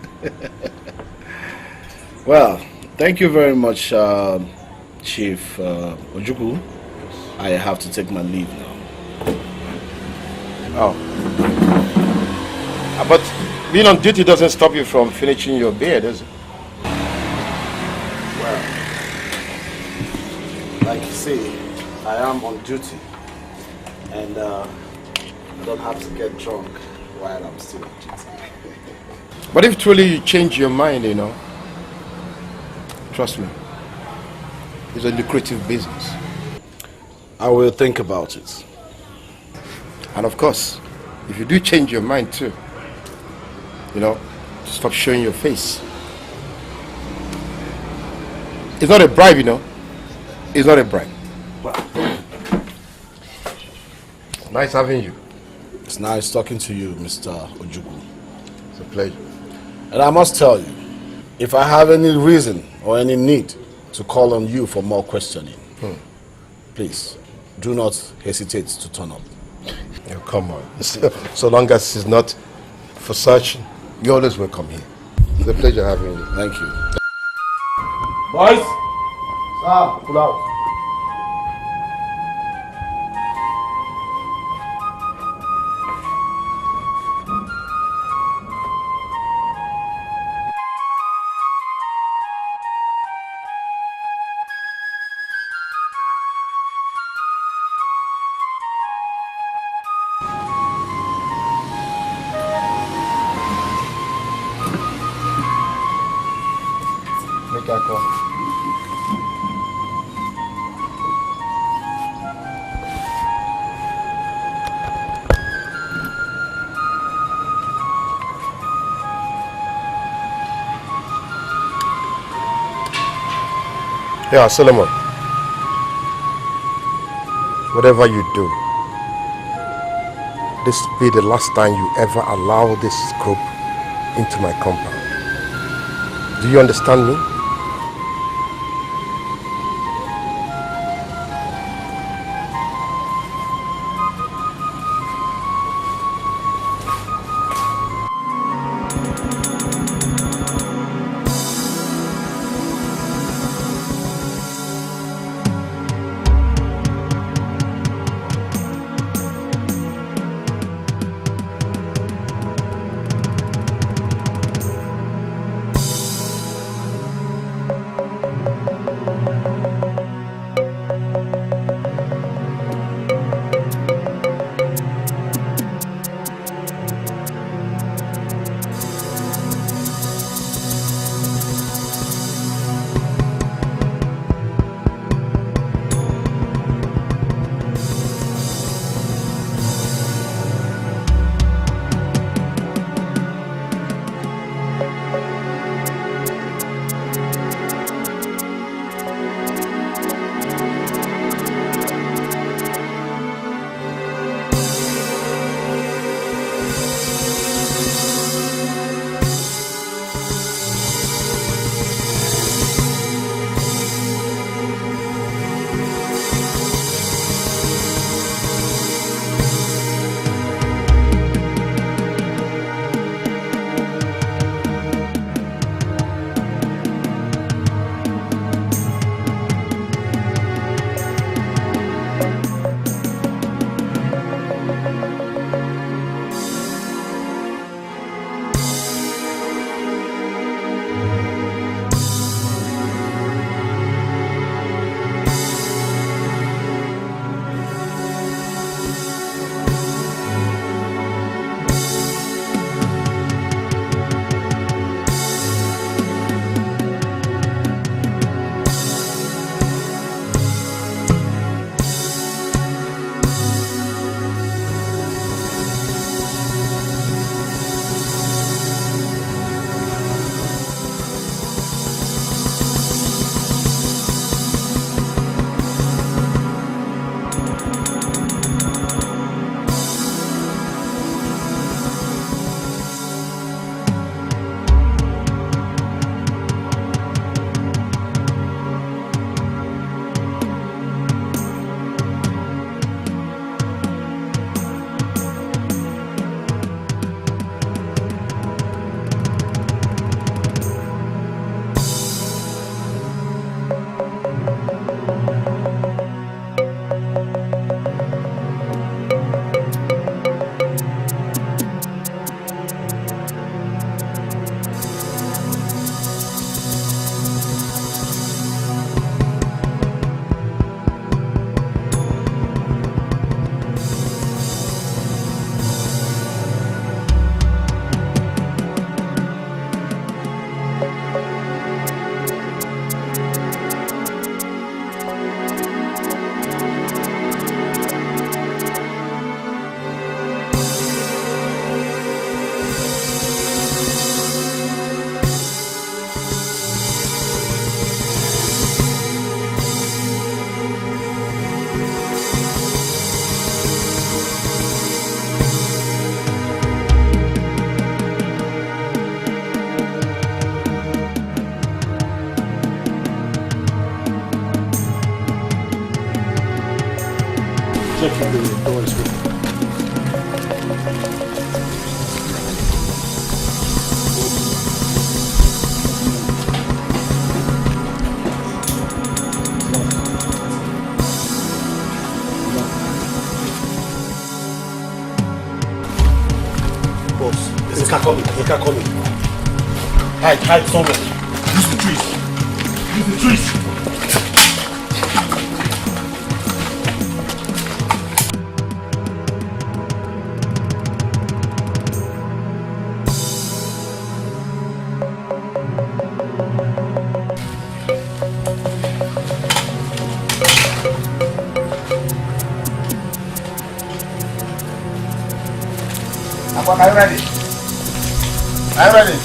Well, thank you very much, Chief Ojukwu. I have to take my leave now. Oh. But being on duty doesn't stop you from finishing your beer, does it? Well, like you say, I am on duty. And I don't have to get drunk while I'm still a GT. But if truly you change your mind, you know, trust me, it's a lucrative business. I will think about it. And of course, if you do change your mind too, you know, stop showing your face. It's not a bribe, you know. It's not a bribe. Nice having you. It's nice talking to you, Mr. Ojukwu. It's a pleasure. And I must tell you, if I have any reason or any need to call on you for more questioning, please do not hesitate to turn up. Oh, come on. So long as it's not for such, you're always welcome here. It's a pleasure having you. Thank you. Boys! Sir, pull out. Make that call. Yeah, Solomon. Whatever you do, this will be the last time you ever allow this group into my compound. Do you understand me? check if the door is open. Boss, there's a car coming. A car coming. Hide somewhere. Use the trees. Use the trees. Are you ready? Are you ready?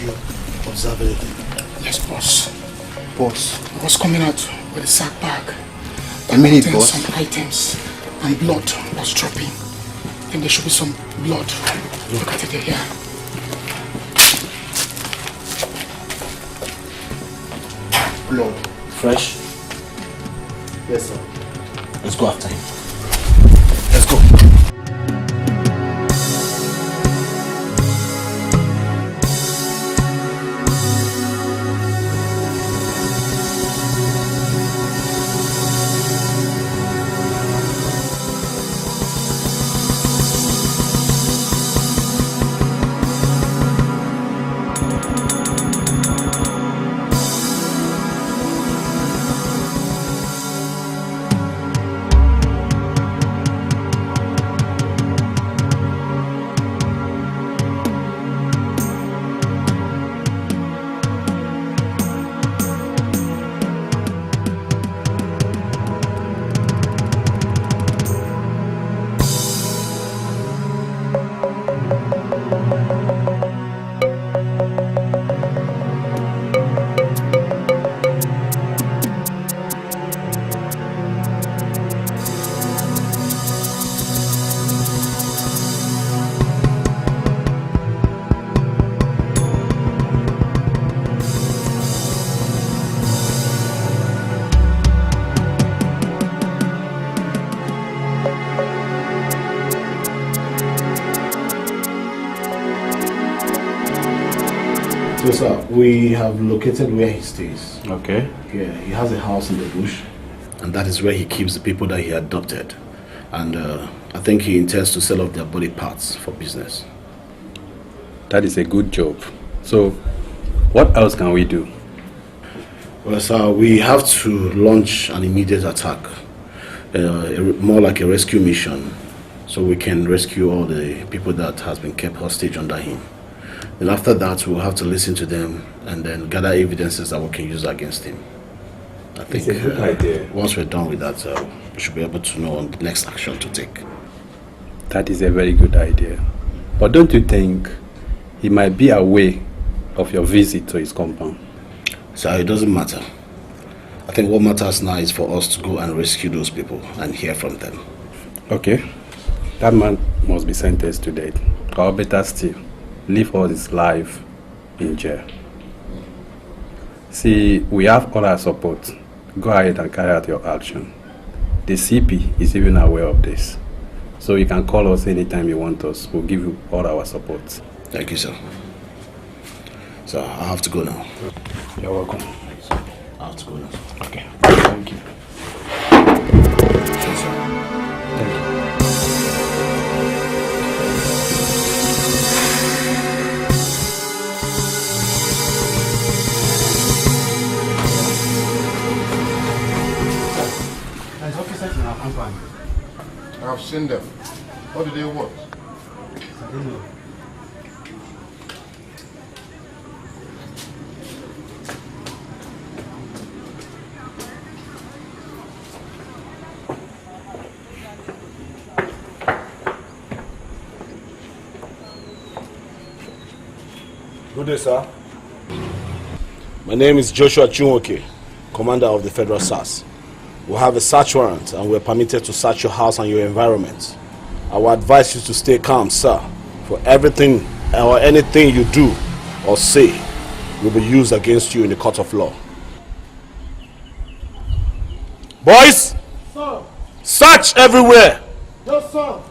you observe anything? Yes, boss. Boss, I was coming out with a sack bag. A minute, boss. Some items and blood was dropping. Then there should be some blood. Look at it here. Blood. Fresh? Yes, sir. Let's go after him. Let's go. So, sir, we have located where he stays. Okay. Yeah, he has a house in the bush, and that is where he keeps the people that he adopted. And I think he intends to sell off their body parts for business. That is a good job. So, what else can we do? Well, sir, we have to launch an immediate attack, more like a rescue mission, so we can rescue all the people that has been kept hostage under him. And after that, we'll have to listen to them and then gather evidences that we can use against him. I think it's a good idea. Once we're done with that, we should be able to know on the next action to take. That is a very good idea. But don't you think he might be aware of your visit to his compound? So it doesn't matter. I think what matters now is for us to go and rescue those people and hear from them. Okay. That man must be sentenced to death. Or better still, live all his life in jail. See, we have all our support. Go ahead and carry out your action. The CP is even aware of this. So you can call us anytime you want us. We'll give you all our support. Thank you, sir. So I have to go now. You're welcome. I have to go now. Okay. Thank you. Yes, sir. Thank you. There's officers in our compound. I've seen them. What do they want? I don't know. Good day, sir. My name is Joshua Chunwoke, commander of the Federal SARS. We have a search warrant and we're permitted to search your house and your environment. I would advise you to stay calm, sir, for everything or anything you do or say will be used against you in the court of law. Boys, Sir. search everywhere. Yes, sir.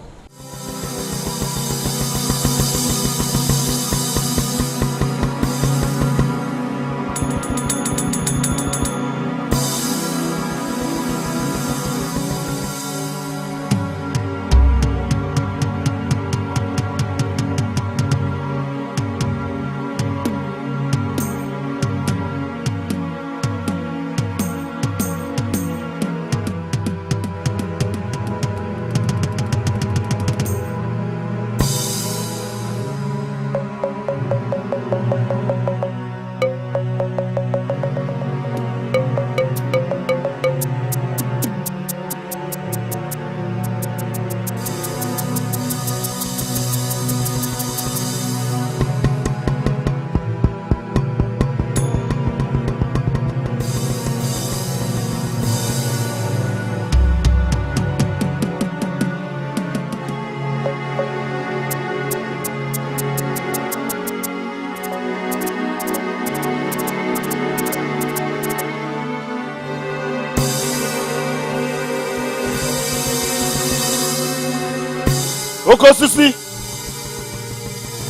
Okosisi,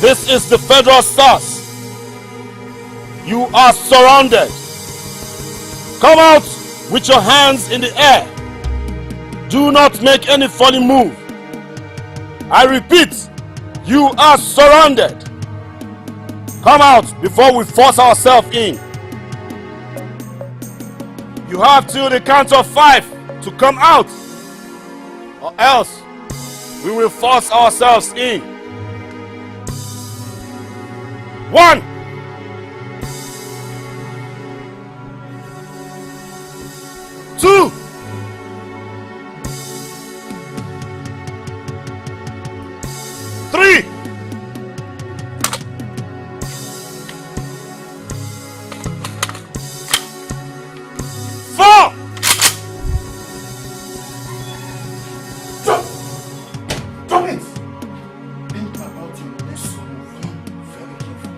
this is the Federal SARS. You are surrounded. Come out with your hands in the air. Do not make any funny move. I repeat, you are surrounded. Come out before we force ourselves in. You have till the count of 5 to come out, or else we will force ourselves in. 1. 2. 3. 4. Stop it! Think about your next move very carefully.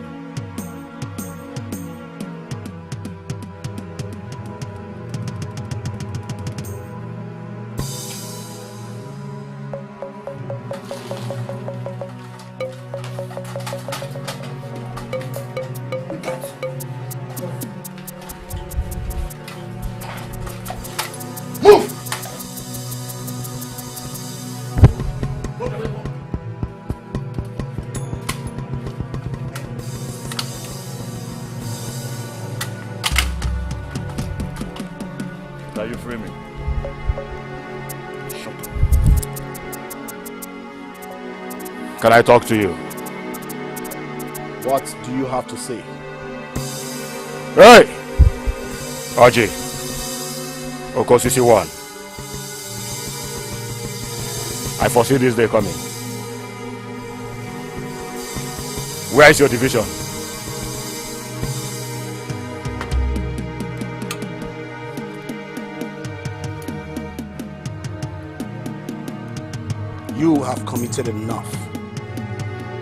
Are you free me? Shut up. Can I talk to you? What do you have to say? Hey! Oji. Okosisi 1. I foresee this day coming. Where is your division? You have committed enough.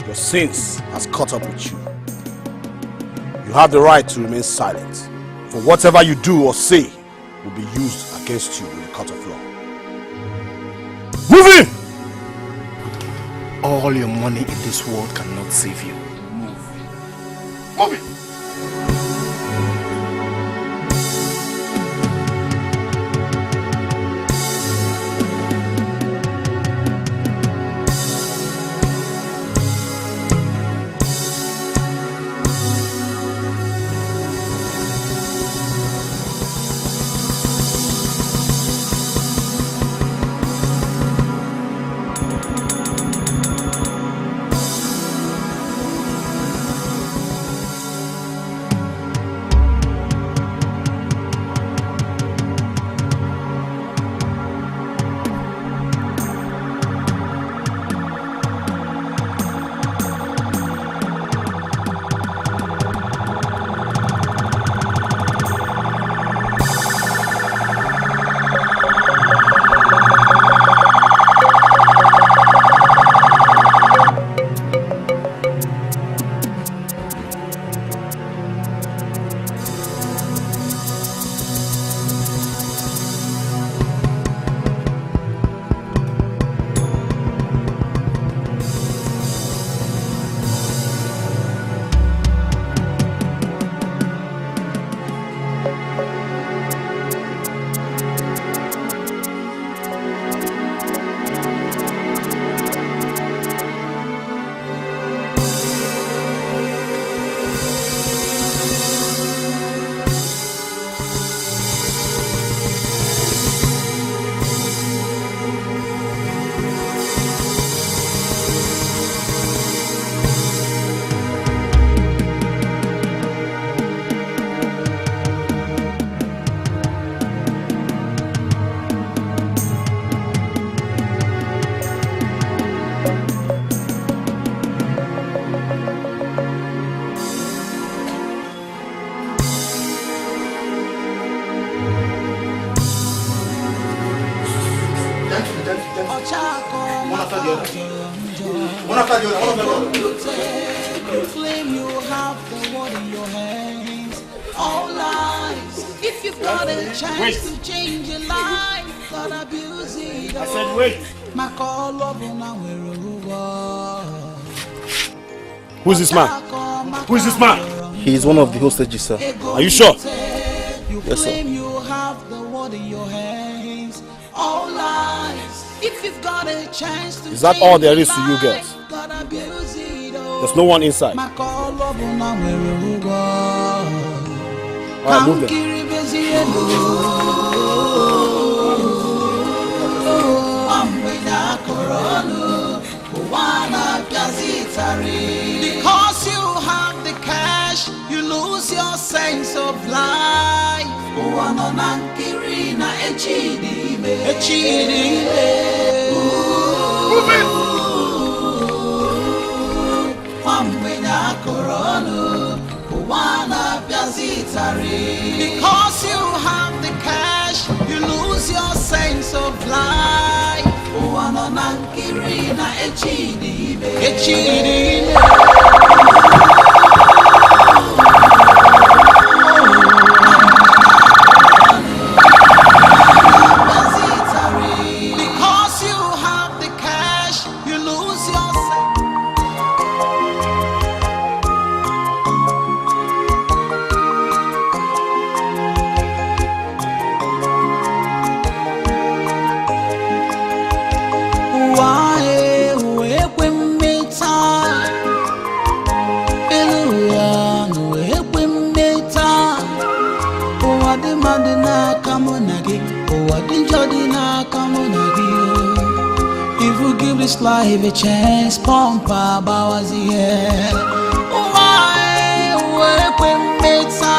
Your sins has caught up with you. You have the right to remain silent. For whatever you do or say will be used against you in the court of law. Move in! All your money in this world cannot save you. Move. Move it! One after the other. You claim you have the world in your hands. All lies. If you've got a chance to change your life, God abuse it. I said wait. My call over now. Who is this man? Who is this man? He is one of the hostages, sir. Are you sure? Yes, sir. You have the word in your hands. All lies. If you've got a chance to Is that all there is to you girls? There's no one inside. Alright, move them. Because you have the cash, you lose your sense of life. Because you have the cash, you lose your sense of life. Because you have the cash, you lose your If you give this life a chance, pump hours here. Why work when meta?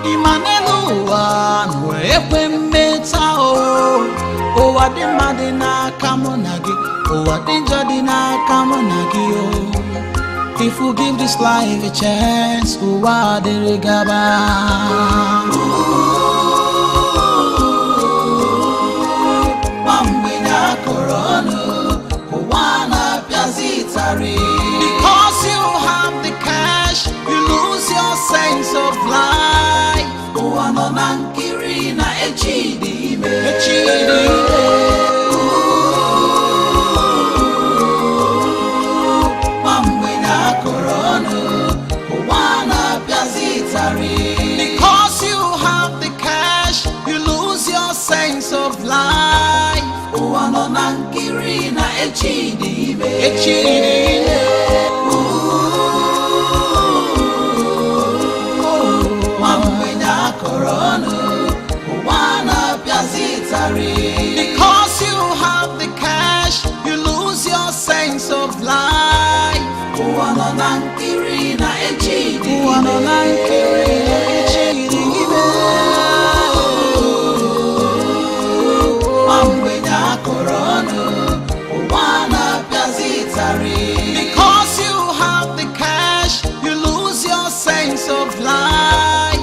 Imaneluan, work when meta. Oh, what the madina kamonagi? Oh, what the jadina kamonagi? If you give this life a chance, who are the regaba? Because you have the cash, you lose your sense of life. Because you have the cash, you lose your sense of life. Because you have the cash, you lose your sense of life. Because you have the cash, you lose your sense of life.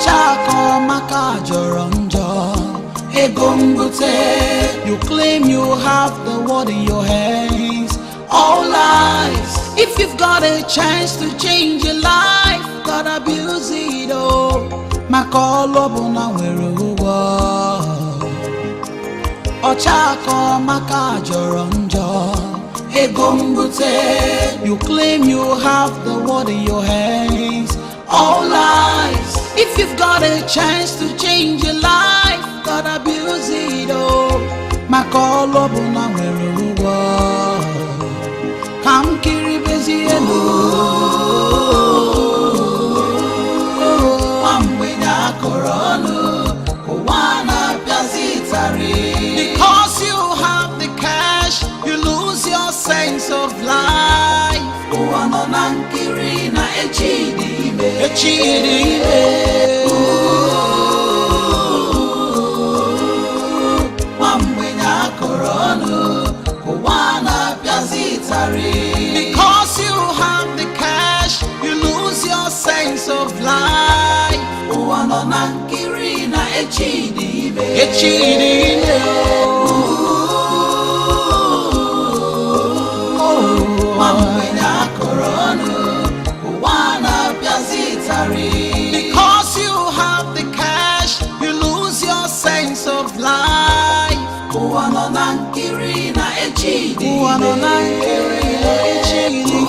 Ochako maka joronjo. Egombute. You claim you have the world in your hands. All lies. If you've got a chance to change your life, gotta abuse it all. Makolo buna weruwa. Ochako maka joronjo. Egombute. You claim you have the world in your hands. All lies. If you've got a chance to change your life, gotta abuse it all. Makolo buna weruwa. Come kiri bezi elu. Wambwenya koronu. Kuwana piazitari. Because you have the cash, you lose your sense of life. Kuwano nankiri na echidi ime. Echidi ime. Wambwenya koronu. Kuwana piazitari. Because you have the cash, you lose your sense of life. Kuwano nankiri na echidi ime. Echidi ime. Wambwenya koronu. Kuwana piazitari. Because you have the cash, you lose your sense of life. Kuwano nankiri na echidi. Kuwano nankiri na echidi.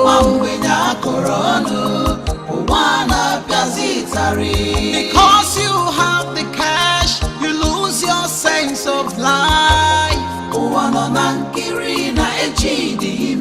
Wambwenya koronu. Kuwana piazitari. Because you have the cash, you lose your sense of life. Kuwano nankiri na echidi.